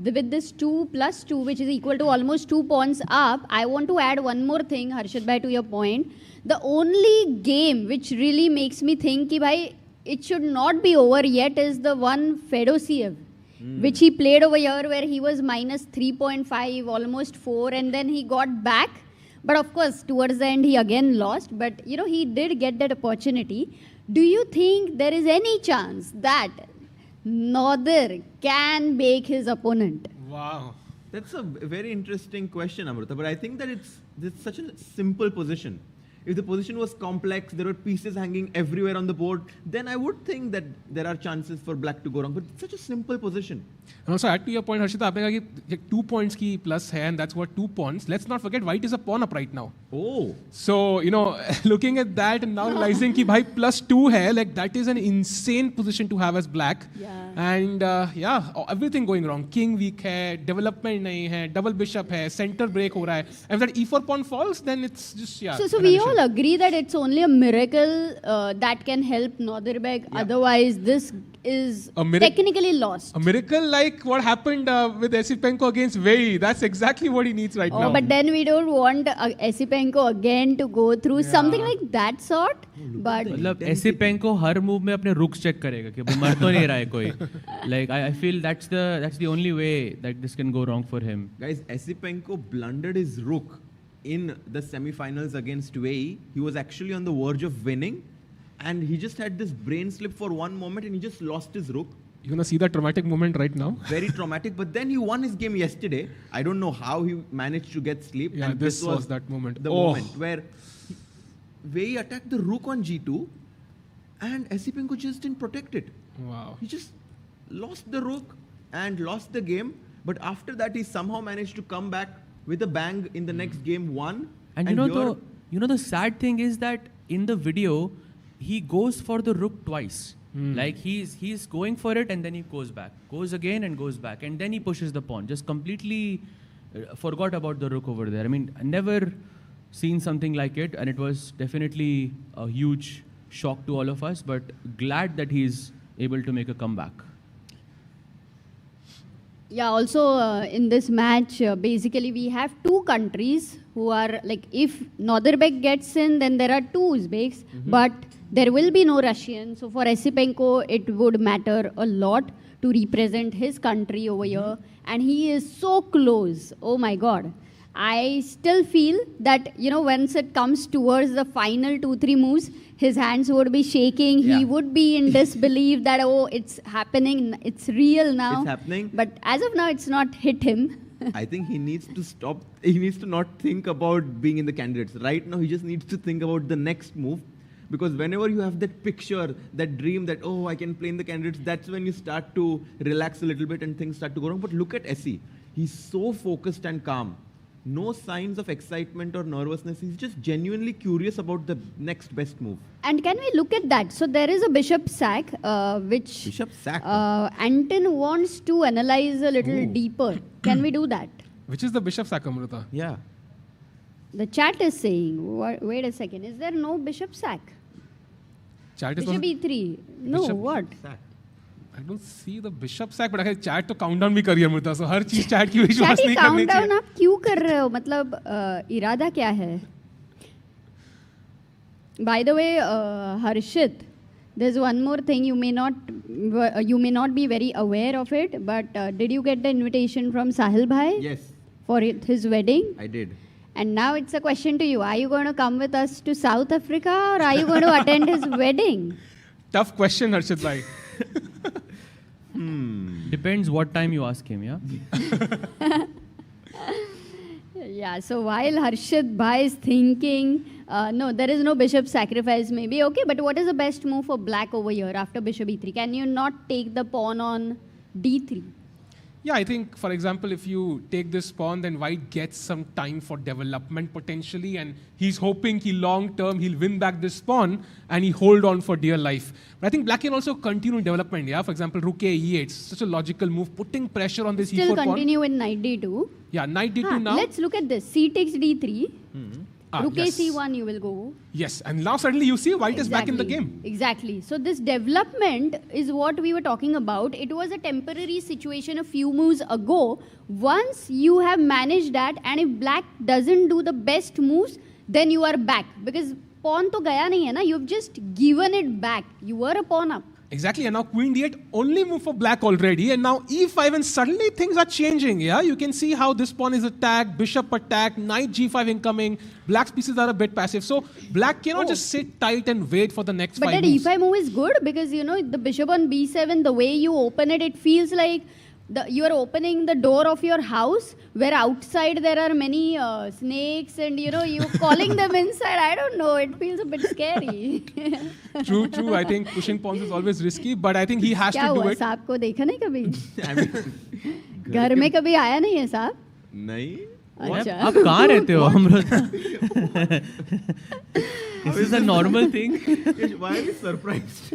with this 2 plus 2, which is equal to almost 2 pawns up, I want to add one more thing, Harshit bhai, to your point. The only game which really makes me think ki bhai, it should not be over yet is the one Fedosiev, which he played over here, where he was minus 3.5, almost 4, and then he got back. But of course, towards the end, he again lost. But, you know, he did get that opportunity. Do you think there is any chance that Nadir can bake his opponent? Wow. That's a very interesting question, Amrita. But I think that it's such a simple position. If the position was complex, there were pieces hanging everywhere on the board, then I would think that there are chances for black to go wrong. But it's such a simple position. And also, add to your point, Harshita, आपने कहा कि 2 points की plus है, and that's what 2 pawns. Let's not forget, white is a pawn up right now. Oh. So, you know, looking at that and now realizing कि भाई plus 2 है, like that is an insane position to have as black. Yeah. And yeah, everything going wrong. King weak है, development नहीं है, double bishop है, center break हो रहा है. And if that e4 pawn falls, then it's just, yeah. So we all agree that it's only a miracle that can help Nadir Beg. Yeah. Otherwise, this is technically lost. A miracle like what happened with Esipenko against Wei. That's exactly what he needs right now. But then we don't want Esipenko again to go through something like that sort. But मतलब Esipenko हर move में अपने rooks check करेगा कि मर तो नहीं रहा है कोई. Like I feel that's the only way that this can go wrong for him. Guys, Esipenko blundered his rook in the semi-finals against Wei. He was actually on the verge of winning, and he just had this brain slip for one moment, and he just lost his rook. You're gonna see that traumatic moment right now. Very traumatic. But then he won his game yesterday. I don't know how he managed to get sleep. Yeah, and this was that moment. The moment where Wei attacked the rook on g2, and Esipenko just didn't protect it. Wow. He just lost the rook and lost the game. But after that, he somehow managed to come back with a bang in the next game, won. And you know the sad thing is that in the video, he goes for the rook twice. Like he's going for it and then he goes back, goes again and goes back, and then he pushes the pawn. Just completely forgot about the rook over there. I mean, I never seen something like it, and it was definitely a huge shock to all of us, but glad that he's able to make a comeback. Yeah, also in this match, basically we have two countries who are like, if Northerbek gets in, then there are two Uzbeks, but there will be no Russian. So for Esipenko, it would matter a lot to represent his country over here. And he is so close. Oh my God. I still feel that, you know, once it comes towards the final 2-3 moves, his hands would be shaking. He would be in disbelief that, oh, it's happening. It's real now. It's happening. But as of now, it's not hit him. I think he needs to stop. He needs to not think about being in the candidates. Right now, he just needs to think about the next move. Because whenever you have that picture, that dream that, oh, I can play in the candidates, that's when you start to relax a little bit and things start to go wrong. But look at Essie. He's so focused and calm. No signs of excitement or nervousness. He's just genuinely curious about the next best move. And can we look at that? So there is a bishop sack, which Bishop sack? Anton wants to analyze a little deeper. Can we do that? Which is the bishop sack, Amrita? Yeah. The chat is saying, wait a second, is there no bishop sack? Chat is Bishop e3. No, Bishop what? I don't see the bishop sack, but I can chat to countdown भी करिए Amrita. So हर चीज chat की विश्वास नहीं करनी चाहिए. Countdown आप क्यों कर रहे हो? मतलब इरादा क्या है? By the way, Harshit, there's one more thing you may not be very aware of it, but did you get the invitation from Sahil Bhai? Yes. For his wedding? I did. And now it's a question to you. Are you going to come with us to South Africa or are you going to attend his wedding? Tough question, Harshit bhai. Depends what time you ask him, yeah? Yeah, so while Harshit bhai is thinking, no, there is no bishop sacrifice maybe. Okay, but what is the best move for black over here after bishop e3? Can you not take the pawn on d3? Yeah, I think, for example, if you take this pawn, then white gets some time for development potentially, and he's hoping long term he'll win back this pawn and he hold on for dear life. But I think black can also continue development, yeah? For example, rook a e8, such a logical move, putting pressure on this Still e4 pawn. continue in knight d2. Yeah, knight d2 now. Let's look at this. C takes d3. Rook yes. a c1 you will go. Yes, and now suddenly you see white is back in the game. Exactly. So this development is what we were talking about. It was a temporary situation a few moves ago. Once you have managed that, and if black doesn't do the best moves, then you are back. Because pawn to gaya nahi hai na, you've just given it back. You were a pawn up. Exactly, and now queen d8 only move for black already, and now e5, and suddenly things are changing, yeah? You can see how this pawn is attacked, bishop attacked, knight g5 incoming, black's pieces are a bit passive, so black cannot just sit tight and wait for the next But 5 that moves. e5 move is good because, you know, the bishop on b7, the way you open it, it feels like you are opening the door of your house where outside there are many snakes and, you know, you're calling them inside. I don't know. It feels a bit scary. True. I think pushing pawns is always risky, but I think he has to do it. सांप को देखा नहीं कभी? घर में कभी आया नहीं है सांप? नहीं. अच्छा. आप कहाँ रहते हो Amrita? This is a normal thing. Why are you surprised?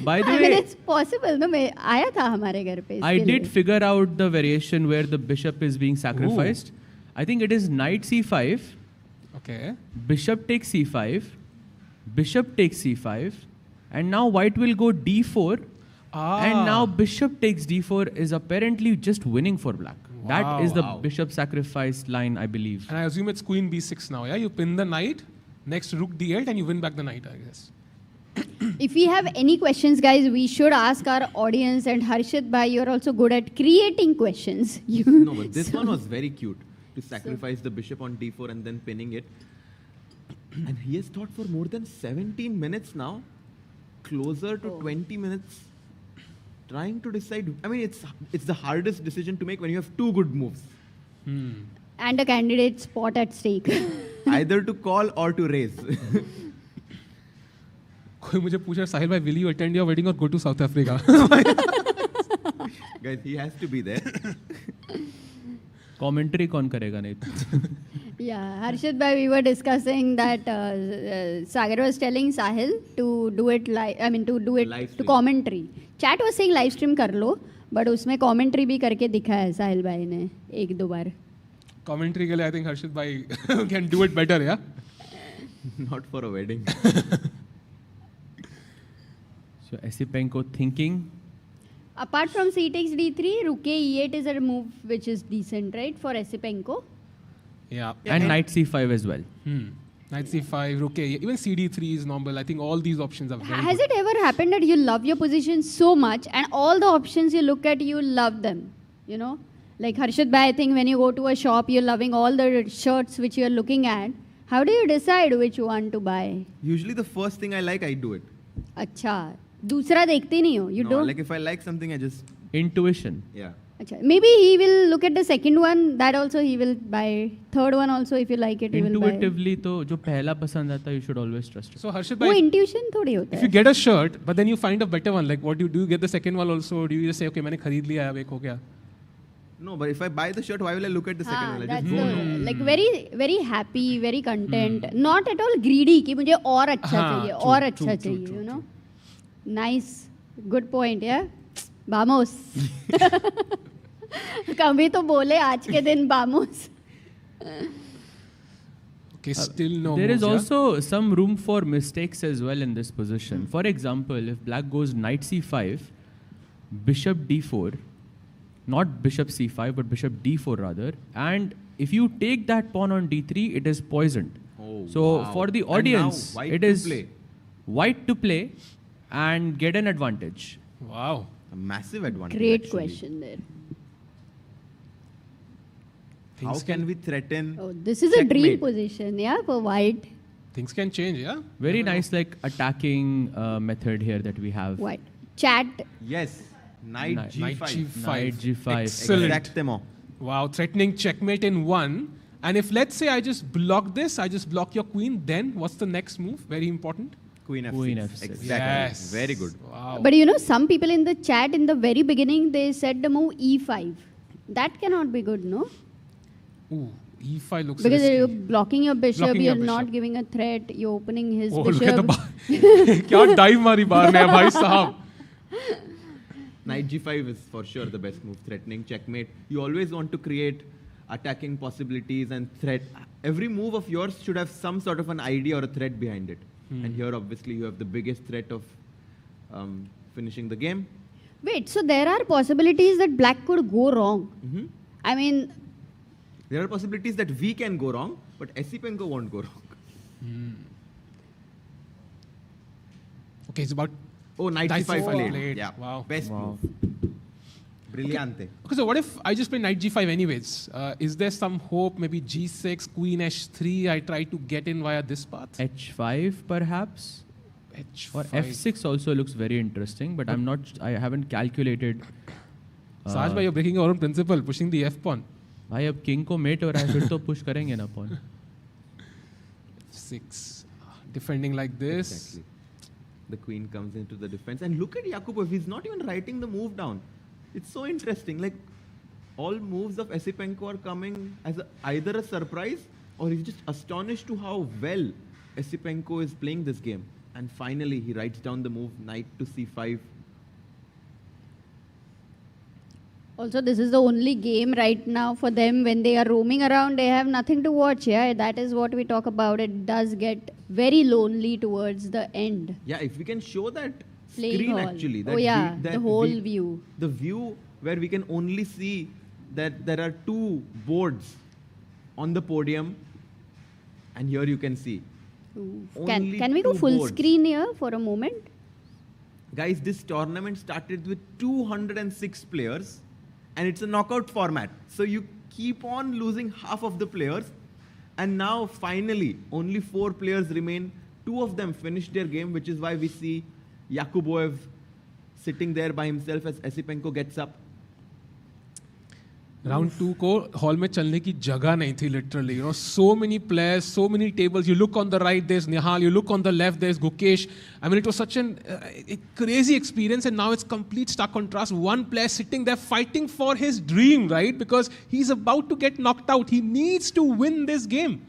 By the I way, mean, it's possible. No, मैं आया था हमारे घर पे. I did figure out the variation where the bishop is being sacrificed. I think it is knight c5. Okay. Bishop takes c5. Bishop takes c5. And now white will go d4. And now bishop takes d4 is apparently just winning for black. That is the bishop sacrifice line, I believe. And I assume it's queen b6 now, yeah? You pin the knight, next rook d8, and you win back the knight, I guess. If we have any questions, guys, we should ask our audience. And Harshit bhai, you're also good at creating questions. No, but this one was very cute. To sacrifice the bishop on d4 and then pinning it. And he has thought for more than 17 minutes now. Closer to 20 minutes. Trying to decide. I mean, it's the hardest decision to make when you have two good moves. And a candidate spot at stake. Either to call or to raise. कोई मुझे पूछा साहिल भाई, will you attend your wedding or go to South Africa? Guys, he has to be there. Commentary कौन करेगा नहीं? Yeah, Harshit bhai, we were discussing that Sagar was telling Sahil to do it live. I mean, to do it to commentary. Chat was saying live stream कर लो, but उसमें commentary भी करके दिखा है साहिल भाई ने एक दो बार. Commentary के लिए I think Harshit bhai can do it better, yeah? Not for a wedding. So Esipenko thinking. Apart from c takes d3, rook e8 is a move which is decent, right, for Esipenko? Yeah. And knight c5 as well. Knight c5, rook a8, even cd3 is normal. I think all these options are very Has good. it ever happened that you love your position so much and all the options you look at, you love them? You know? Like Harshit bhai, I think when you go to a shop, you're loving all the shirts which you're looking at. How do you decide which one to buy? Usually the first thing I like, I do it. अच्छा, दूसरा देखते नहीं हो? You No, don't? like if I like something, I just... Intuition. Yeah. अच्छा, maybe he will look at the second one, that also he will buy. Third one also, if you like it, he will buy. Intuitively, तो जो पहला पसंद आता है, you should always trust it. So Harshit वो bhai, intuition थोड़ी होता if है. you get a shirt, but then you find a better one, like what do you get the second one also? Or do you just say, okay, मैंने खरीद लिया, अब एक हो गया? No, but if I buy the shirt, why will I look at the second one? I that's just go. the, like very happy, very content, not at all greedy कि मुझे और अच्छा चाहिए, और अच्छा चाहिए, you know. Nice, good point, yeah. Vamos. कभी तो बोले आज के दिन vamos. Okay, still no There is moves, yeah? also some room for mistakes as well in this position. For example, if black goes knight c5, bishop d4, not bishop c5 but bishop d4 rather, and if you take that pawn on d3, it is poisoned. So wow. for the And now audience, white it to is play. white to play and get an advantage. Wow. A massive advantage. Great actually. question there. How can we threaten? Oh, this is a dream checkmate? position, yeah, for white. Things can change, yeah? Very nice like attacking method here that we have. White. Chat. Yes. Knight G5. Knight g5. Knight g5. Excellent. Exactemo. Wow, threatening checkmate in one. And if let's say I just block this, I just block your queen, then what's the next move? Very important. Queen F6. Queen F6. Exactly. Yes. Very good. Wow. But you know, some people in the chat in the very beginning, they said the move e5. That cannot be good, no? Ooh, e5 looks Because risky. you're blocking your bishop, Blocking you're your not bishop. giving a threat, you're opening his Oh, bishop. look at the bar. क्या dive मारी बार ने भाई साहब. Knight G5 is for sure the best move. Threatening checkmate. You always want to create attacking possibilities and threat. Every move of yours should have some sort of an idea or a threat behind it. And here, obviously, you have the biggest threat of finishing the game. Wait, so there are possibilities that black could go wrong. I mean, There are possibilities that we can go wrong, but Esipenko won't go wrong. Okay, it's about... Oh, Knight Knight G5 C5 played. Yeah. Wow. Best move. Brillante. Okay, so what if I just play knight g5 anyways? Is there some hope? Maybe g6, queen h3, I try to get in via this path? h5 perhaps? h5. Or f6 also looks very interesting, but I haven't calculated. Saj bhai, you're breaking your own principle, pushing the f pawn. भाई अब king को met हो रहा है फिर तो push करेंगे ना pawn. 6. Defending like this. Exactly. The queen comes into the defense. And look at Yakubboev. He's not even writing the move down. It's so interesting. Like, all moves of Esipenko are coming as either a surprise or he's just astonished to how well Esipenko is playing this game. And finally, he writes down the move knight to c5. also this is the only game right now for them when they are roaming around, they have nothing to watch, yeah? That is what we talk about. It does get very lonely towards the end. Yeah, if we can show that Playing screen hall. actually. That Oh yeah, that the whole view. The view where we can only see that there are two boards on the podium. And here you can see. Only Can we go two full boards. screen here for a moment? Guys, this tournament started with 206 players and it's a knockout format. So you keep on losing half of the players. And now finally, only 4 players remain. 2 of them finished their game, which is why we see Yakubboev sitting there by himself as Esipenko gets up. Round 2 को hall में चलने की जगह नहीं थी literally. You know, so many players, so many tables. You look on the right, there's Nehwal. You look on the left, there's Gukesh. I mean, it was such a crazy experience, and now it's complete stark contrast. One player sitting there fighting for his dream, right? Because he's about to get knocked out. He needs to win this game.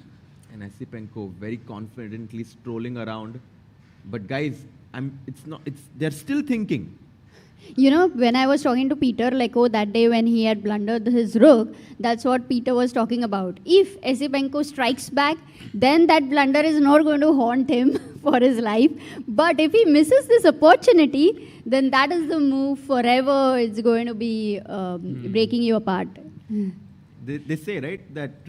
And Esipenko very confidently strolling around. But guys, they're still thinking. You know, when I was talking to Peter Leko that day when he had blundered his rook, that's what Peter was talking about. If Esipenko strikes back, then that blunder is not going to haunt him for his life. But if he misses this opportunity, then that is the move forever. It's going to be breaking you apart. They say, right, that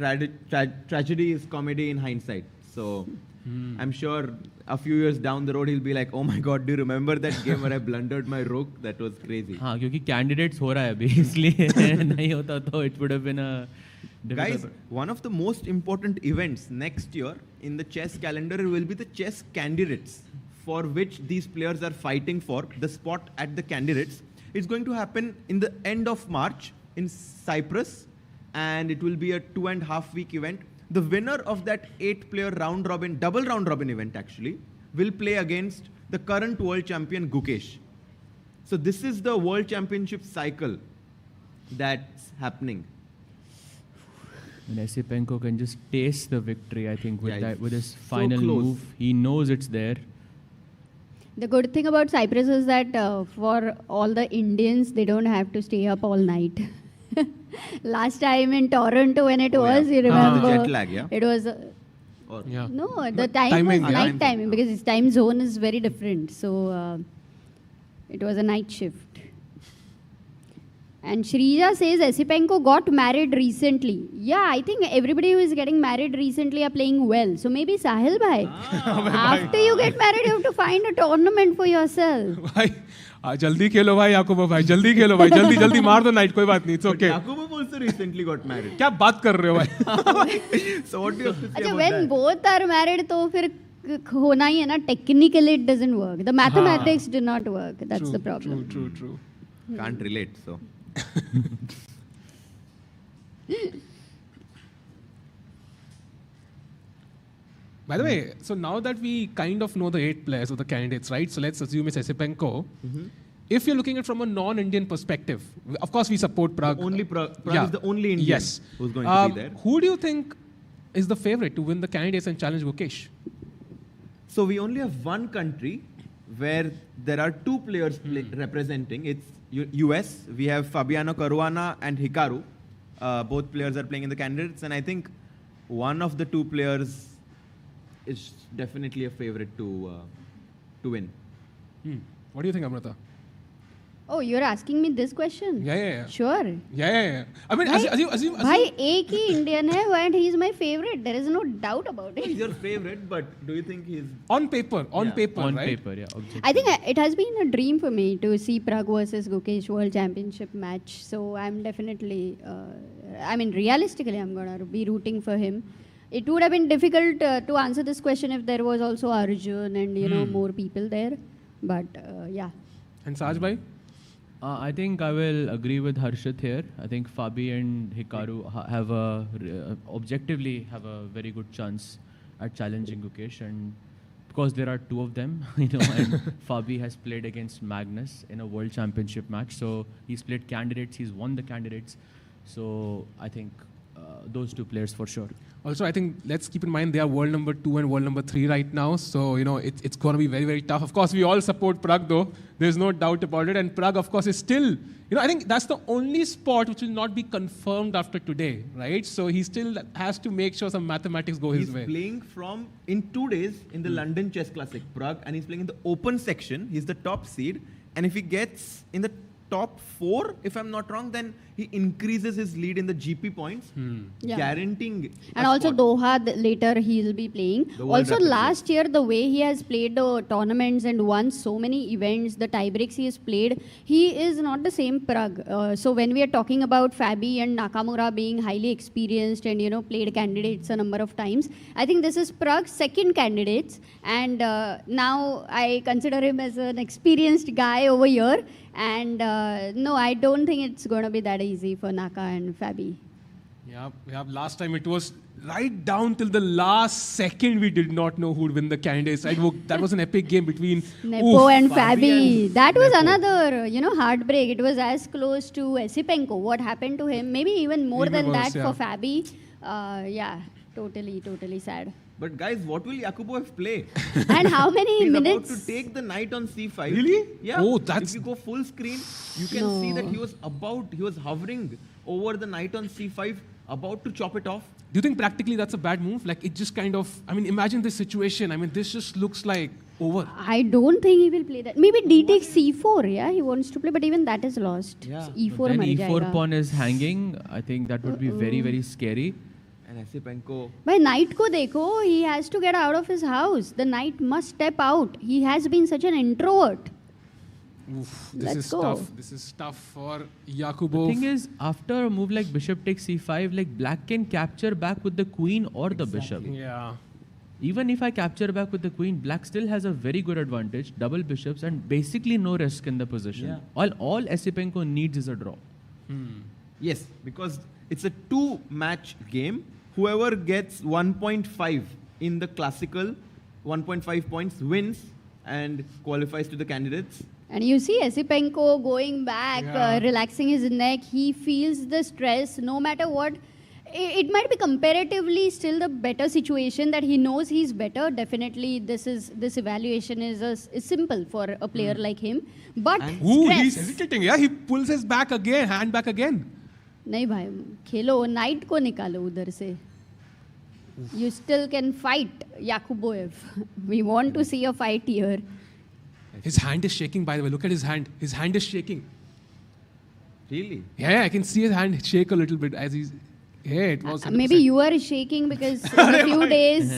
tragedy is comedy in hindsight. So I'm sure a few years down the road he'll be like, oh my god, do you remember that game where I blundered my rook? That was crazy. हाँ, क्योंकि candidates हो रहा है अभी, इसलिए नहीं होता तो it would have been a Guys, one of the most important events next year in the chess calendar will be the chess candidates, for which these players are fighting for the spot at the candidates. It's going to happen in the end of March in Cyprus, and it will be a 2.5 week event. The winner of that 8-player double round robin event actually, will play against the current world champion Gukesh. So this is the world championship cycle that's happening. And Esipenko can just taste the victory, I think, with Yeah, with his so final close. move. He knows it's there. The good thing about Cyprus is that for all the Indians, they don't have to stay up all night. Last time in Toronto when it was, you remember, The jet lag, yeah? it was... No, the time was night timing because his time zone is very different. So it was a night shift. And Shrija says Esipenko got married recently. Yeah, I think everybody who is getting married recently are playing well. So maybe Sahil bhai, after you get married, you have to find a tournament for yourself. जल्दी खेलो भाई याकूबोव भाई, जल्दी खेलो भाई, जल्दी जल्दी मार दो night, कोई बात नहीं, it's okay. Yakubboev also recently got married. क्या बात कर रहे हो भाई? So what do you have to say अच्छा, about when that? both are married, तो फिर होना ही है ना. Technically, it doesn't work. The mathematics do not work. That's the problem. True. Can't relate, so. By the way, so now that we kind of know the 8 players or the candidates, right? So let's assume it's Esipenko. If you're looking at it from a non-Indian perspective, of course we support Prague. Only Prague is the only Indian yes. who's going to be there. Who do you think is the favorite to win the candidates and challenge Gukesh? So we only have one country where there are 2 players representing. It's US. We have Fabiano Caruana and Hikaru. Both players are playing in the candidates, and I think one of the 2 players is definitely a favorite to win. What do you think, Amrita? Oh, you're asking me this question? Yeah. Sure. Yeah. I mean, assume. भाई एक ही Indian है, and he's my favorite. There is no doubt about it. He's your favorite, but do you think he's on paper? On paper, On right? paper, yeah. I think it has been a dream for me to see Prague versus Gukesh World Championship match. So I'm definitely, realistically, I'm going to be rooting for him. It would have been difficult to answer this question if there was also Arjun and, more people there. But, yeah. And Saj bhai? I think I will agree with Harshit here. I think Fabi and Hikaru have objectively have a very good chance at challenging Gukesh, and because there are 2 of them, and Fabi has played against Magnus in a world championship match, so he's played candidates, he's won the candidates, so I think those 2 players for sure. Also, I think let's keep in mind they are world number 2 and world number 3 right now. So, it's going to be very, very tough. Of course, we all support Prague though. There's no doubt about it. And Prague, of course, is still, I think that's the only spot which will not be confirmed after today, right? So he still has to make sure some mathematics go his way. He's playing in 2 days in the London Chess Classic, Prague, and he's playing in the open section. He's the top seed. And if he gets in the top 4, if I'm not wrong, then he increases his lead in the GP points, Yeah. guaranteeing. And also Doha later he'll be playing. The World Also Rapid last year the way he has played the tournaments and won so many events, the tiebreaks he has played, he is not the same Prague. So when we are talking about Fabi and Nakamura being highly experienced and played candidates a number of times, I think this is Prague's second candidates, and now I consider him as an experienced guy over here. And no, I don't think it's going to be that easy for Naka and Fabi. Yeah. Last time it was right down till the last second we did not know who would win the candidates. Right? That was an epic game between Nepo and Fabi. That was another, heartbreak. It was as close to Esipenko. What happened to him? Maybe even more than worse, that for Fabi. Yeah, totally sad. But guys, what will Yakubboev play? And how many He's minutes? about to take the knight on c5. Really? Yeah. Oh, that's... If you go full screen, you can see that he was hovering over the knight on c5, about to chop it off. Do you think practically that's a bad move? Like, it just kind of... I mean, imagine this situation. I mean, this just looks like over. I don't think he will play that. Maybe d takes c4, yeah, he wants to play, but even that is lost. Yeah. E4 Then mar E4 jayega. pawn is hanging. I think that would be very, very scary. And Esipenko. By knight ko dekho, he has to get out of his house. The knight must step out. He has been such an introvert. Oof, this Let's is go. tough. This is tough for The Yakubboev. thing is, after a move like bishop takes c5, like black can capture back with the queen or the bishop. Yeah. Even if I capture back with the queen, black still has a very good advantage, double bishops, and basically no risk in the position. Yeah. All Esipenko needs is a draw. Yes, because it's a 2-match game. Whoever gets 1.5 in the classical, 1.5 points wins and qualifies to the candidates. And you see Esipenko going back, relaxing his neck. He feels the stress no matter what. It might be comparatively still the better situation that he knows he's better. Definitely this evaluation is simple for a player like him. But Ooh, stress. he's hesitating. Yeah, he pulls his back again, hand back again. नहीं भाई खेलो night को निकालो उधर से. You still can fight Yakubboev. We want to see a fight here. His hand is shaking, by the way. Look at his hand. His hand is shaking. Really? Yeah, I can see his hand shake a little bit as he's... Yeah, it was... Maybe you are shaking because in a few days...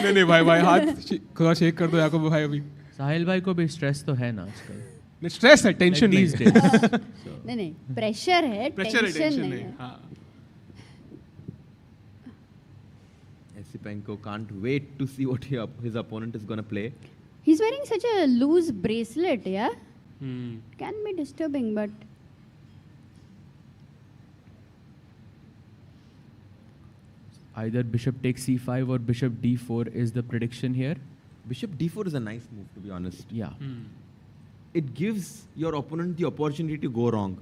नहीं भाई हाथ थोड़ा shake कर दो याकूब भाई अभी. साहिल भाई को भी स्ट्रेस तो है ना आजकल. स्ट्रेस है, टेंशन नहीं. नहीं प्रेशर है, टेंशन नहीं है. हाँ. Esipenko can't wait to see what his opponent is going to play. He's wearing such a loose bracelet, yeah? Can be disturbing, but... Either bishop takes c5 or bishop d4 is the prediction here. Bishop d4 is a nice move, to be honest. Yeah. It gives your opponent the opportunity to go wrong.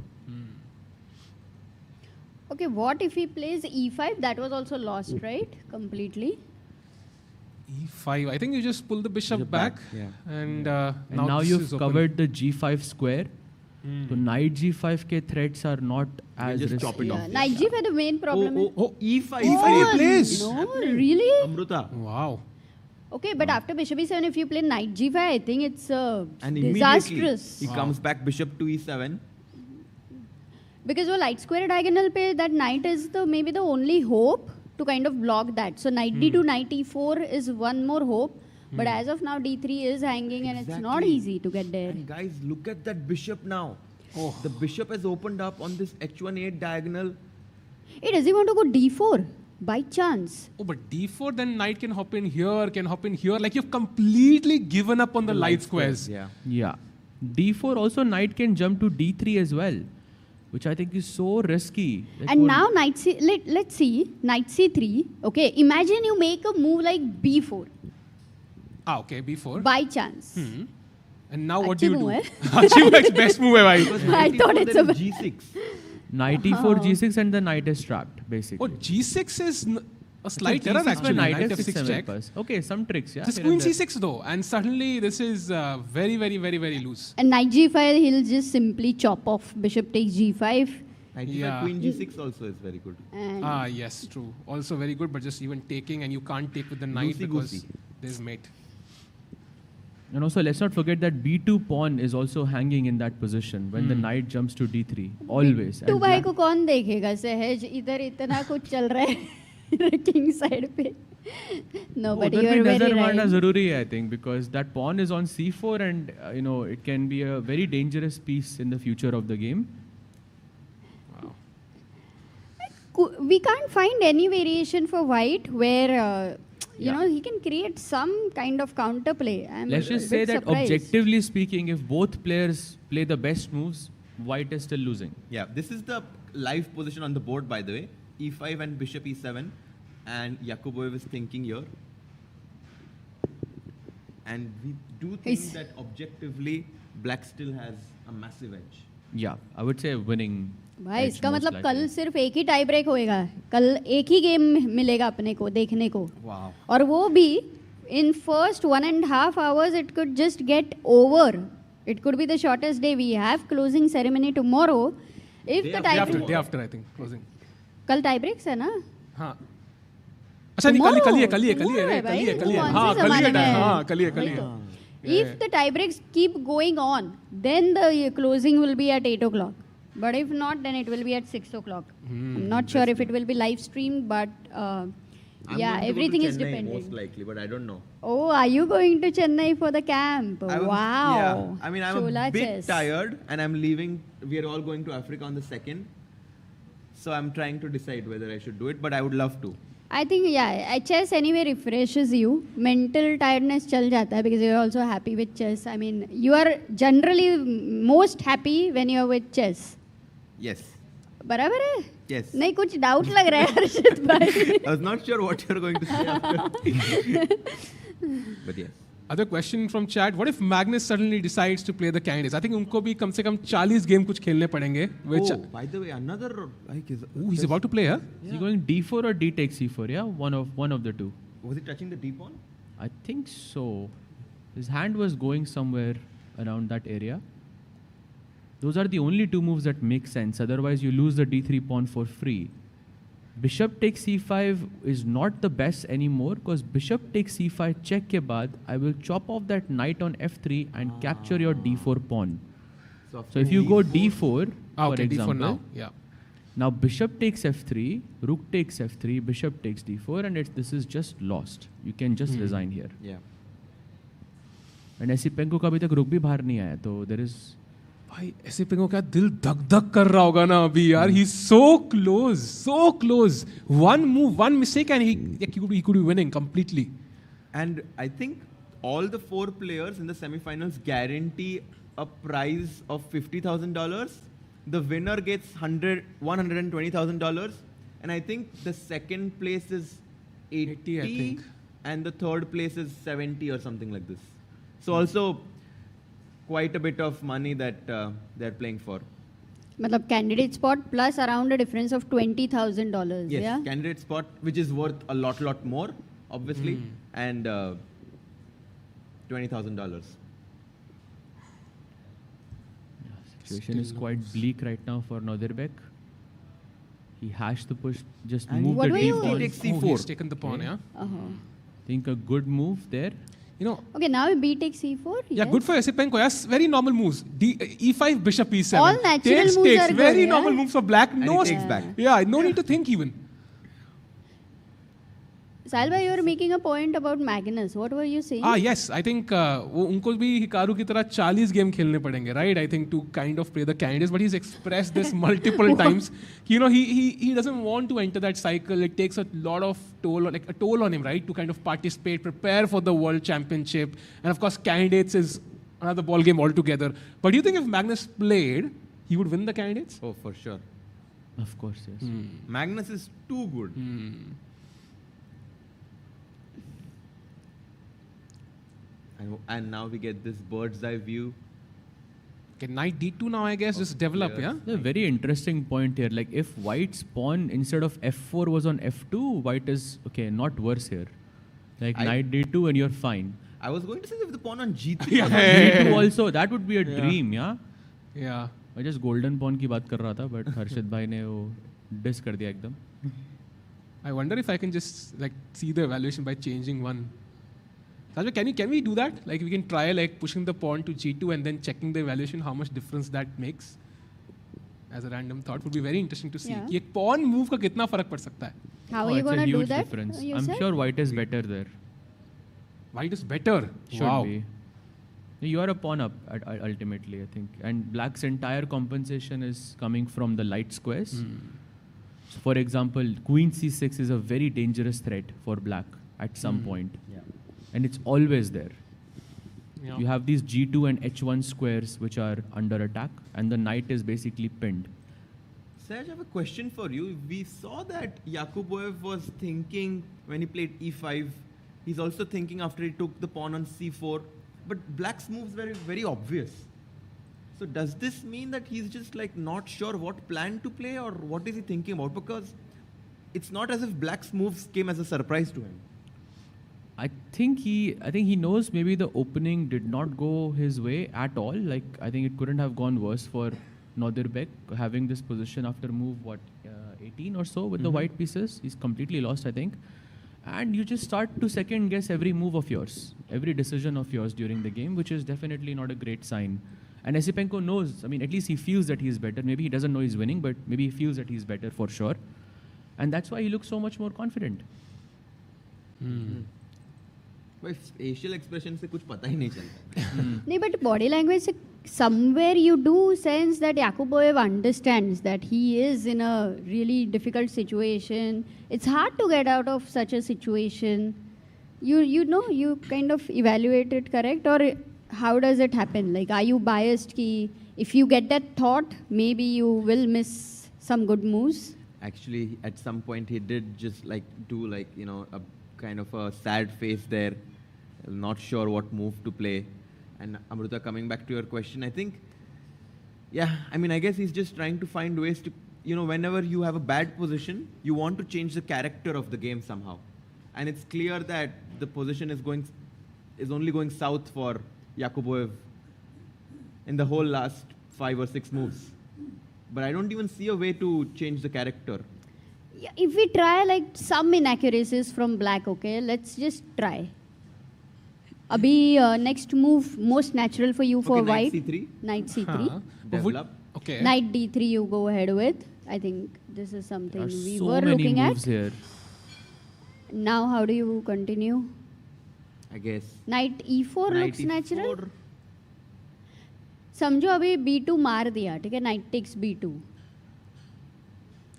Okay, what if he plays e5? That was also lost, right? Completely. E5. I think you just pull the bishop back. Yeah. And, And now this you've is open. covered the g5 square. So knight g5 ke threats are not as just risky. chop it off. Yeah. Knight g5, the main problem is... E5. E5 he plays. No, really? Amruta. Wow. Okay, but after bishop e7, if you play knight g5, I think it's And immediately disastrous. he comes back bishop to e7. Because वो light square diagonal पे that knight is maybe the only hope to kind of block that. So knight d2, knight e4 is one more hope. But as of now, d3 is hanging and it's not easy to get there. And guys, look at that bishop now. Oh. The bishop has opened up on this h1-8 diagonal. Hey, does he want to go d4 by chance? Oh, but d4, then knight can hop in here, can hop in here. Like you've completely given up on the light squares. Yeah. Yeah. d4 also knight can jump to d3 as well, which I think is so risky. Like And now knight c, let's see, knight c3. Okay, imagine you make a move like b4 Ah, okay, b4. by chance. And now what do you do? Achhi Achhi move hai, best move hai, bhai. I thought it's a... g6. Knight e4, g6 and the knight is trapped, basically. Oh, g6 is a slight G6 error where actually. Knight Knight f6 f6 check. pass. Okay, some tricks, yeah. This here queen and there. c6 though, and suddenly this is very, very, very, very loose. And knight g5, he'll just simply chop off bishop takes g5. Knight Yeah. queen g6 also is very good. And Ah, yes, true. Also very good, but just even taking, and you can't take with the knight because Loosey-goosey. there's mate. And also, let's not forget that b2 pawn is also hanging in that position when the knight jumps to d3. Always. तो And भाई black- को कौन देखेगा सहज इधर इतना कुछ चल रहा है किंग साइड पे no but उधर you भी are very नजर मारना right जरूरी है, I think, because that pawn is on c4 and it can be a very dangerous piece in the future of the game. we can't find any variation for white where you know he can create some kind of counter play. Let's just say that objectively speaking, if both players play the best moves, white is still losing. Yeah, this is the live position on the board, by the way. e5 and bishop e7. And Yakubboev is thinking here. And we do think that objectively, black still has a massive edge. Yeah, I would say winning भाई इसका मतलब कल सिर्फ एक ही tie break होएगा, कल एक ही game मिलेगा अपने को देखने को. और वो भी in first 1.5 hours it could just get over. It could be the shortest day. We have closing ceremony tomorrow. If the tie day after I think closing. कल टाई ब्रेक्स है ना? हाँ. अच्छा नहीं कल ही है हाँ कल ही है. If the tie breaks keep going on, then the closing will be at 8 o'clock. But if not, then it will be at 6 o'clock. I'm not sure if it will be live streamed, but yeah, everything is dependent. Most likely, but I don't know. Oh, are you going to Chennai for the camp? Wow. Yeah, I mean, I'm Chola a bit chess. tired and I'm leaving. We are all going to Africa on the 2nd. So I'm trying to decide whether I should do it, but I would love to. I think, yeah, chess anyway refreshes you. Mental tiredness chal jata hai because you're also happy with chess. I mean, you are generally most happy when you're with chess. Yes. बराबर है? Yes. नहीं कुछ doubt लग रहा है हर्षित भाई. I was not sure what you're going to say after. But yes. Other question from chat. What if Magnus suddenly decides to play the candidates? I think उनको भी कम से कम 40 गेम कुछ खेलने पड़ेंगे. Which by the way, another like is. He's about to play, huh? Is he going D4 or D takes C4? Yeah, one of the two. Was he touching the D pawn? I think so. His hand was going somewhere around that area. Those are the only two moves that make sense. Otherwise, you lose the D3 pawn for free. Bishop takes C5 is not the best anymore because bishop takes C5 check के बाद I will chop off that knight on F3 and capture your D4 pawn. So if you go D4, for example, D4 now. Yeah. Now bishop takes F3, rook takes F3, bishop takes D4, and this is just lost. You can just resign here. Yeah. And Esipenko का अभी तक rook भी बाहर नहीं आया, तो there is. भाई Esipenko का दिल धक धक कर रहा होगा ना अभी यार. He's so close. One move, one mistake, and he could be winning completely. And I think all the 4 players in the semifinals guarantee a prize of $50,000. The winner gets $120,000, and I think the second place is 80 I think. And the third place is 70 or something like this. So also quite a bit of money that they're playing for. मतलब candidate spot plus around a difference of $20,000. Yes, yeah? candidate spot, which is worth a lot more, obviously, and $20,000. Situation is quite bleak right now for Nodirbek. He hashed the push, just And moved what the were D you- pawn. Takes C4. He's taken the pawn, yeah. Think a good move there. You know. Okay, now B takes C4. Yeah, good for Esipenko. Yes, very normal moves. E5, bishop E7. All natural takes, moves takes. are good, Very yeah? normal moves for black. And No, he takes back. Yeah, no need to think even. Sahil bhai, you were making a point about Magnus. What were you saying? Yes. I think वो उनको भी Hikaru की तरह 40 game खेलने पड़ेंगे, right? I think to kind of play the candidates. But he's expressed this multiple times. You know, he doesn't want to enter that cycle. It takes a lot of toll on him, right? To kind of participate, prepare for the World Championship, and of course, candidates is another ball game altogether. But do you think if Magnus played, he would win the candidates? Oh, for sure. Of course, yes. Magnus is too good. And now we get this bird's eye view. Okay, knight d2 now, I guess, just develop, yeah? A very interesting point here. Like if white's pawn instead of F4 was on F2, white is, okay, not worse here. Like knight d2 and you're fine. I was going to say if the pawn on g3. G2 also, that would be a dream, yeah? Yeah. मैं just golden pawn की बात कर रहा था, but हर्षित भाई ने वो diss कर दिया एकदम. I wonder if I can just like see the evaluation by changing one. Sajid, can we do that? Like we can try like pushing the pawn to g2 and then checking the evaluation, how much difference that makes. As a random thought, would be very interesting to see. Yeah. कि एक pawn move का कितना फर्क पड़ सकता है? How are you going to do that? Difference. You I'm said? sure white is better there. White is better. Should Wow. be. You are a pawn up ultimately, I think. And black's entire compensation is coming from the light squares. So for example, queen c6 is a very dangerous threat for black at some point. Yeah. And it's always there. Yeah. You have these g2 and h1 squares which are under attack, and the knight is basically pinned. Saj, I have a question for you. We saw that Yakubboev was thinking when he played e5. He's also thinking after he took the pawn on c4. But black's moves were very obvious. So does this mean that he's just like not sure what plan to play, or what is he thinking about? Because it's not as if Black's moves came as a surprise to him. I think he knows maybe the opening did not go his way at all. Like, I think it couldn't have gone worse for Nodirbek having this position after move 18 or so with the white pieces. He's completely lost, I think. And you just start to second guess every move of yours, every decision of yours during the game, which is definitely not a great sign. And Esipenko knows, I mean, at least he feels that he's better. Maybe he doesn't know he's winning, but maybe he feels that he's better for sure. And that's why he looks so much more confident. भाई facial expression से कुछ पता ही नहीं चलता. नहीं, but body language से somewhere you do sense that Yakubboev understands that he is in a really difficult situation. It's hard to get out of such a situation. You know, you kind of evaluate it, correct? Or how does it happen? Like, are you biased ki if you get that thought, maybe you will miss some good moves? Actually, at some point he did just like do like, you know, a kind of a sad face there, not sure what move to play. And Amruta, coming back to your question, I think, yeah, I mean, I guess he's just trying to find ways to, you know, whenever you have a bad position, you want to change the character of the game somehow. And it's clear that the position is only going south for Yakubboev in the whole last 5 or 6 moves. But I don't even see a way to change the character. Yeah, if we try like some inaccuracies from Black, okay, let's just try. Abhi, next move most natural for you for Okay, white. knight c3. Knight c3. Develop. Okay. Knight d3 you go ahead with. I think this is something There are we so were many looking moves at. here. Now how do you continue? I guess. Knight e4 Knight looks e4. natural. समझो अभी b2 मार दिया, ठीक है? Knight takes b2.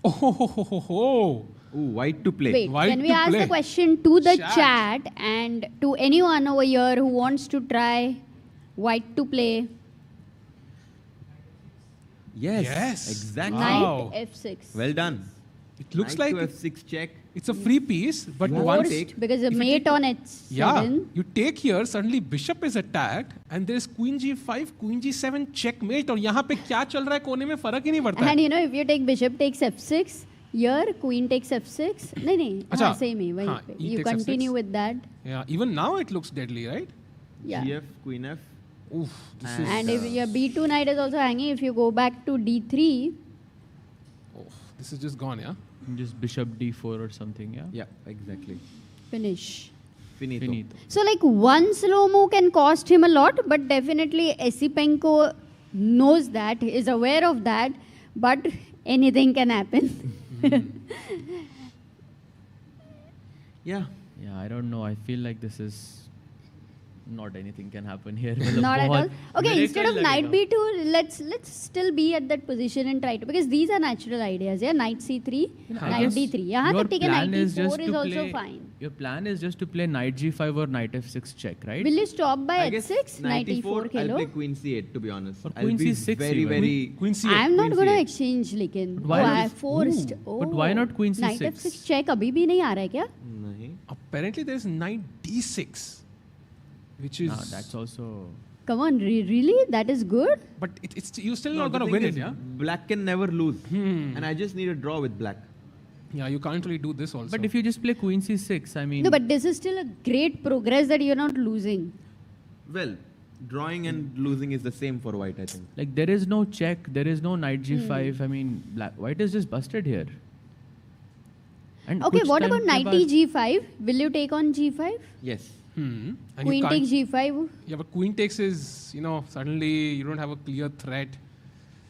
Oh, white to play. Wait, White can we to ask play. the question to the Chat. chat and to anyone over here who wants to try white to play? Yes. Exactly. Wow. Knight f6. Well done. It looks Knight like to f6 check. it's a free piece, but You have once to take. Because a if you mate take- on h7. Yeah, you take here, suddenly bishop is attacked and there's queen g5, queen g7 checkmate और यहाँ पे क्या चल रहा है कोने में फर्क ही नहीं पड़ता And है. you know, if you take bishop takes f6, here queen takes f6. नहीं, अच्छा, हाँ, same ही, वहीं हाँ, पे. e You takes continue f6. with that. Yeah, even now it looks deadly, right? Yeah. Gf, queen f. Oof, this And is if your b2 knight is also hanging, if you go back to d3, this is just gone, yeah. Just bishop d4 or something, yeah? Yeah, exactly. finish. Finito. So like one slow move can cost him a lot, but definitely Esipenko knows that, is aware of that, but anything can happen. Yeah. Yeah, I don't know. I feel like this is not anything can happen here. Not at all. Okay, Miracle instead of knight lagega. b2, let's still be at that position and try to, because these are natural ideas. Yeah, knight c3, I knight guess d3. यहाँ your तक ठीक है, plan knight is just e4 is to also play- fine. Your plan is just to play knight g5 or knight f6 check, right? Will you stop by I guess h6, knight e4 I'll play Khelo? queen c8 to be honest. Or I'll queen be c6 very, even. very... Queen c8. I'm not Queen going to c8. exchange लेकिन. Why Oh, not? I forced. Ooh, Oh. but why not queen Knight c6? f6 check अभी भी नहीं आ रहा है क्या? नहीं. Apparently there's knight d6, which is. No, that's also... Come on, really? That is good? But it's you're still No, not the gonna thing win is, it, yeah. Black can never lose. And I just need a draw with black. Yeah, you can't really do this also. But if you just play queen c6, I mean... No, but this is still a great progress that you're not losing. Well, drawing and losing is the same for white, I think. Like, there is no check, there is no knight g5. I mean, white is just busted here. And Okay, kuch what time about ke knight baad- g5? Will you take on g5? Yes. And Queen you takes can't- g5. Yeah, but queen takes is, you know, suddenly you don't have a clear threat.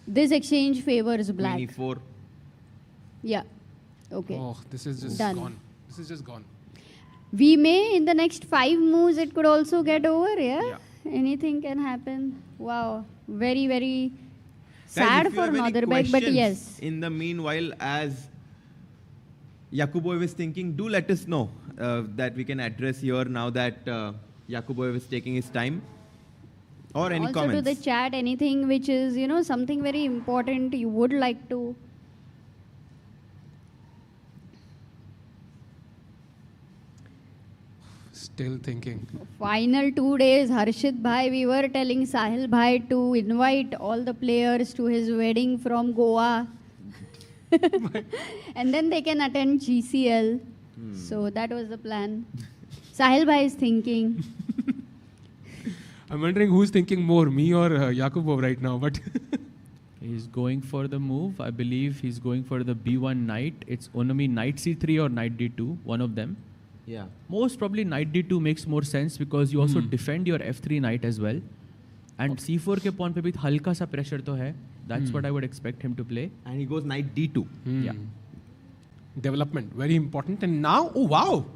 This exchange favors black. Queen e4. Yeah. Okay. Oh, this is just Done. gone. This is just gone. We may, in the next 5 moves, it could also get over, yeah? Anything can happen. Wow. Very, very Guys, sad if you for have any Nodirbek, but questions yes. In the meanwhile, as Yakubboev is thinking, do let us know that we can address here now that Yakubboev is taking his time. Or any Also comments. to the chat, anything which is, you know, something very important you would like to. Still thinking. Final 2 days, Harshit bhai, we were telling Sahil bhai to invite all the players to his wedding from Goa. And then they can attend GCL. So that was the plan. Sahil bhai is thinking. I'm wondering who's thinking more, me or Yakubboev right now. But He's going for the move. I believe he's going for the B1 knight. It's gonna be knight C3 or knight D2, one of them. Yeah. Most probably knight D2 makes more sense because you also defend your F3 knight as well. And C4 के pawn पे भी हल्का सा pressure तो है. That's what I would expect him to play. And he goes knight D2. Yeah. Development, very important. And now, oh wow,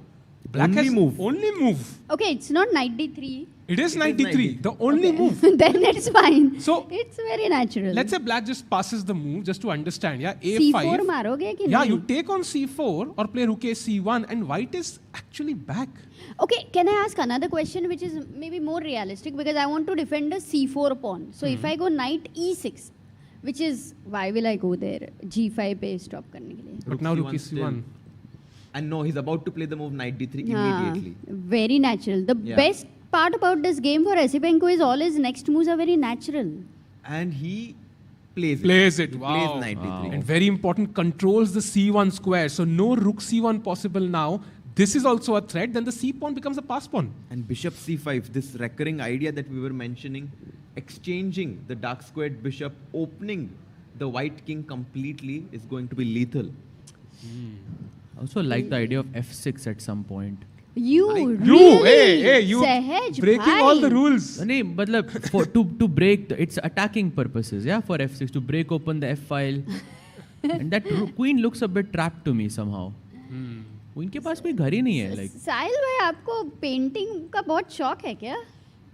Black Only has move. only move. Okay, it's not knight D3. It is knight D3, the only move. Then it's fine. So it's very natural. let's say Black just passes the move just to understand. Yeah, A5. C4 मारोगे कि Yeah, नहीं? you take on C4 or play rook a C1 and white is actually back. Okay, can I ask another question which is maybe more realistic because I want to defend a C4 pawn. So if I go knight E6, which is why will I go there? G5 पे stop करने के लिए. But now rook is C1. And no, he's about to play the move knight D3 हाँ, immediately. very natural. The Yeah. best part about this game for Esipenko is all his next moves are very natural. And he plays it. He Wow. plays knight D3. And very important, controls the C1 square. So no rook C1 possible now. This is also a threat. Then the C pawn becomes a pass pawn. And bishop C5, this recurring idea that we were mentioning, exchanging the dark squared bishop, opening the white king completely is going to be lethal. I also like the idea of F6 at some point. You really? hey, you Sahaj breaking bhai. all the rules. नहीं मतलब for to break it's attacking purposes, yeah, for F6 to break open the F file. And that queen looks a bit trapped to me somehow. Queen के पास कोई घर ही नहीं है like. साहिल भाई आपको painting का बहुत शौक है क्या?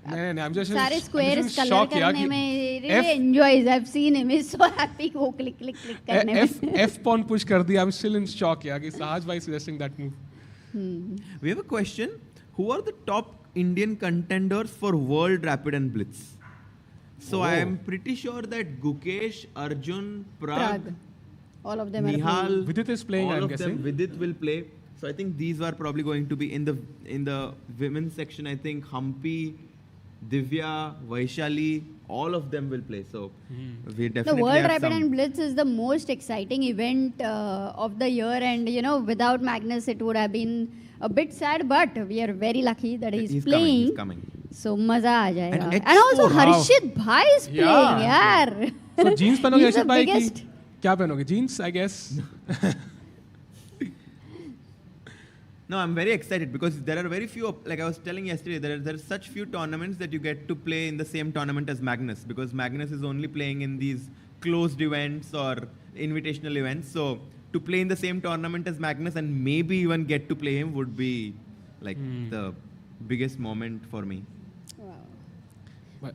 नहीं, I'm just सारे I'm squares just colour shocked, yeah, करने कि में really enjoys. I've seen him. He's so happy वो click करने में. F pawn push कर दिया. I'm still in shock, yeah, कि Sahaj bhai suggesting that move. We have a question. Who are the top Indian contenders for World Rapid and Blitz? So I am pretty sure that Gukesh, Arjun, Prag, all of them are Nihal, playing. Vidit is playing, all I'm of guessing. them, Vidit will play. So I think these are probably going to be in the women's section. I think Hampi, Divya, Vaishali, all of them will play. So we The definitely World have Rapid some. and Blitz is the most exciting event of the year, and you know, without Magnus, it would have been a bit sad. But we are very lucky that he's playing. He's coming. So मजा आ जाएगा. And And also Wow. Harshit bhai is playing, यार. So jeans पहनोगे He's the Harshit bhai की? biggest. क्या पहनोगे? Jeans, I guess. No, I'm very excited because there are very few, like I was telling yesterday, there are such few tournaments that you get to play in the same tournament as Magnus, because Magnus is only playing in these closed events or invitational events. So to play in the same tournament as Magnus and maybe even get to play him would be like the biggest moment for me.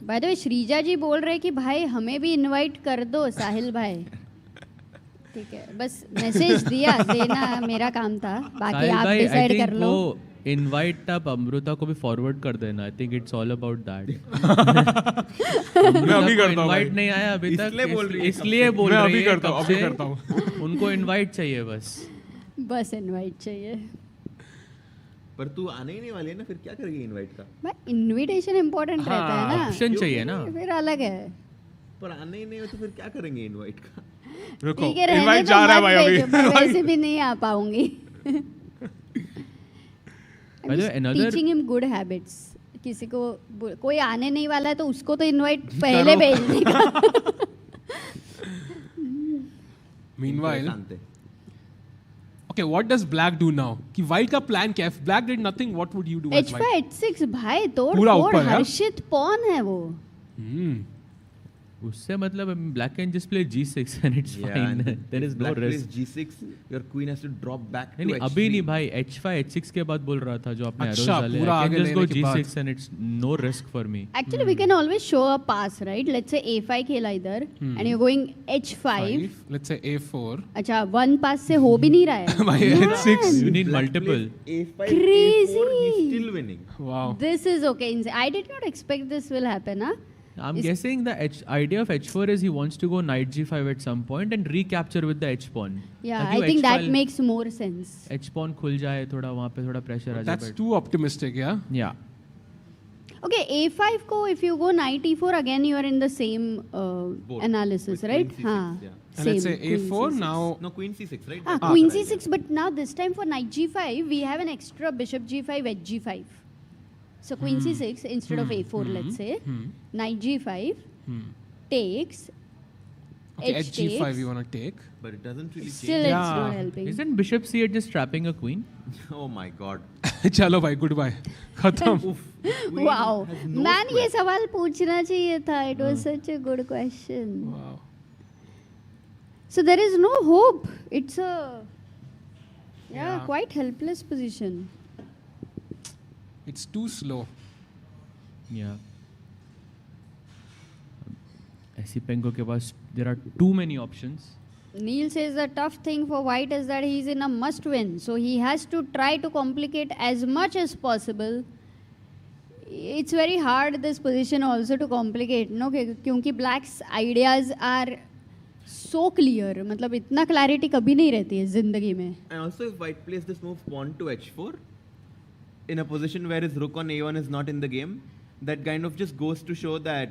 By the way, Sreeja जी बोल रहे कि भाई हमें भी invite कर दो साहिल भाई. ठीक है, बस मैसेज दिया, देना मेरा काम था, बाकी आप डिसाइड कर लो. इनवाइट आप अमृता को भी फॉरवर्ड कर देना. I think it's all about that. मैं अभी करता हूँ. इनवाइट नहीं आया अभी तक, इसलिए बोल रही है. इसलिए बोल मैं रही अभी है. करता हूँ, अभी करता हूँ. उनको इनवाइट चाहिए बस. बस इनवाइट चाहिए. पर तू आने ही नहीं वाली है ना, फिर क्या करेगी इनवाइट का? भाई इनविटेशन इम्पोर्टेंट रहता है ना. ऑप्शन चाहिए ना. फिर अलग है. पर आने ही नहीं हो तो फिर क्या करेंगे इनवाइट का? रुको, ठीक है, रहने इनवाइट दो, जा रहा है मत भाई अभी. भेजो, मैं वैसे भी नहीं आ पाऊंगी. By the way, another teaching him good habits. किसी को कोई आने नहीं वाला है तो उसको तो इनवाइट पहले भेजने का. Meanwhile, okay, what does Black do now? कि White का plan क्या है? If Black did nothing, what would you do as H5 White? H6 भाई तोड़ पूरा फोड़. ऊपर है? हर्षित पॉन है वो. उससे मतलब black can just play G6 and it's fine. There is no Black plays risk. G6, your queen has to drop back to नहीं H3. अभी नहीं भाई, H5 H6 के बाद बोल रहा था जो आपने arrows अच्छा, डाले. पूरा I आगे can just go लेने के बाद. G6 and it's no risk for me. Actually, we can always show a pass, right? Let's say A5 खेला इधर, and you're going H5. Let's say A4. अच्छा, one pass से हो भी नहीं rहा है. भाई H6. You need Black multiple. plays A5, Crazy. A4, he's still winning. Wow. This is okay. I did not expect this will happen, huh? I'm guessing the idea of h4 is he wants to go knight g5 at some point and recapture with the h pawn. Yeah, I think that makes more sense. H pawn khul jaye, thoda wahan pe thoda pressure aa jaye. That's too optimistic, yeah? Yeah. Okay, a5 ko, if you go knight e4, again you are in the same analysis, right? C6, yeah. And let's say a4 now. No, queen c6, right? Queen c6, but now this time for knight g5, we have an extra bishop g5, h g5. So queen c6 instead of a4, let's say. Knight g5 takes. Okay, h h5 takes. you want to take. But it doesn't really Still, change. it's not helping. Isn't bishop c8 just trapping a queen? Oh my god. Chalo bhai, goodbye. Khatam. Wow. Man, ये सवाल पूछना चाहिए था. It was such a good question. Wow. So there is no hope. It's a quite helpless position. It's too slow. Yeah. Esipenko ke paas, there are too many options. Neil says the tough thing for white is that he's in a must win. So he has to try to complicate as much as possible. It's very hard this position also to complicate, no? क्योंकि blacks ideas are so clear. मतलब इतना clarity कभी नहीं रहती है जिंदगी में. And also if white plays this move pawn to h4 in a position where his rook on a1 is not in the game, that kind of just goes to show that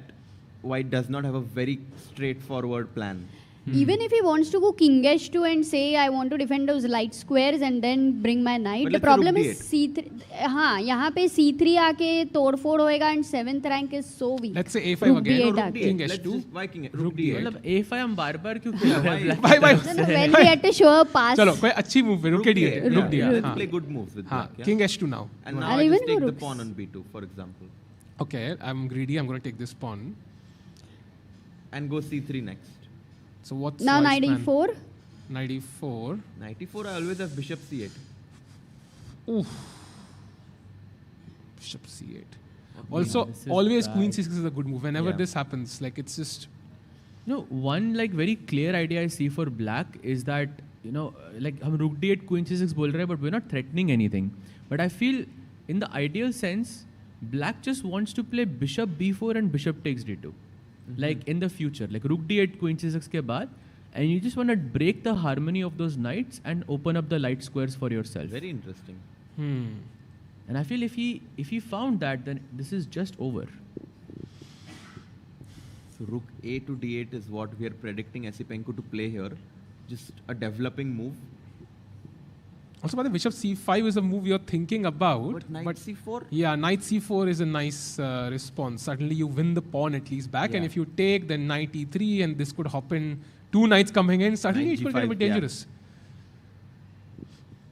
white does not have a very straightforward plan. Even if he wants to go king h2 and say I want to defend those light squares and then bring my knight, the problem is c3. हाँ, यहाँ पे c3 आके तोड़फोड़ होएगा and 7th rank is so weak. Let's say a5 again. Rook King d8. h2. Why king rook d8? मतलब a5 हम बार-बार क्यों खेल रहे हैं? Bye bye. When we had to show a pass. चलो कोई अच्छी move है. Rook d8. Rook d8. Let's play good moves with black. Yeah? King h2 now. And now I just take the pawn on b2, for example. Okay, I'm greedy. I'm going to take this pawn. And go c3 next. So what's now white's knight plan? e4. Knight e4. Knight e4, I always have bishop c8. Oof. Bishop c8. Also, always queen c6 is a good move. Whenever this happens, like it's just. No, one like very clear idea I see for black is that, you know, like हम rook d8 queen c6 बोल रहे हैं, but we're not threatening anything. But I feel in the ideal sense, black just wants to play bishop b4 and bishop takes d2. Like in the future, like rook d8 queen c6 के बाद, and you just want to break the harmony of those knights and open up the light squares for yourself. Very interesting. And I feel if he found that, then this is just over. So rook a to d8 is what we are predicting Esipenko to play here. Just a developing move. Also, by the bishop c5 is a move you're thinking about. But knight c4? Yeah, knight c4 is a nice response. Suddenly you win the pawn at least back. And if you take, then knight e3, and this could hop in. Two knights coming in. Suddenly it will get a bit dangerous.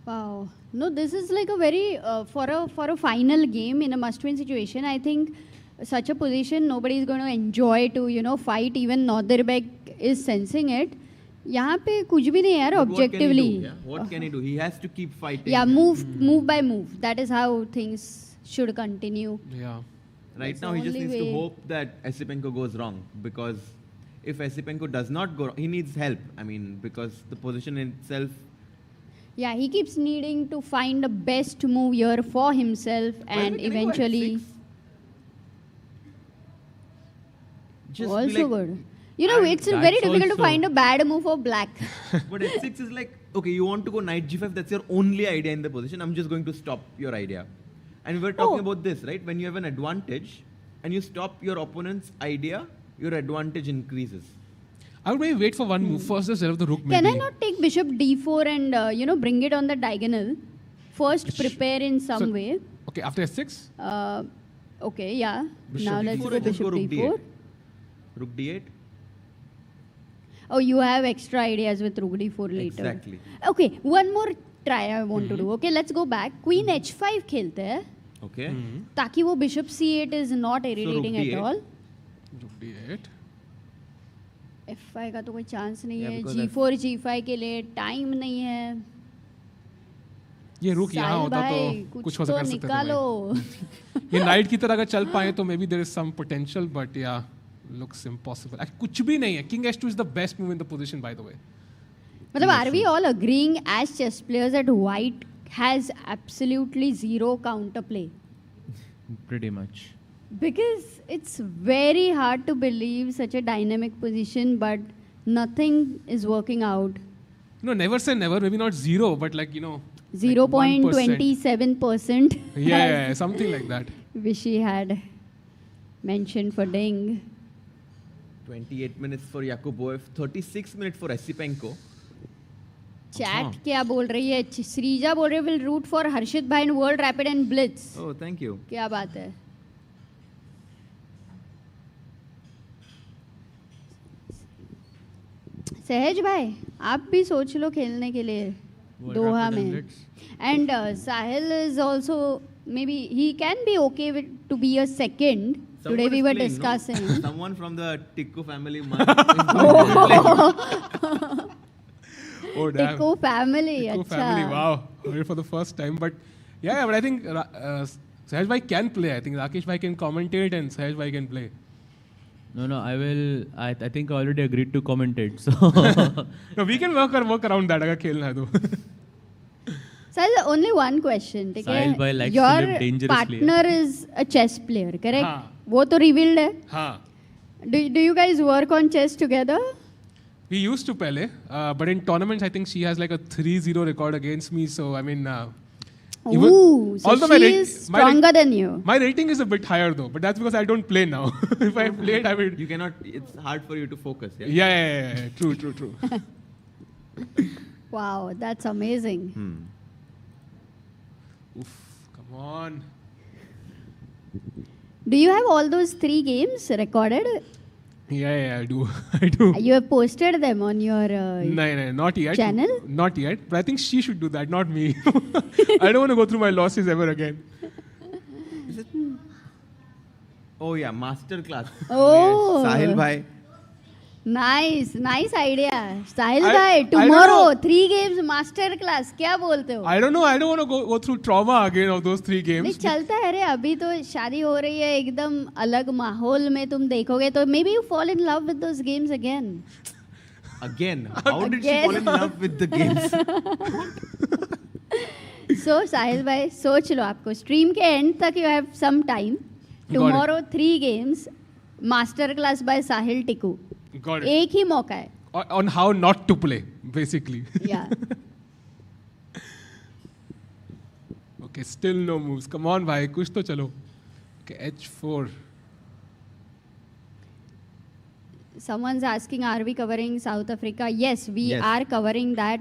Wow. No, this is like a very, for a final game in a must-win situation, I think such a position, nobody is going to enjoy to, you know, fight. Even Norderbeg is sensing it. यहाँ पे कुछ भी नहीं है यार objectively. What can he do? He has to keep fighting. Yeah, move by move. That is how things should continue. Yeah. Right now he just needs to hope that Esipenko goes wrong, because if Esipenko does not go wrong, he needs help. I mean, because the position in itself. Yeah, he keeps needing to find the best move here for himself and eventually. Also good. You know, it's very difficult to find a bad move for black. But h6 is like, okay, you want to go knight g5, that's your only idea in the position. I'm just going to stop your idea. And we were talking about this, right? When you have an advantage and you stop your opponent's idea, your advantage increases. I would maybe wait for one move. First, the of the rook. Can I not take bishop d4 and, you know, bring it on the diagonal? First, prepare in some way. Okay, after s6? Okay, yeah. Bishop now let's d4, go bishop d4. Rook d8. Oh, you have extra ideas with rook d4 later. Exactly. Okay, one more try I want to do. Okay, let's go back. Queen h5 खेलते हैं. Okay. ताकि वो bishop c8 is not irritating at all. Rook d8. f5 का तो कोई chance नहीं है. g4 g5 के लिए टाइम नहीं है. ये रुक यहाँ होता तो कुछ हो सकता निकालो. ये नाइट की तरह अगर चल पाए तो maybe there is some potential, but yeah. Looks impossible. कुछ भी नहीं है. King h2 is the best move in the position, by the way. मतलब are we all agreeing as chess players that white has absolutely zero counterplay? Pretty much. Because it's very hard to believe such a dynamic position, but nothing is working out. No, never say never. Maybe not zero, but like, 0.27%. Yeah, something like that. Vishy had mentioned for Ding. 28 minutes for Yakubboev, 36 minutes for Esipenko. Chat क्या बोल रही है? श्रीजा बोल रही है will root for हर्षित भाई in World Rapid and Blitz. Oh, thank you. क्या बात है? सहज भाई, आप भी सोच लो खेलने के लिए दोहा में. And Sahil is also, maybe he can be okay with to be a second. Today we were discussing. No? Someone from the Tikku family. Oh, damn. Tikku family, Tikku अच्छा. family, wow. Heard it for the first time. But but I think Sahaj bhai can play. I think Rakesh bhai can commentate and Sahaj bhai can play. No, I will. I think I already agreed to commentate. So No, we can work around that अगर खेलना है तो. Sahil, only one question. ठीक Sahil है? bhai likes to live Your dangerously. partner is a chess player, correct? हाँ. वो तो revealed है. हाँ. Do you guys work on chess together? We used to pehle, but in tournaments I think she has like a 3-0 record against me. So I mean, Ooh, so although she is stronger than you. My rating is a bit higher though, but that's because I don't play now. If I played, I would. You cannot. It's hard for you to focus. Yeah. True. Wow, that's amazing. Oof, come on. Do you have all those 3 games recorded? Yeah, I do. You have posted them on your No, not yet. channel? Not yet. But I think she should do that, not me. I don't want to go through my losses ever again. Is it? Oh yeah, master class. Oh. Sahil bhai. Nice idea. Sahil bhai, I don't tomorrow know. 3 games master class. क्या बोलते हो? I don't know. I don't want to go through trauma again of those 3 games. नहीं चलता है रे, अभी तो शादी हो रही है, एकदम अलग माहौल में तुम देखोगे तो maybe you fall in love with those games again. Again? How did she fall in love with the games? So Sahil bhai, सोच लो आपको stream के end तक you have some time. Tomorrow 3 games master class by Sahil Tikku. Got it. एक ही मौका है. On how not to play, basically. Yeah. Okay, still no moves. Come on, bhai, kuch to chalo. Okay, H4. Someone's asking, are we covering South Africa? Yes, we are covering that.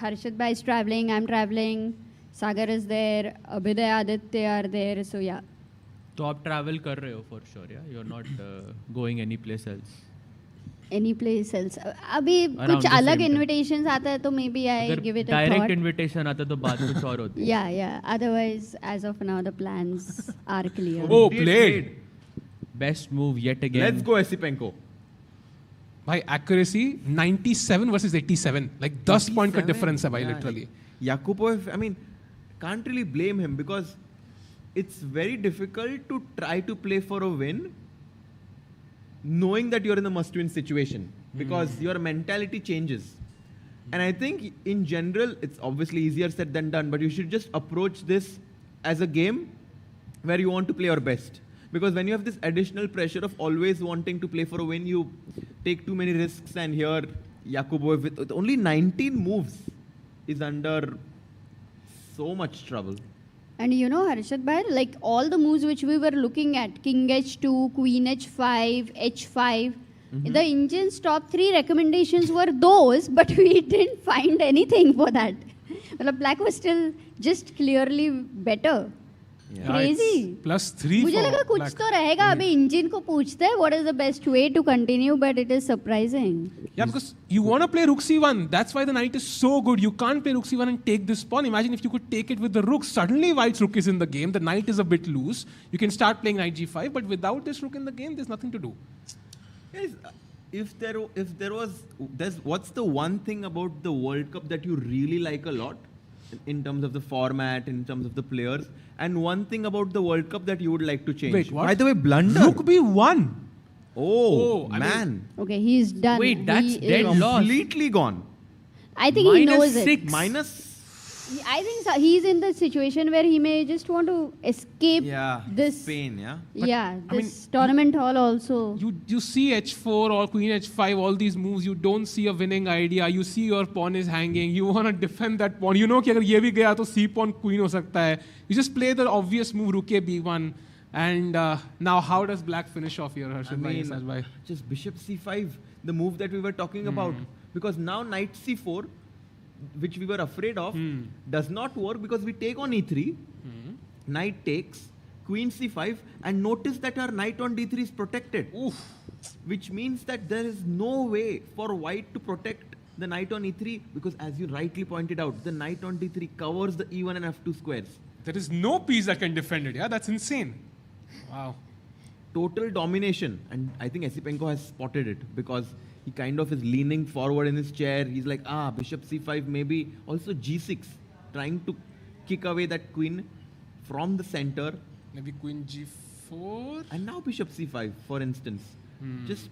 Harshit bhai is traveling, I'm traveling, Sagar is there, Abhiday, Aditya are there, so yeah. तो आप travel कर रहे हो for sure, yeah? You're not going any place else. Any place else? अभी कुछ अलग invitations आता है तो maybe I give it a thought. Direct invitation आता है तो बात कुछ और होती है. Yeah. Otherwise, as of now, the plans are clear. Oh, played. Best move yet again. Let's go Esipenko. By accuracy, 97 versus 87. Like 10 point का difference है भाई, literally. Yakubboev, I mean, can't really blame him because it's very difficult to try to play for a win knowing that you're in a must-win situation because your mentality changes. And I think in general, it's obviously easier said than done, but you should just approach this as a game where you want to play your best. Because when you have this additional pressure of always wanting to play for a win, you take too many risks, and here Yakubboev with only 19 moves is under so much trouble. And you know, Harshit bhai, like all the moves which we were looking at, King H2, Queen H5, H5, the Indians' top 3 recommendations were those, but we didn't find anything for that. Black was still just clearly better. Crazy. +3 मुझे लगा कुछ तो रहेगा. अभी engine को पूछते हैं what is the best way to continue, but it is surprising. Yeah, because you want to play rook c1. That's why the knight is so good. You can't play rook c1 and take this pawn. Imagine if you could take it with the rook. Suddenly white's rook is in the game. The knight is a bit loose. You can start playing knight g5, but without this rook in the game, there's nothing to do. Guys, what's the one thing about the World Cup that you really like a lot in terms of the format, in terms of the players, and one thing about the World Cup that you would like to change? Wait, what? By the way, blunder. Rook b1. Oh, man. Okay, he's done. Wait, that's He dead is- loss. Completely gone. I think he knows -6. it. I think he's in the situation where he may just want to escape this pain, yeah. This tournament hall also. You see h4 or queen h5, all these moves, you don't see a winning idea. You see your pawn is hanging. You want to defend that pawn. You know कि अगर ये भी गया तो c pawn queen हो सकता है. You just play the obvious move, rook a b1. And now how does black finish off here, Harshit bhai? Just bishop c5, the move that we were talking about. Because now knight c4, which we were afraid of, does not work because we take on e3, knight takes, queen c5, and notice that our knight on d3 is protected. Which means that there is no way for white to protect the knight on e3 because, as you rightly pointed out, the knight on d3 covers the e1 and f2 squares. There is no piece that can defend it. Yeah, that's insane. Wow. Total domination. And I think Esipenko has spotted it because he kind of is leaning forward in his chair. He's like, bishop c5, maybe also g6, trying to kick away that queen from the center. Maybe queen g4. And now bishop c5, for instance. Just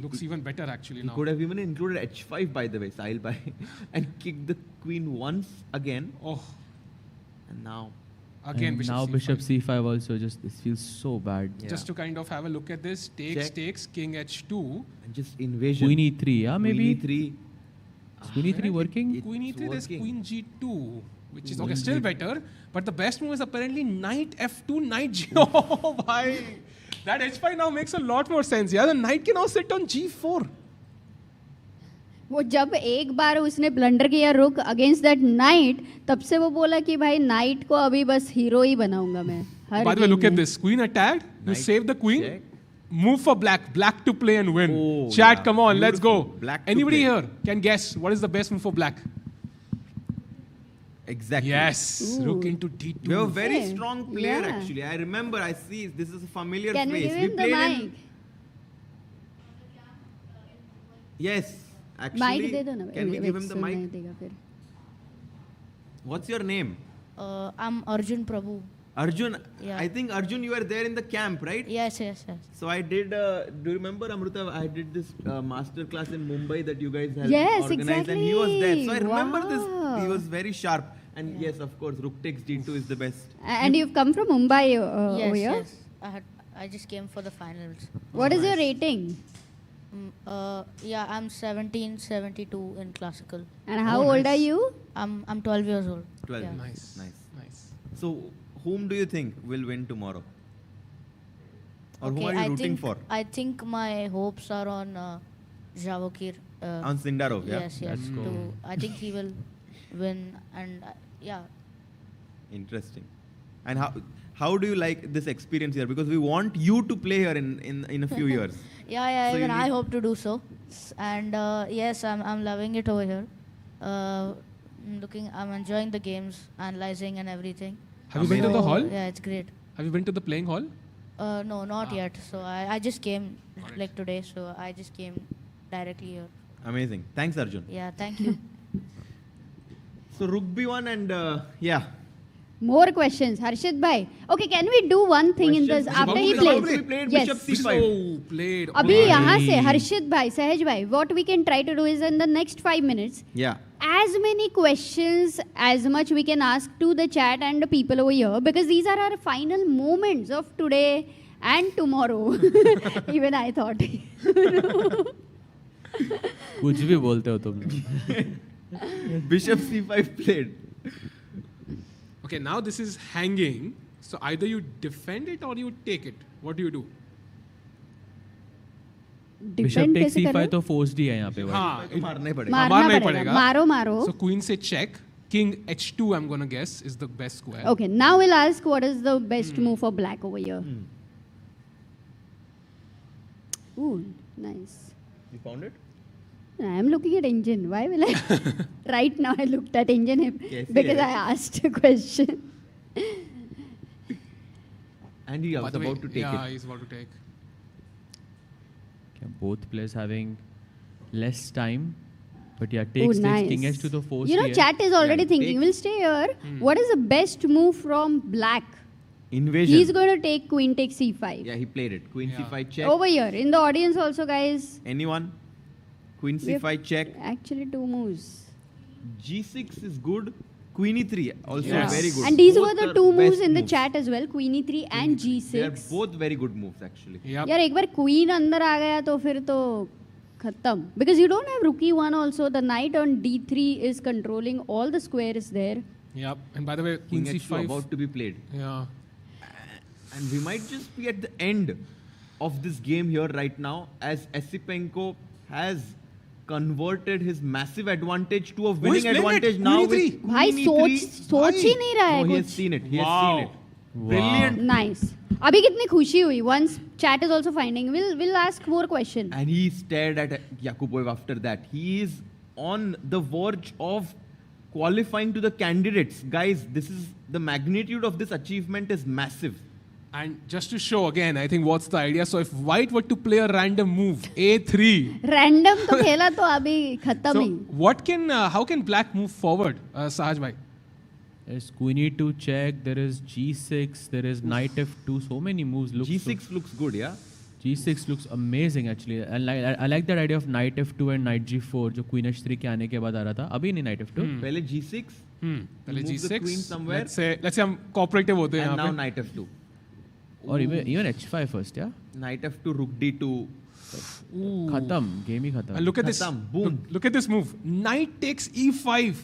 looks even better actually now. He could have even included h5, by the way, Sahil bhai, and kicked the queen once again. And now... Again, bishop c5 also. Just this feels so bad. Just to kind of have a look at this, takes, king h2. And just invasion. Queen e3, yeah, maybe? Queen e3. Is queen e3 working? Queen e3, there's queen g2, which is okay, still better. But the best move is apparently knight f2, knight g. Oh, bhai. That h5 now makes a lot more sense. Yeah, the knight can now sit on g4. वो जब एक बार उसने blunder किया रुक against that night तब से वो बोला कि भाई नाइट को अभी बस हीरो ही बनाऊंगा मैं हर By the way, look at this. Queen attacked. You save the queen. Check. Move for black. Black to play and win. Chat, come on, let's go. Anybody here can guess what is the best move for black? Exactly. Yes. Rook into d2. We have a very strong player actually. I remember, I see, this is a familiar face. Can we give him the mic? Yes. Actually, can we give him the mic? What's your name? I'm Arjun Prabhu. Arjun, I think Arjun, you were there in the camp, right? Yes. So I did, do you remember Amruta, I did this master class in Mumbai that you guys had organized and he was there. So I remember this, he was very sharp. And yes, of course, Rook takes d2 is the best. And you've come from Mumbai over here? Yes. I just came for the finals. What is your rating? I'm 1772 in classical. And how old are you? I'm 12 years old. 12. Yeah. Nice. So, whom do you think will win tomorrow? Or who are you rooting for? I think my hopes are on Javokir. On Sindarov, yeah? Yes. I think he will win and Interesting. And how do you like this experience here? Because we want you to play here in a few years. So even I hope to do so. And yes, I'm loving it over here. I'm enjoying the games, analyzing and everything. Have you been to the hall? Yeah, it's great. Have you been to the playing hall? No, not yet. So I just came like today. So I just came directly here. Amazing. Thanks, Arjun. Yeah, thank you. So Rook b1 and More questions, Harshit bhai. Okay, can we do one thing in this after he plays? We played yes. bishop c5. Played. Abhi यहाँ से Harshit bhai, Sahaj bhai, what we can try to do is in the next 5 minutes, as many questions as much we can ask to the chat and the people over here, because these are our final moments of today and tomorrow. Even I thought. कुछ भी बोलते हो तुम. Bishop c5 played. Okay, now this is hanging. So either you defend it or you take it. What do you do? Bishop takes c5 तो force D है यहाँ पे. मारना ही पड़ेगा. मारो. So queen से check. King h2 I'm gonna guess is the best square. Okay, now we'll ask what is the best move for black over here. Ooh, nice. You found it? I am looking at engine. Why will I? Right now I looked at engine because I asked a question. And he was about to take it. Yeah, he's about to take. Okay, both players having less time. But yeah, takes king h to the force. You know, chat is already thinking, we'll stay here. What is the best move from black? Invasion. He's going to take queen takes c5. Yeah, he played it. Queen c5 check. Over here, in the audience also, guys. Anyone? Queen c5 check. Actually, 2 moves. g6 is good. Queen e3 also very good. And these Both were the are two moves best in the moves. chat as well, Queen e3 and g6. They are both very good moves actually. यार एक बार Queen अंदर आ गया तो फिर तो खत्म. Because you don't have rook e1 also. The knight on d3 is controlling all the squares there. Yep. And by the way, King Queen h2 c5 about to be played. Yeah. And we might just be at the end of this game here right now, as Esipenko has converted his massive advantage to a winning advantage now with भाई सोच ही नहीं रहा है No, he has कुछ. seen it. He has seen it. Brilliant. Nice. अभी कितनी खुशी हुई. Once chat is also finding. We'll ask more question. And he stared at Yakubboev after that. He is on the verge of qualifying to the candidates. Guys, this is the magnitude of this achievement is massive. And just to show again, I think what's the idea. So if white were to play a random move, a3. Random तो खेला तो अभी खत्म So he. what can, how can black move forward, Sahaj bhai? There's Queen e2 check, there is g6, there is knight f2, so many moves. G6 looks good, yeah? G6 looks amazing actually. I like that idea of knight f2 and knight g4 जो queen h3 के आने के बाद आ रहा था. अभी नहीं knight f2. पहले G6. पहले move G6. the queen somewhere. Let's say हम cooperative होते हैं And यहाँ now पे. knight f2. Or even h5 first, yeah? Knight f2, rook d2. खत्म, game ही खत्म. And look at this. Khatam, boom. Look at this move. Knight takes e5.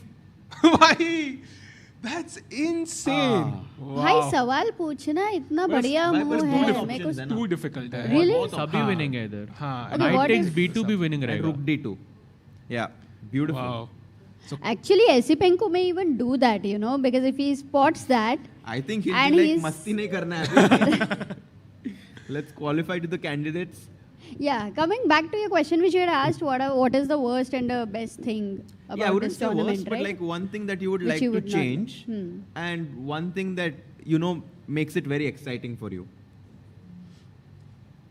Why? That's insane. भाई सवाल पूछना इतना बढ़िया मूव है. मेरे को Too difficult है. Really? सभी winning है इधर. हाँ. Okay, Knight what takes if- b2 भी winning And रहेगा. rook d2. Yeah, beautiful. Wow. Actually, Esipenko may even do that, you know, because if he spots that. I think he'll and be like, he's- masti nahi karna hai. Let's qualify to the candidates. Yeah, coming back to your question which you had asked, what is the worst and the best thing about Yeah, I wouldn't this say tournament, worst, right? but like one thing that you would Which like you to would not- change, and one thing that, you know, makes it very exciting for you.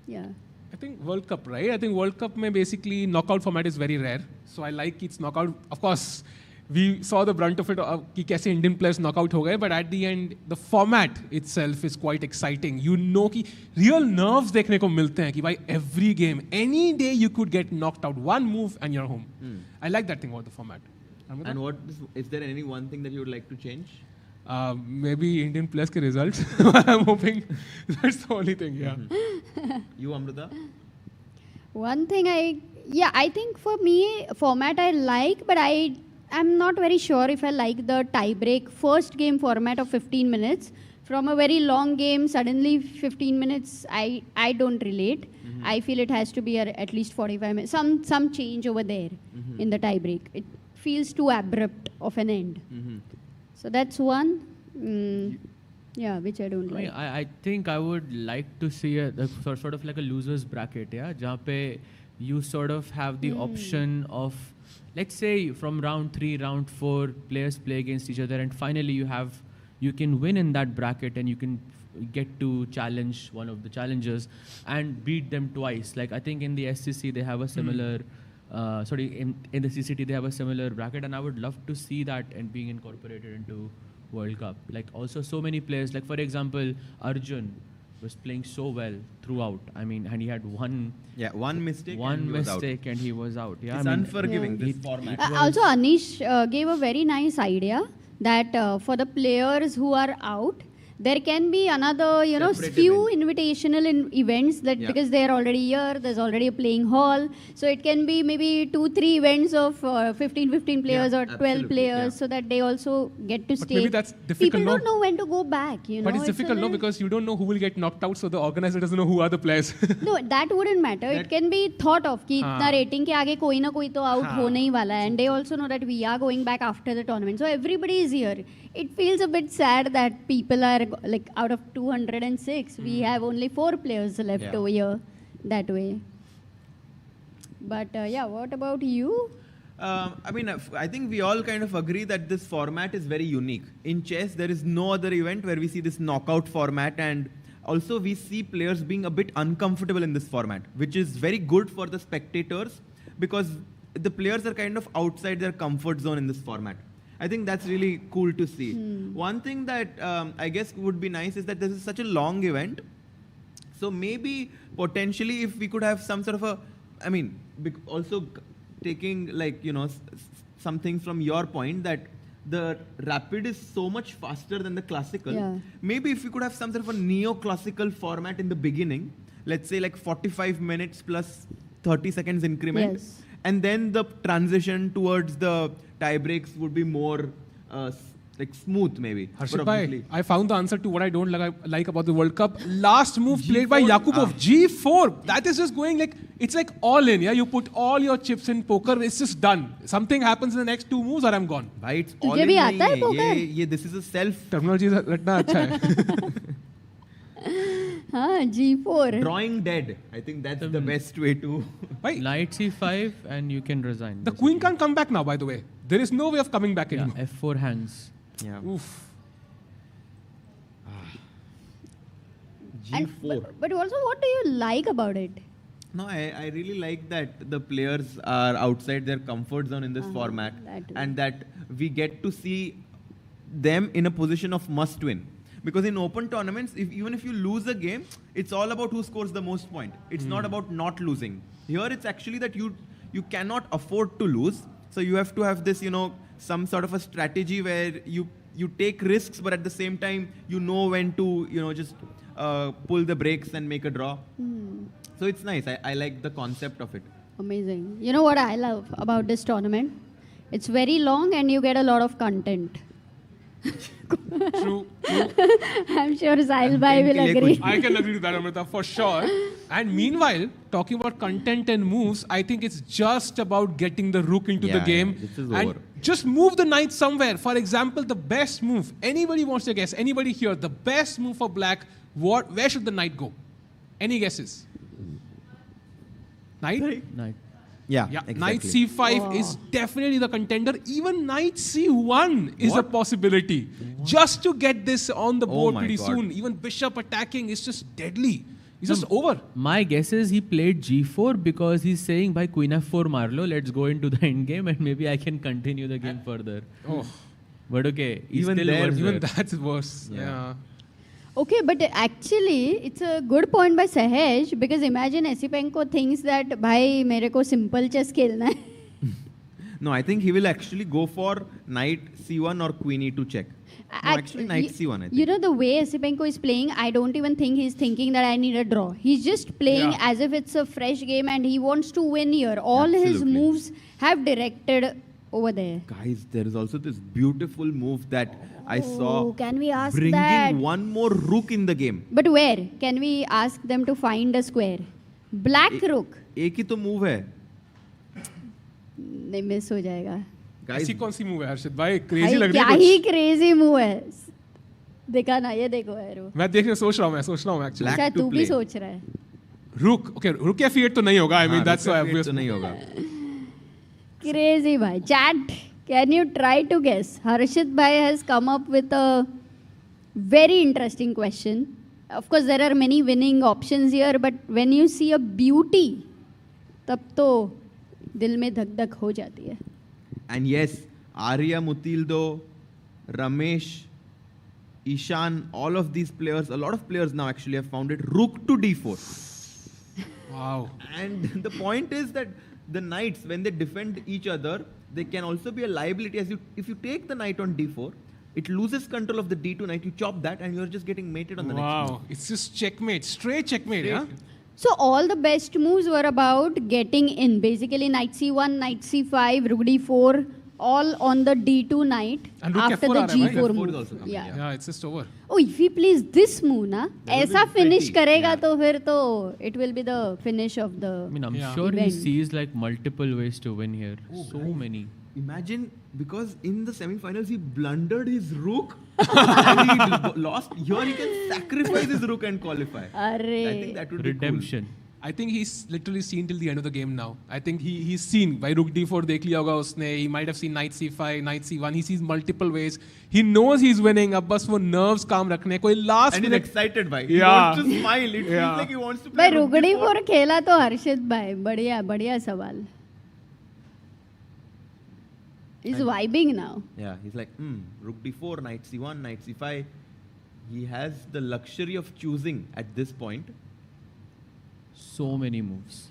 Yeah. I think World Cup, right? I think World Cup में basically knockout format is very rare. So I like its knockout. Of course, we saw the brunt of it कि कैसे Indian players knockout हो गए, but at the end, the format itself is quite exciting. You know कि real nerves देखने को मिलते हैं कि भाई every game, any day you could get knocked out. One move and you're home. I like that thing about the format. And what is there any one thing that you would like to change? Maybe Indian players के results. I'm hoping that's the only thing, yeah. You, Amrita? One thing I think for me, format I like, but I'm not very sure if I like the tie-break first game format of 15 minutes. From a very long game, suddenly 15 minutes, I don't relate. I feel it has to be at least 45 minutes. Some change over there in the tie-break. It feels too abrupt of an end. So that's one. Yeah, which I don't like. I think I would like to see a sort of like a loser's bracket, yeah, जहाँ पे you sort of have the option of, let's say from round 3, round 4, players play against each other, and finally you can win in that bracket, and you can get to challenge one of the challengers and beat them twice. Like I think in the SCC they have a similar, in the CCT they have a similar bracket, and I would love to see that and being incorporated into World Cup. Like also so many players, like for example, Arjun was playing so well throughout. I mean, and he had one mistake and he was out. Yeah, It's I mean, unforgiving, this format. Also, Anish gave a very nice idea that for the players who are out, there can be another, Separate few invitational events that Yeah. because they are already here, there's already a playing hall. So it can be maybe 2-3 events of 15 players or 12 absolutely, players yeah. so that they also get to stay. maybe that's difficult, People no? don't know when to go back, But it's a difficult, no? little- Because you don't know who will get knocked out, so the organizer doesn't know who are the players. No, that wouldn't matter. It can be thought of कि हाँ. इतना rating के आगे कोई ना कोई तो out हाँ. होने ही वाला है, and they also know that we are going back after the tournament. So everybody is here. It feels a bit sad that people are like out of 206, we have only 4 players left Yeah. over here that way. But yeah, what about you? I mean, I think we all kind of agree that this format is very unique. In chess, there is no other event where we see this knockout format, and also we see players being a bit uncomfortable in this format, which is very good for the spectators because the players are kind of outside their comfort zone in this format. I think that's really cool to see. One thing that I guess would be nice is that this is such a long event. So maybe potentially if we could have some sort of a, I mean, also taking like, some things from your point that the rapid is so much faster than the classical. Yeah. Maybe if we could have some sort of a neo-classical format in the beginning, let's say like 45 minutes plus 30 seconds increment, Yes. and then the transition towards the tie breaks would be more like smooth maybe. Harshit But bhai, obviously- I found the answer to what I don't like about the World Cup. Last move played by G4? Yakubboev, G4. That is just going like, it's like all in, yeah? You put all your chips in poker, it's just done. Something happens in the next 2 moves or I'm gone. भाई it's तुझे all in भी नहीं आता है है, poker? ये this is a self Terminology रटना अच्छा है. हाँ, G4. drawing dead. I think that's the best way to. Knight c5 and you can resign. The queen can't come back now, by the way. There is no way of coming back anymore. F4 hangs. Yeah. Oof. And, but also, what do you like about it? No, I really like that the players are outside their comfort zone in this format, and that we get to see them in a position of must win. Because in open tournaments, even if you lose a game, it's all about who scores the most point. It's not about not losing. Here, it's actually that you cannot afford to lose. So you have to have this, some sort of a strategy where you take risks, but at the same time, you know when to, just pull the brakes and make a draw. So it's nice. I like the concept of it. Amazing. You know what I love about this tournament? It's very long and you get a lot of content. True. I'm sure Sahil Bhai will agree. I can agree to that, Amrita, for sure. And meanwhile, talking about content and moves, I think it's just about getting the rook into the game. This is and over. just move the knight somewhere. For example, the best move. Anybody wants to guess? Anybody here? The best move for black. Where should the knight go? Any guesses? Knight? Knight. Yeah, Knight exactly. c5 is definitely the contender. Even knight c1 is a possibility. Just to get this on the board my pretty God. soon. Even bishop attacking is just deadly. It's just over. My guess is he played g4 because he's saying by queen f4 Marlo, let's go into the end game and maybe I can continue the game further. Oh. But okay, he's Even still there, worse Even there. that's worse. Yeah. Okay, but actually, it's a good point by Sahej because imagine Esipenko thinks that, bhai, mere ko simple chess khelna hai. No, I think he will actually go for knight c1 or queen e2 check. No, actually knight c1, I think. You know, the way Esipenko is playing, I don't even think he's thinking that I need a draw. He's just playing as if it's a fresh game and he wants to win here. All his Absolutely. moves have directed over there. Guys, there is also this beautiful move that I saw can we ask bringing that? one more rook in the game. But where? Can we ask them to find a square? Black rook. एक ही तो move है. नहीं miss हो जाएगा. Guys, ऐसी कौन सी move है हर्षित भाई? क्रेजी भाई लग रही क्या है ही कुछ. क्रेजी मूव है. देखा ना, ये देखो है रो. मैं देखने सोच रहा हूँ एक्चुअली. शायद तू भी सोच रहा है. रुक, ओके, रुक या फिर तो नहीं होगा. I mean that's why तो नहीं होगा. Crazy bhai. Chat, can you try to guess? Harshit bhai has come up with a very interesting question. Of course, there are many winning options here, but when you see a beauty, तब तो दिल में धक धक हो जाती है. And yes, Arya Mutildo, Ramesh, Ishan, all of these players, a lot of players now actually have found it rook to d4. Wow. And the point is that the knights, when they defend each other, they can also be a liability. If you take the knight on d4, it loses control of the d2 knight. You chop that, and you're just getting mated on the next Wow, move. it's just checkmate, straight checkmate, yeah. So all the best moves were about getting in. Basically, knight c1, knight c5, rook d4, all on the d2 knight And rook after f4 the aa raha hai, g4 right? move. Yeah, it's just over. Oh, if he plays this move, na, ऐसा finish करेगा तो फिर तो it will be the finish of the I mean, I'm sure he event. sees like multiple ways to win here. So many. Imagine, because in the semi-finals he blundered his rook and he lost. Here he can sacrifice his rook and qualify. अरे. I think that would Redemption. I think he's literally seen till the end of the game now. I think he's seen by rook d4 देख लिया होगा उसने. He might have seen knight c5, knight c1. He sees multiple ways. He knows he's winning. अब बस वो nerves calm रखने. कोई last And he's minute. excited by. He Yeah. wants to smile. It feels like he wants to play भाई rook रुगड़ी d4. Four खेला तो हर्षित भाई बढ़िया बढ़िया सवाल. He's vibing now. Yeah, he's like, rook d4, knight c1, knight c5. He has the luxury of choosing at this point. So many moves.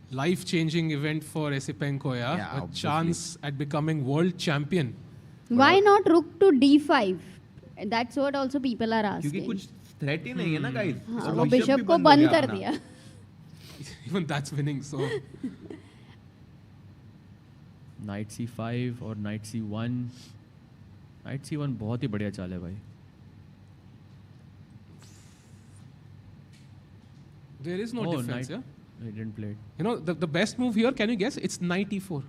Life-changing event for Esipenko, yeah. Yeah, A obviously. chance at becoming world champion. Why not rook to d5? That's what also people are क्योंकि asking. कुछ threat ही नहीं है ना guys. हाँ, और वो bishop bishop भी को बंद हो बंद गया कर अपना. दिया. Even that's winning. So Knight c5 और knight c1. Knight c1 बहुत ही बढ़िया चाल है भाई. there is no Oh, defense. knight. Yeah. He didn't play it. You know the best move here. Can you guess? It's knight e4.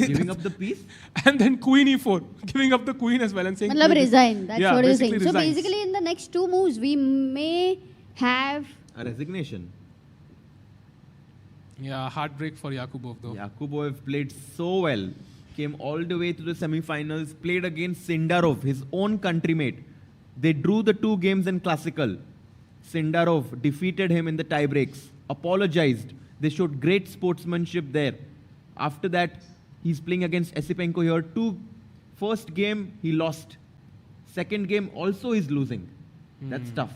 Giving up the piece. And then queen e4, giving up the queen as well and saying. मतलब queen is- resign. That's yeah, what you're basically saying. So resigns. basically, in the next two moves, we may have. A resignation. Yeah, heartbreak for Yakubboev though. Yakubboev played so well. Came all the way to the semi-finals. Played against Sindarov, his own countrymate. They drew the 2 games in classical. Sindarov defeated him in the tiebreaks. Apologized. They showed great sportsmanship there. After that, he's playing against Esipenko here. First game, he lost. Second game, also he's losing. That's tough.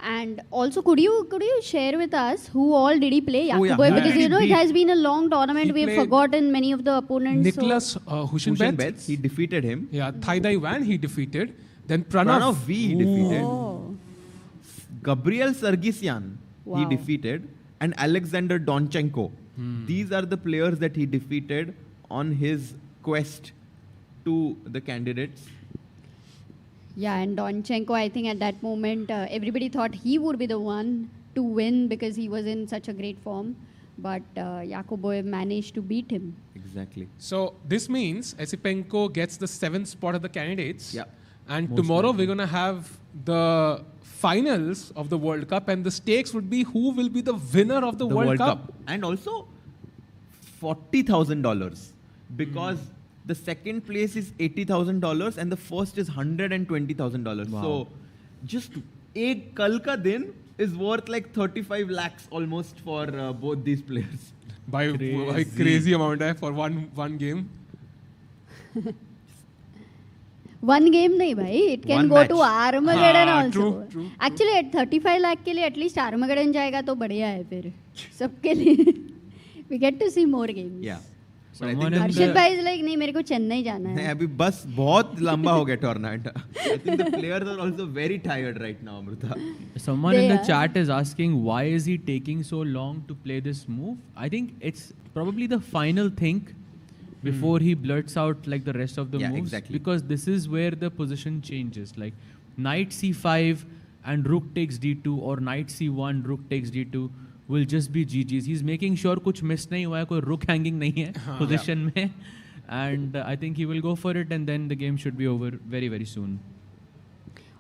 And also, could you share with us who all did he play? Oh, yeah. Yakubboev, because He you know it beat- has been a long tournament. He We've played forgotten many of the opponents. Nicholas Hushenbeth. Hushenbeth, he defeated him. Yeah, Thaidai Wan he defeated. Then Pranav. Pranav V he defeated. Oh. Gabriel Sargsyan he Wow. defeated. And Alexander Donchenko. These are the players that he defeated on his quest to the candidates. Yeah, and Donchenko, I think at that moment, everybody thought he would be the one to win because he was in such a great form. But Yakubboev managed to beat him. Exactly. So this means Esipenko gets the 7th spot of the candidates. Yeah. And Most tomorrow likely. we're going to have the finals of the World Cup, and the stakes would be who will be the winner of the World Cup. And also $40,000 because the second place is $80,000 and the first is $120,000. Wow. So just एक कल का दिन is worth like 35 lakhs almost for both these players. By crazy amount for one game. One game नहीं भाई, it can One go match. to Armageddon हाँ, also. true. Actually, at 35 lakh के लिए at least Armageddon जाएगा तो बढ़िया है फिर सबके लिए. We get to see more games. Yeah. Someone in Harshit the- भाई is like नहीं मेरे को चेन्नई जाना नहीं है. अभी बस बहुत लंबा हो गया tournament. I think the players are also very tired right now, Amruta. Someone They in the are. chat is asking why is he taking so long to play this move? I think it's probably the final thing before he blurts out like the rest of the Yeah, moves. exactly. Because this is where the position changes. Like knight c5 and rook takes d2 or knight c1 rook takes d2 will just be GG's. He's making sure कुछ miss नहीं हुआ है, कोई rook hanging नहीं है position में. And I think he will go for it and then the game should be over very, very soon.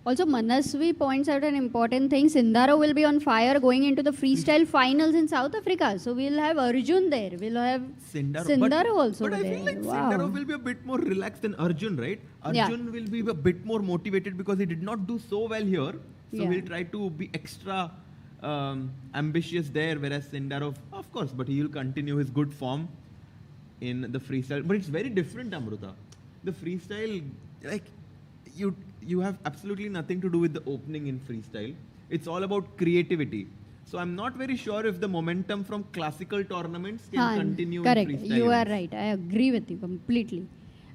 Also, Manasvi points out an important thing. Sindarov will be on fire going into the freestyle finals in South Africa. So we'll have Arjun there. We'll have Sindarov also But I there. feel like Wow. Sindarov will be a bit more relaxed than Arjun, right? Yeah. Arjun will be a bit more motivated because he did not do so well here. So Yeah. he'll try to be extra ambitious there, whereas Sindarov, of course, but he will continue his good form in the freestyle. But it's very different, Amruta. The freestyle, like, you have absolutely nothing to do with the opening in freestyle. It's all about creativity. So I'm not very sure if the momentum from classical tournaments can Haan, continue correct. in freestyle. You are events. right. I agree with you completely.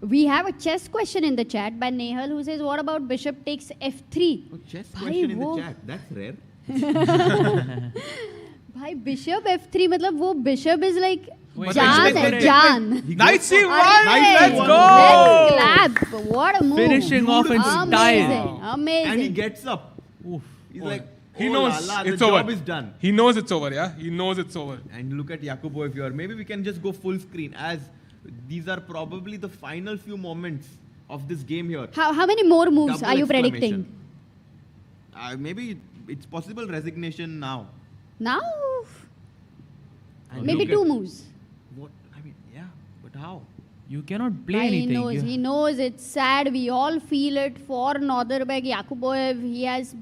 We have a chess question in the chat by Nehal who says, what about bishop takes f3? Oh, chess Bhai, question in wo- the chat. That's rare. भाई bishop f3 मतलब वो bishop is like Wait, जान wait, है wait, जान. Knight c1! अरे, Let's go! Let's clap. What a move. Finishing off in Amazing. style. Amazing. And he gets up. Oof. He's like, He oh knows la la, it's the over. job is done. He knows it's over, yeah? He knows it's over. And look at Yakubboev here. Maybe we can just go full screen as these are probably the final few moments of this game here. How many more moves Double are you exclamation. predicting? Maybe it's possible resignation now. Now? And Maybe look two at moves. What? I mean, yeah, but how? You cannot play He anything. knows. You- He knows it's sad. We all feel it for Northerbek Yakubboev. He has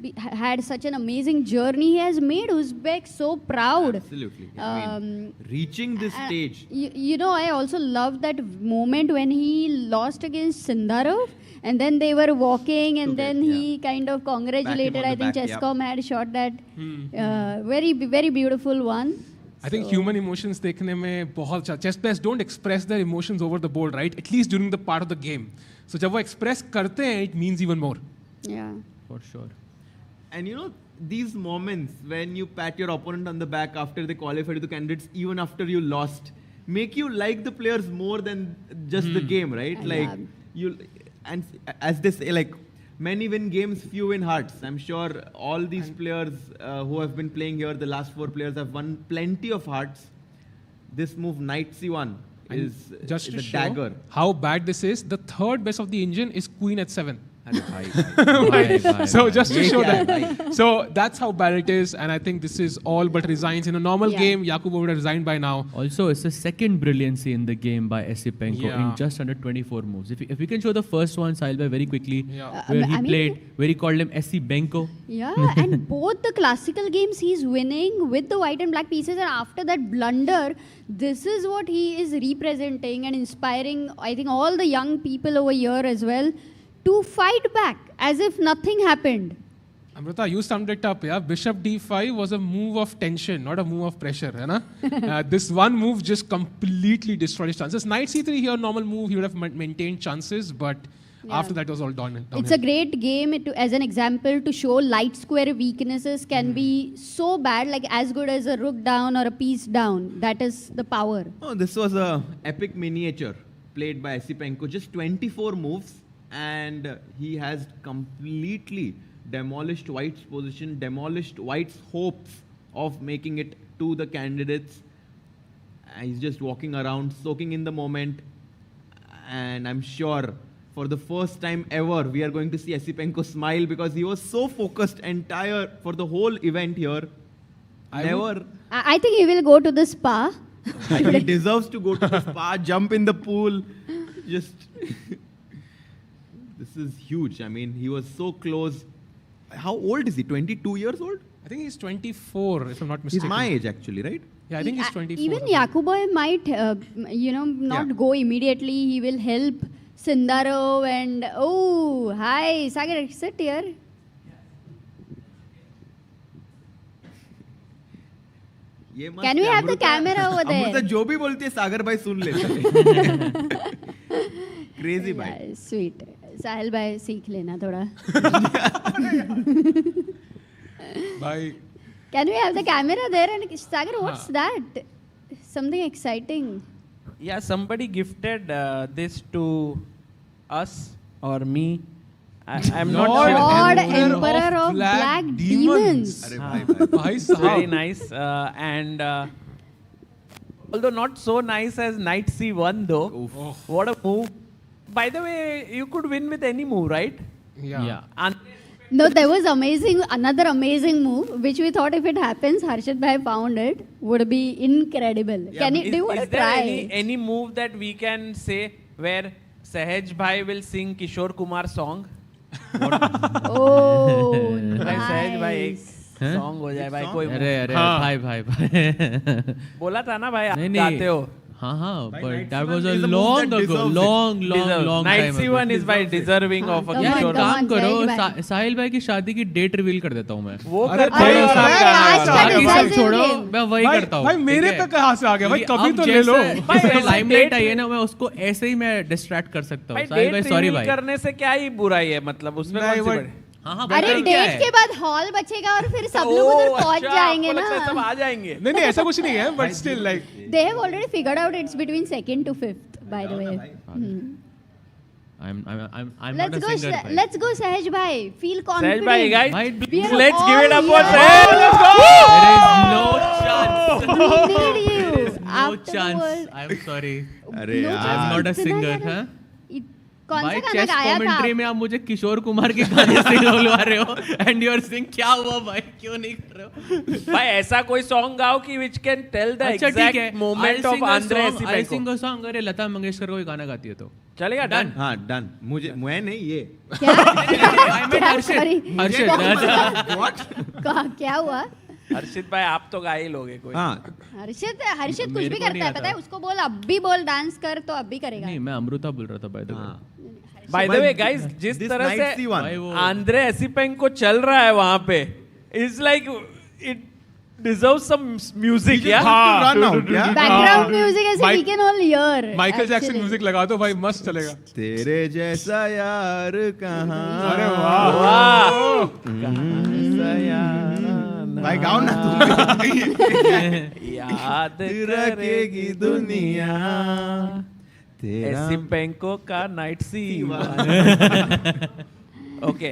had such an amazing journey. He has made Uzbek so proud. Absolutely. I mean, reaching this stage. You know, I also love that moment when he lost against Sindarov. And then they were walking, and then he kind of congratulated. on I the think back, yeah. Chesscom had shot that very, very beautiful one. I think human emotions देखने में बहुत अच्छा. Chess players don't express their emotions over the board, right? At least during the part of the game. So जब वो express करते हैं, it means even more. Yeah. For sure. And you know, these moments when you pat your opponent on the back after they qualify to the candidates, even after you lost, make you like the players more than just the game, right? Like you, and as they say, like many win games, few win hearts. I'm sure all these players who have been playing here, the last 4 players have won plenty of hearts. This move, Knight C1, is Just is to a show dagger. how bad this is, the third best of the engine is Queen at 7. Bhai, So just to ye show kya hai, that. So that's how bad it is, and I think this is all but resigns. In a normal game, Yakubboev would have resigned by now. Also, it's the second brilliancy in the game by Esipenko Yeah. in just under 24 moves. If we can show the first one, Sahil bhai, very quickly, Yeah. where I he mean- played, where he called him Esipenko. Yeah, and both the classical games he's winning with the white and black pieces, and after that blunder, this is what he is representing and inspiring, I think, all the young people over here as well to fight back as if nothing happened. Amrita, you summed it up, yeah? Bishop d5 was a move of tension, not a move of pressure, है ना? This one move just completely destroyed his chances. Knight c3 here, normal move, he would have maintained chances, but after that it was all done. It's a great game as an example to show light square weaknesses can be so bad, like as good as a rook down or a piece down. That is the power. Oh, this was a epic miniature played by Esipenko. Just 24 moves, and he has completely demolished White's position, demolished White's hopes of making it to the candidates. He's just walking around, soaking in the moment, and I'm sure for the first time ever we are going to see Esipenko smile, because he was so focused for the whole event here. I think he will go to the spa. He deserves to go to the spa, jump in the pool. Just this is huge. I mean, he was so close. How old is he? 22 years old? I think he's 24, if I'm not mistaken. He's my age, actually, right? Yeah, I think he's 24. Even Yakubboev might, not go immediately. He will help Sindarov and oh, hi, Sagar, sit here. Can we have the camera over there? Amrita जो भी बोलती है सागर भाई सुन लेते हैं. Crazy भाई. Yeah, sweet. साहिल भाई सीख लेना थोड़ा. Bye. Can we have the camera there? And Sagar, what's that? Something exciting. Yeah, somebody gifted this to us or me. I'm not Lord sure. Emperor of Black Demons. Very nice. And although not so nice as Knight C1 though. What a move. By the way, you could win with any move, right? Yeah. No, there was another amazing move, which we thought if it happens, Harshit bhai found it, would be incredible. Yeah, Do you want to is there try? any move that we can say where Sahaj bhai will sing Kishore Kumar song? Oh, भाई सहज भाई एक song हो जाए भाई कोई भाई बोला था ना भाई आप गाते हो हाँ, but that was a long ago, long Knight time C1 ago. is by deserving of a यार Kishore. एक काम करो, साहिल भाई की शादी की डेट रिवील कर देता हूँ मैं. वो बाकी सब छोड़ो, मैं वही करता हूँ. भाई मेरे पे कहाँ से आ गया भाई, कभी तो ले लो. लाइमलाइट आई है ना, मैं उसको ऐसे ही मैं डिस्ट्रैक्ट कर सकता हूँ. साहिल भाई सॉरी भाई. करने से क्या ही बुराई है, मतलब उसमें कौन सी बड़ी. अरे डेट के बाद हॉल बचेगा और फिर सब लोग उधर पहुंच जाएंगे ना. सब आ जाएंगे. नहीं ऐसा कुछ नहीं है, but still like they have already figured out it's between 2nd to 5th, by the way. I'm not a singer. Let's go, Sahaj bhai. Feel confident. Sahaj bhai, guys, are let's all give it up for here. Sahaj. There is no chance. We need you. There is no After the chance. world. I'm sorry. अरे I'm not a singer, huh? कौन सा भाई गाना chess गाया था? Commentary में आप मुझे किशोर कुमार के गाने से बोलवा रहे हो एंड यू आर सिंग. क्या हुआ भाई, क्यों नहीं कर रहे हो भाई? ऐसा कोई सॉन्ग गाओ कि which can tell the exact moment of Andre Esipenko. I'll sing a song. अरे लता मंगेशकर कोई गाना गाती है तो चलेगा. डन. हाँ डन. मैं नहीं ये. क्या हुआ? हर्षित भाई आप तो गा ही लोगे कोई. हर्षित कुछ भी करता है, पता है उसको. बोल अब भी बोल, डांस कर तो अब भी करेगा. नहीं, मैं अमृता बोल रहा था by the way. By the way guys, जिस तरह से आंद्रे एसिपेंको चल रहा है वहां पे, it's like deserves some music, yeah? Run out, yeah? Background music ऐसे we can all hear. Michael Jackson music लगा दो भाई, मस्त चलेगा. तेरे जैसा यार कहाँ. अरे वाह. भाई गाओ ना तुम. याद रखेगी दुनिया. एसिपेंको का नाइट सी. ओके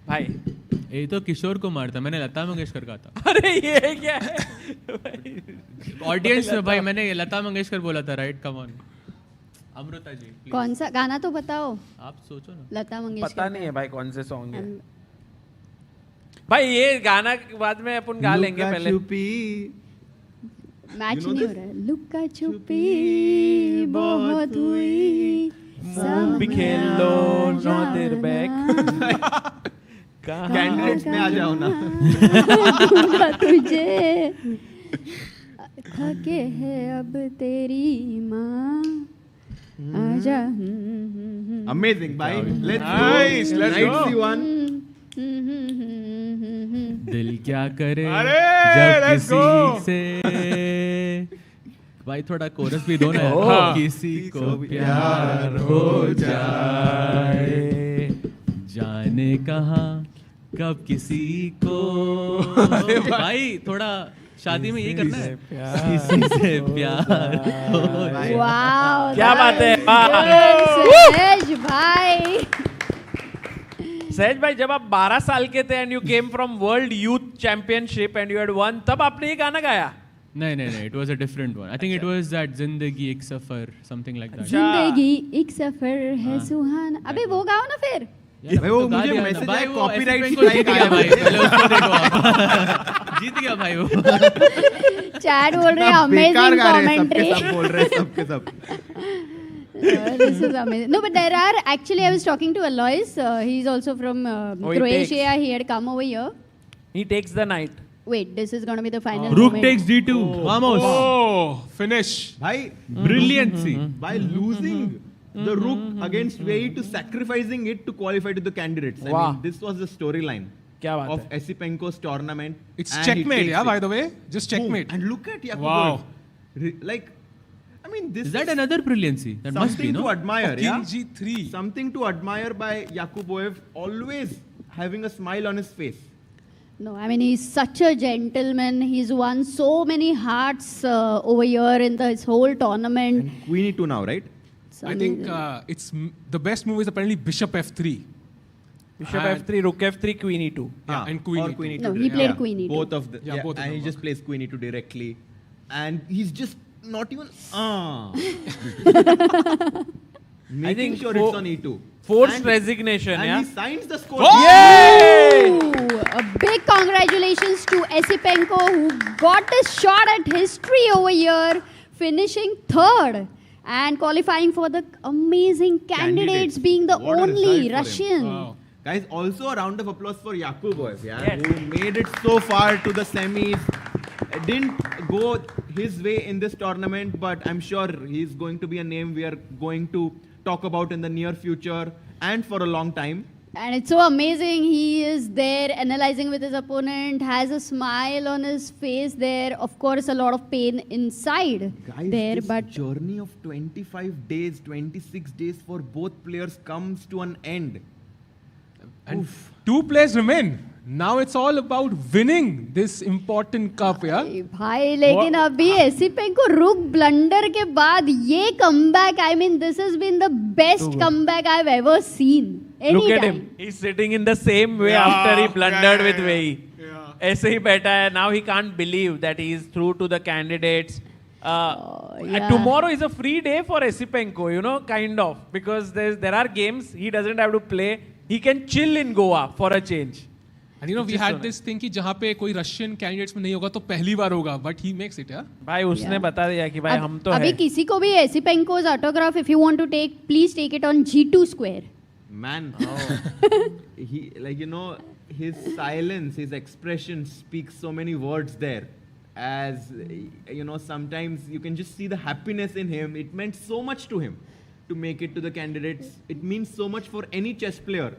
भाई, ये तो किशोर कुमार था, मैंने लता मंगेशकर का था. अरे ये क्या है? ऑडियंस में भाई मैंने लता मंगेशकर बोला था, right? Come on Amrita ji please. कौन सा गाना तो बताओ. आप सोचो ना. लता मंगेशकर. पता नहीं है भाई कौन से सॉन्ग है. भाई ये गाना बाद में अपन गा लेंगे पहले. मैच नहीं हो रहा है. लुक्का छुपी बहुत हुई, भी खेल लो नो देर बैक. कैंडिडेट्स में आ जाओ ना. तुझे थके है अब तेरी माँ, आजा. Amazing, bye. Nice, let's go. See one. दिल क्या करे अरे, जब let's किसी go. से. भाई थोड़ा कोरस भी दो ना. हाँ. किसी को प्यार हो जाए, जाने कहाँ कब किसी को. भाई थोड़ा शादी में यही करना है. किसी से प्यार हो जाए. वाओ, क्या बात है. सहज भाई. सहज भाई, जब आप 12 साल के थे and you came from world youth championship and you had one, तब आपने ये गाना गाया? नहीं, it was a different one. I think it was that जिंदगी एक सफर, something like that. जिंदगी एक सफर है सुहाना. अबे वो गाओ ना फिर. भाई वो मुझे मैसेज आया कॉपीराइट स्ट्राइक आया भाई. पहले उसको देखो आप. जीत गया भाई वो. चैट बोल रहे हैं अमेजिंग कमेंट्री. सब बोल रहे हैं सबके सब. This is amazing. No, but there are actually. I was talking to Alois. He's also from Croatia. He had come over here. He takes the knight. Wait, this is going to be the final. Rook moment. takes d2. Vamos. Oh, finish. भाई Brilliancy. by losing the rook against Wei to sacrificing it to qualify to the candidates. I Wow. mean, this was the storyline क्या बात of है. Esipenko's tournament. It's and he checkmate, takes yeah, it. by the way. Just checkmate. Boom. And look at Yakubboev. Wow. Like, I mean, this Is that another brilliancy? That must something be, no? to admire, King yeah? G3. Something to admire by Yakubboev, always having a smile on his face. No, I mean he's such a gentleman. He's won so many hearts over here in this whole tournament. And Queenie too now, right? It's I think amazing. the best move is apparently Bishop F3. Bishop And- F3, Rook F3, Queen E2. Yeah, and Queen or E2. Queenie No, two he direct- played Queen E2. Both of them. Yeah, both of and them he just plays Queen E2 directly. And he's just not even making think sure fo- it's on E2. Forced And- resignation, and yeah? he signs the score. Yay! A big congratulations to Esipenko who got a shot at history over here, finishing third and qualifying for the amazing candidates, being the What a result only for him. Russian. Wow. Guys, also a round of applause for Yakubboev, who made it so far to the semis. Didn't go his way in this tournament, but I'm sure he's going to be a name we are going to talk about in the near future and for a long time. And it's so amazing. He is there analyzing with his opponent, has a smile on his face there. Of course, a lot of pain inside Guys, there, this but journey of 25 days, 26 days for both players comes to an end. And two players remain. Now it's all about winning this important cup, yeah? भाई लेकिन अभी Esipenko रुक blunder के बाद ये comeback, I mean this has been the best comeback I've ever seen. Look at Anytime. him. He's sitting in the same way after he blundered with Wei. ऐसे ही बैठा है. Now he can't believe that he is through to the candidates. yeah. Tomorrow is a free day for Esipenko, you know, kind of. Because there are games he doesn't have to play. He can chill in Goa for a change. And you know, we had this thing कि जहाँ पे कोई Russian candidates में नहीं होगा तो पहली बार होगा, but he makes it, yeah? भाई उसने बता दिया कि भाई हम तो अभी है. किसी को भी एसिपेंको's autograph if you want to take, please take it on G2 square. Man, he, like, you know, his silence, his expression speaks so many words there. As, you know, sometimes you can just see the happiness in him. It meant so much to him to make it to the candidates. It means so much for any chess player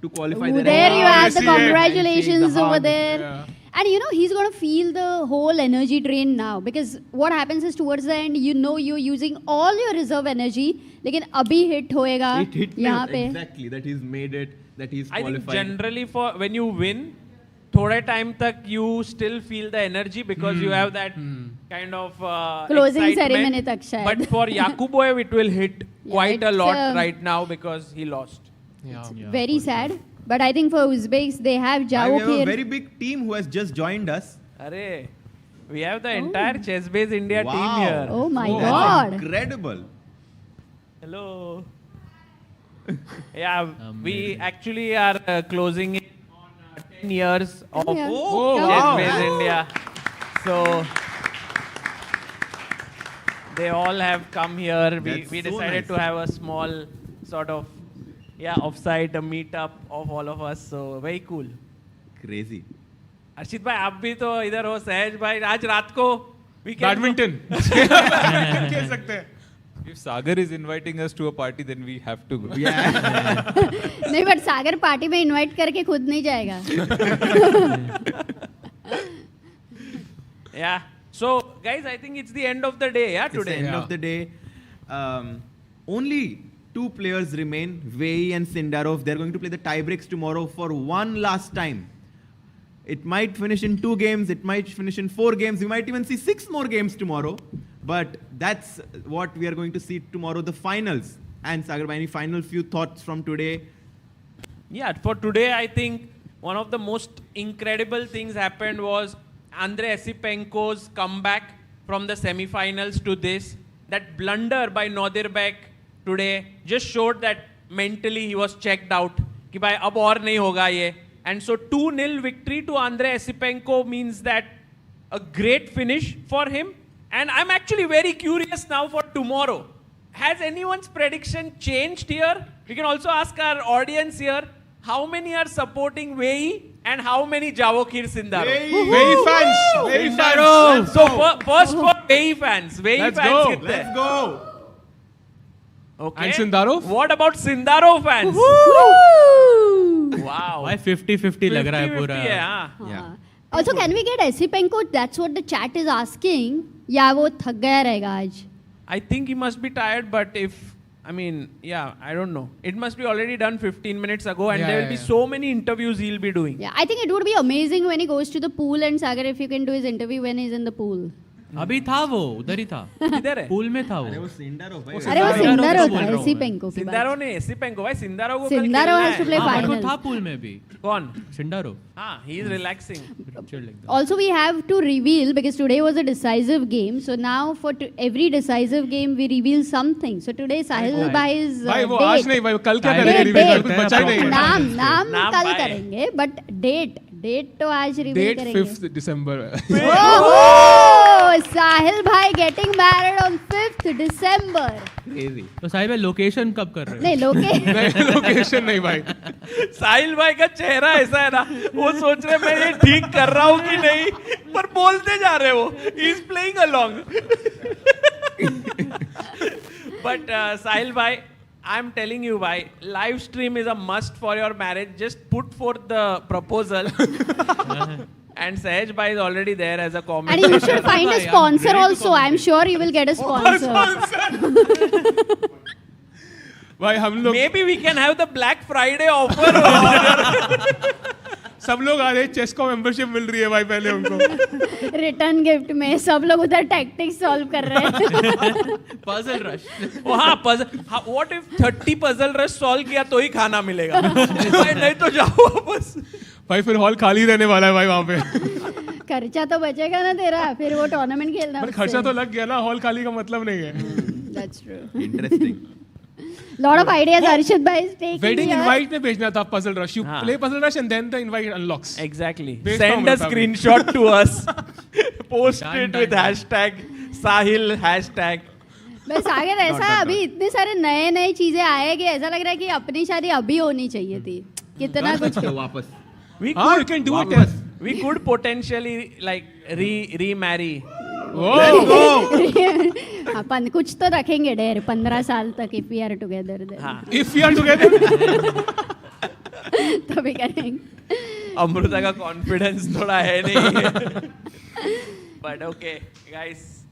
to qualify Ooh, their there you have the and shake the congratulations over hug. there. And you know, he's going to feel the whole energy drain now, because what happens is towards the end, you know, you're using all your reserve energy. लेकिन अभी hit होएगा यहाँ पे. Exactly, that he's made it, that he's I qualified. think generally for when you win, थोड़े time तक you still feel the energy because you have that kind of Closing excitement. ceremony तक शायद. But for Yakubboev, it will hit quite a it's, lot right now because he lost. Very sad. But I think for Uzbeks, they have We have a Yakubboev. very big team who has just joined us. Arey, we have the entire ChessBase India team here. Oh my That's God. Incredible. Hello. Yeah, we actually are closing in on 10 years of ChessBase India. So they all have come here. We That's so decided nice. to have a small sort of offsite, a meetup of all of us. So very cool. Crazy. अर्शित भाई आप भी तो इधर हो, सहज भाई आज रात को बैडमिंटन खेल सकते हैं. If Sagar is inviting us to a party, then we have to go. नहीं, but सागर पार्टी में इनवाइट करके खुद नहीं जाएगा. Yeah. So guys, I think it's the end of the day. Yeah, It's today. the end of the day. Only 2 players remain, Wei and Sindarov. They're going to play the tiebreaks tomorrow for one last time. It might finish in 2 games. It might finish in 4 games. We might even see 6 more games tomorrow. But that's what we are going to see tomorrow, the finals. And Sagar, any final few thoughts from today? Yeah, for today, I think one of the most incredible things happened was Andrei Esipenko's comeback from the semi-finals to this. That blunder by Nodirbek today just showed that mentally he was checked out. कि भाई अब और नहीं होगा ये. And so 2-0 victory to Andrei Esipenko means that a great finish for him. And I'm actually very curious now for tomorrow. Has anyone's prediction changed here? We can also ask our audience here, how many are supporting Wei and how many Javokir Sindarov? Wei fans! Wei fans! So first for Wei fans. Wei Let's fans go. कितने? Let's go. Okay. And Sindarov? What about Sindarov fans? Wow. भाई 50-50 लग रहा है 50-50 पूरा. है, हाँ. Also, can we get Esipenko? That's what the chat is asking. या वो थक गया रहेगा आज? I think he must be tired, but I don't know. It must be already done 15 minutes ago, and there will be so many interviews he'll be doing. Yeah, I think it would be amazing when he goes to the pool, and Sagar, if you can do his interview when he's in the pool. अभी था वो, उधर ही था. किधर है? Pool में था वो. अरे वो सिंदारो था, एसिपेंको की बात. सिंदारो ने एसिपेंको भाई सिंदारो को Sindarov has to play finals. था पूल में भी. कौन? सिंदारो. हाँ, he is relaxing. Also, we have to reveal, because today was a decisive game. So now for every decisive game, we reveal something. So today Sahil bhai's भाई वो date. आज नहीं भाई वो कल क्या करेंगे रिवील कुछ बचा ही नहीं है. नाम कल करेंगे, but date तो आज reveal Date करेंगे. 5th December. Oh, Sahil bhai getting married on 5th December. Crazy. तो साहिब लोकेशन कब कर रहे हो? नहीं लोकेशन नहीं भाई. साहिल भाई का चेहरा ऐसा है ना, वो सोच रहे मैं ये ठीक कर रहा हूँ कि नहीं, पर बोलते जा रहे वो. He is playing along. But Sahil bhai, I'm telling you bhai, live stream is a must for your marriage. Just put forth the proposal. And Sahaj bhai is already there as a commentator. And you should find a sponsor also. I'm sure you will get a sponsor. भाई हम लोग Maybe we can have the Black Friday offer. सब लोग आ रहे हैं, chess को membership मिल रही है भाई पहले उनको. रिटर्न गिफ्ट में सब लोग उधर टैक्टिक्स सॉल्व कर रहे हैं. Puzzle rush. Oh हाँ, puzzle. What if 30 puzzle rush solve किया तो ही खाना मिलेगा? भाई नहीं तो जाओ वापस. भाई फिर हॉल खाली रहने वाला है भाई वहाँ पे. खर्चा तो बचेगा ना तेरा, फिर वो टूर्नामेंट खेलना. पर खर्चा तो लग गया ना, हॉल खाली का मतलब नहीं है. That's true. Interesting. Lot of ideas Arshit bhai is taking. Wedding here. invite में भेजना था puzzle rush. You play puzzle rush and then the invite unlocks. Exactly. भेजता हूँ Send a मैं तभी. screenshot to us. Post it with hashtag Sahil hashtag. बस सागर ऐसा अभी इतने सारे नए चीजें आए कि ऐसा लग रहा है कि अपनी शादी अभी होनी चाहिए थी. कितना कुछ वापस. We हाँ, could, you can do it. we could potentially like remarry. अपन कुछ तो रखेंगे डेर 15 साल तक if we are together then. If we are together. तो भी करेंगे. अमृता का confidence थोड़ा है नहीं. But okay, guys,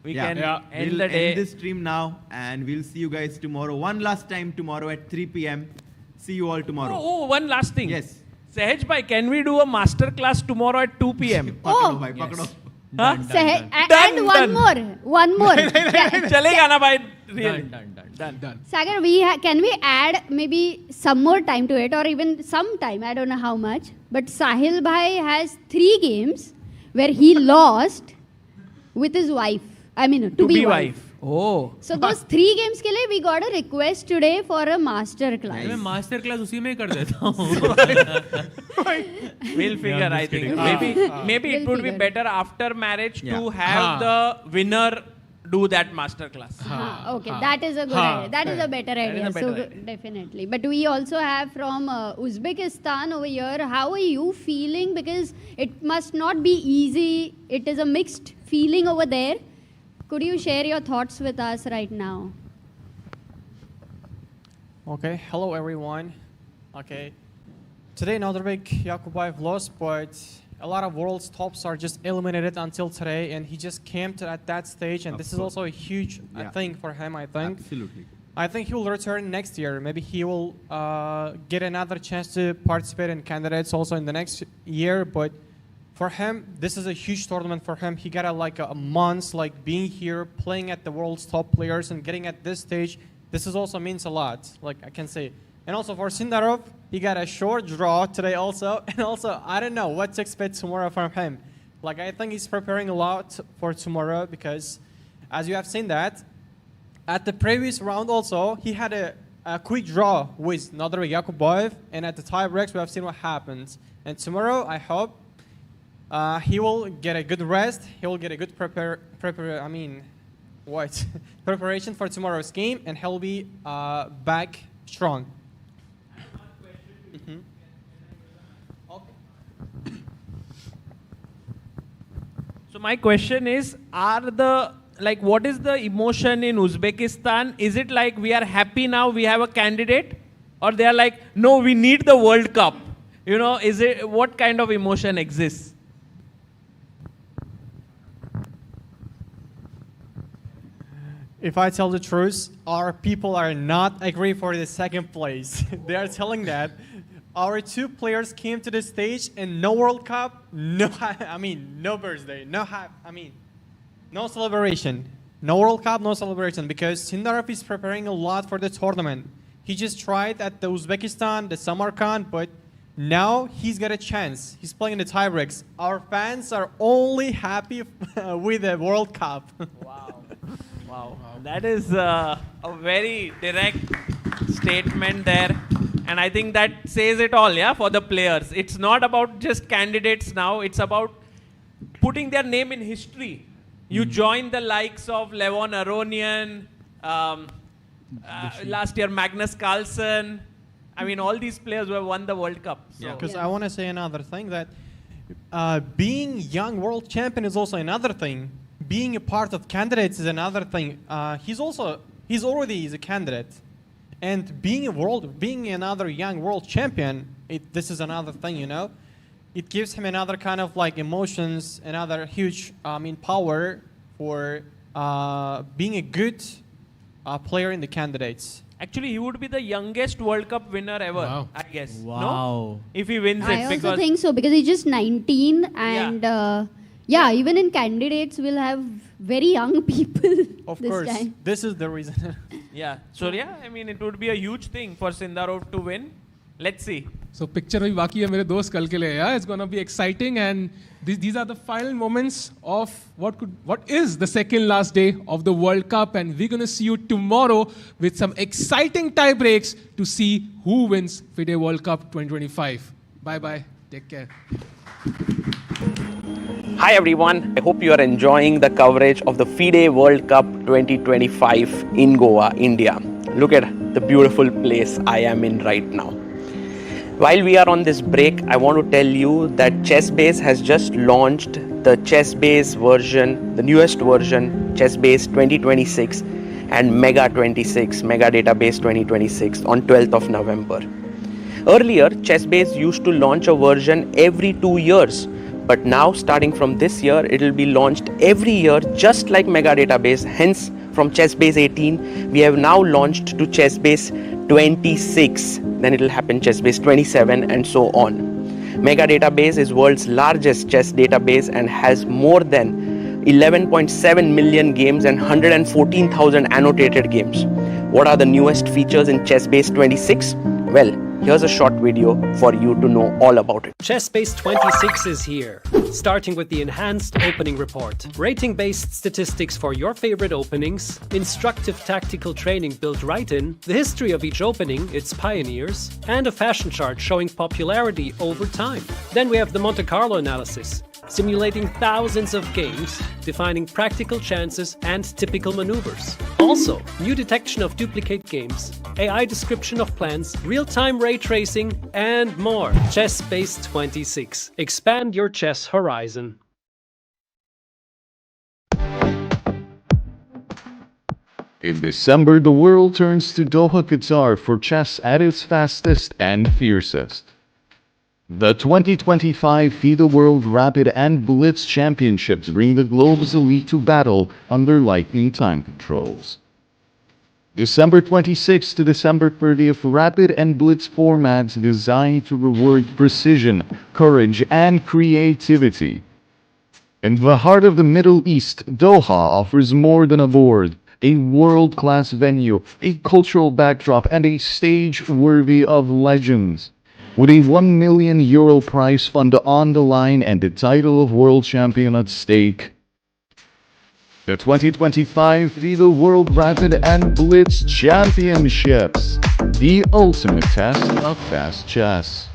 we can end we'll the day. end this stream now, and we'll see you guys tomorrow. One last time tomorrow at 3 p.m. See you all tomorrow. Oh, one last thing. Yes. Sahaj bhai, can we do a master class tomorrow at 2 p.m.? Pakdo bhai, pakdo. Huh? And one more. Chalega na bhai. Really. Done. Sagar, can we add maybe some more time to it, or even some time? I don't know how much. But Sahil bhai has 3 games where he lost with his wife. I mean, to be wife. Oh. So those 3 games के लिए we got a request today for a master class. मैं master class उसी में ही कर देता हूँ. We'll figure, I think. Maybe it would be better after marriage to have the winner do that master class. Okay, that is a good idea. That is a better idea. Definitely. But we also have from Uzbekistan over here. How are you feeling? Because it must not be easy. It is a mixed feeling over there. Could you share your thoughts with us right now? Okay, hello everyone. Okay, today another big Yakubboev lost, but a lot of world's tops are just eliminated until today, and he just came to at that stage, and this is also a huge thing for him, I think. Absolutely. I think he will return next year. Maybe he will get another chance to participate in candidates also in the next year, but for him, this is a huge tournament for him. He got a month being here, playing at the world's top players and getting at this stage. This is also means a lot, I can say. And also for Sindarov, he got a short draw today also. And also, I don't know what to expect tomorrow from him. I think he's preparing a lot for tomorrow because, as you have seen that, at the previous round also, he had a quick draw with another Yakubboev. And at the tiebreaks, we have seen what happens. And tomorrow, I hope he will get a good rest. He will get a good preparation for tomorrow's game, and he'll be back strong. So my question is, what is the emotion in Uzbekistan? Is it like we are happy now, we have a candidate? Or they are like, no, we need the World Cup? What kind of emotion exists? If I tell the truth, our people are not agree for the second place. They are telling that our 2 players came to the stage and no World Cup, no birthday, no celebration. No World Cup, no celebration, because Sindarov is preparing a lot for the tournament. He just tried at the Uzbekistan, the Samarkand, but now he's got a chance. He's playing in the tiebreaks. Our fans are only happy with the World Cup. Wow. That is a very direct statement there. And I think that says it all, for the players. It's not about just candidates now. It's about putting their name in history. You join the likes of Levon Aronian, last year Magnus Carlsen. All these players who have won the World Cup. Because I want to say another thing, that being young world champion is also another thing. Being a part of candidates is another thing. He's already a candidate. And being another young world champion, this is another thing, It gives him another kind of emotions, another huge, power for being a good player in the candidates. Actually, he would be the youngest World Cup winner ever, I guess. Wow. No? If he wins I also think so, because he's just 19 and even in candidates we'll have very young people this time. This is the reason. It would be a huge thing for Sindarov to win. Let's see. So picture bhi baki hai mere dost kal ke liye. It's gonna be exciting, and these are the final moments of what is the second last day of the World Cup, and we're gonna see you tomorrow with some exciting tie breaks to see who wins FIDE World Cup 2025. Bye. Take care. Hi everyone, I hope you are enjoying the coverage of the FIDE World Cup 2025 in Goa, India. Look at the beautiful place I am in right now. While we are on this break, I want to tell you that ChessBase has just launched the ChessBase version, the newest version, ChessBase'26 and Mega 26, Mega Database 2026 on 12th of November. Earlier, ChessBase used to launch a version every 2 years. But now, starting from this year, it will be launched every year, just like Mega Database. Hence, from ChessBase 18, we have now launched to ChessBase'26. Then it will happen ChessBase 27 and so on. Mega Database is world's largest chess database and has more than 11.7 million games and 114,000 annotated games. What are the newest features in ChessBase 26? Well, here's a short video for you to know all about it. ChessBase'26 is here, starting with the enhanced opening report. Rating-based statistics for your favorite openings, instructive tactical training built right in, the history of each opening, its pioneers, and a fashion chart showing popularity over time. Then we have the Monte Carlo analysis, simulating thousands of games, defining practical chances and typical maneuvers. Also, new detection of duplicate games, AI description of plans, real-time ray tracing, and more. ChessBase'26. Expand your chess horizon. In December, the world turns to Doha, Qatar for chess at its fastest and fiercest. The 2025 FIDE World Rapid and Blitz Championships bring the globe's elite to battle under lightning time controls. December 26th to December 30th, Rapid and Blitz formats designed to reward precision, courage, and creativity. In the heart of the Middle East, Doha offers more than a board, a world-class venue, a cultural backdrop, and a stage worthy of legends. With a €1 million prize fund on the line and the title of world champion at stake. The 2025 FIDE World Rapid and Blitz Championships. The ultimate test of fast chess.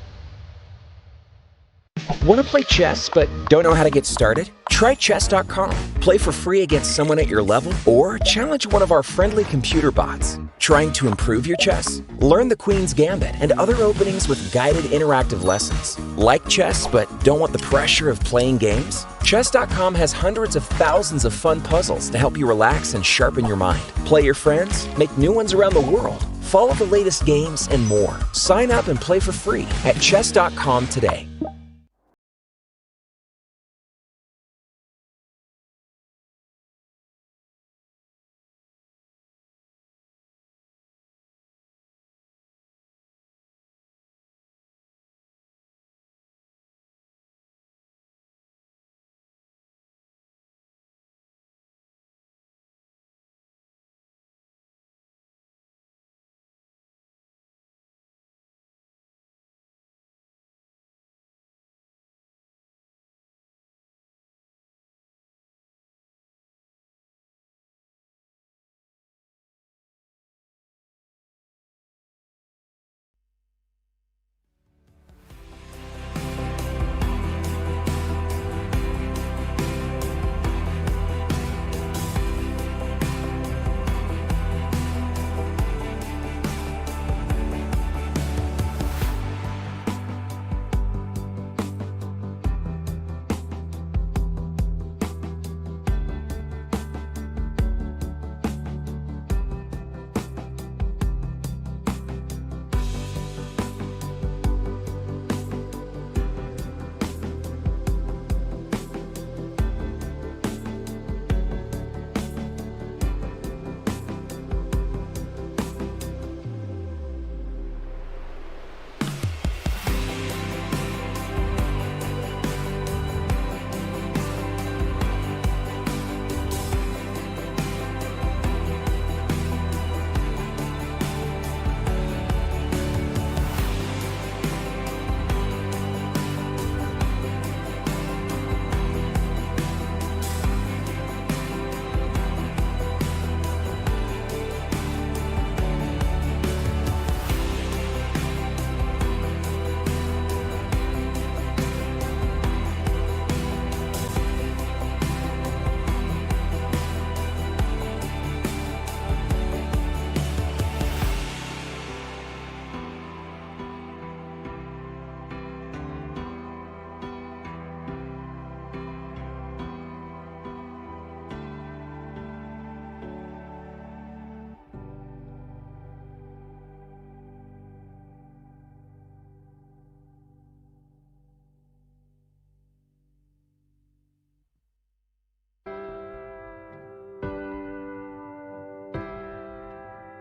Want to play chess but don't know how to get started? Try chess.com. Play for free against someone at your level or challenge one of our friendly computer bots. Trying to improve your chess? Learn the Queen's Gambit and other openings with guided interactive lessons. Like chess but don't want the pressure of playing games? Chess.com has hundreds of thousands of fun puzzles to help you relax and sharpen your mind. Play your friends, make new ones around the world, follow the latest games, and more. Sign up and play for free at chess.com today.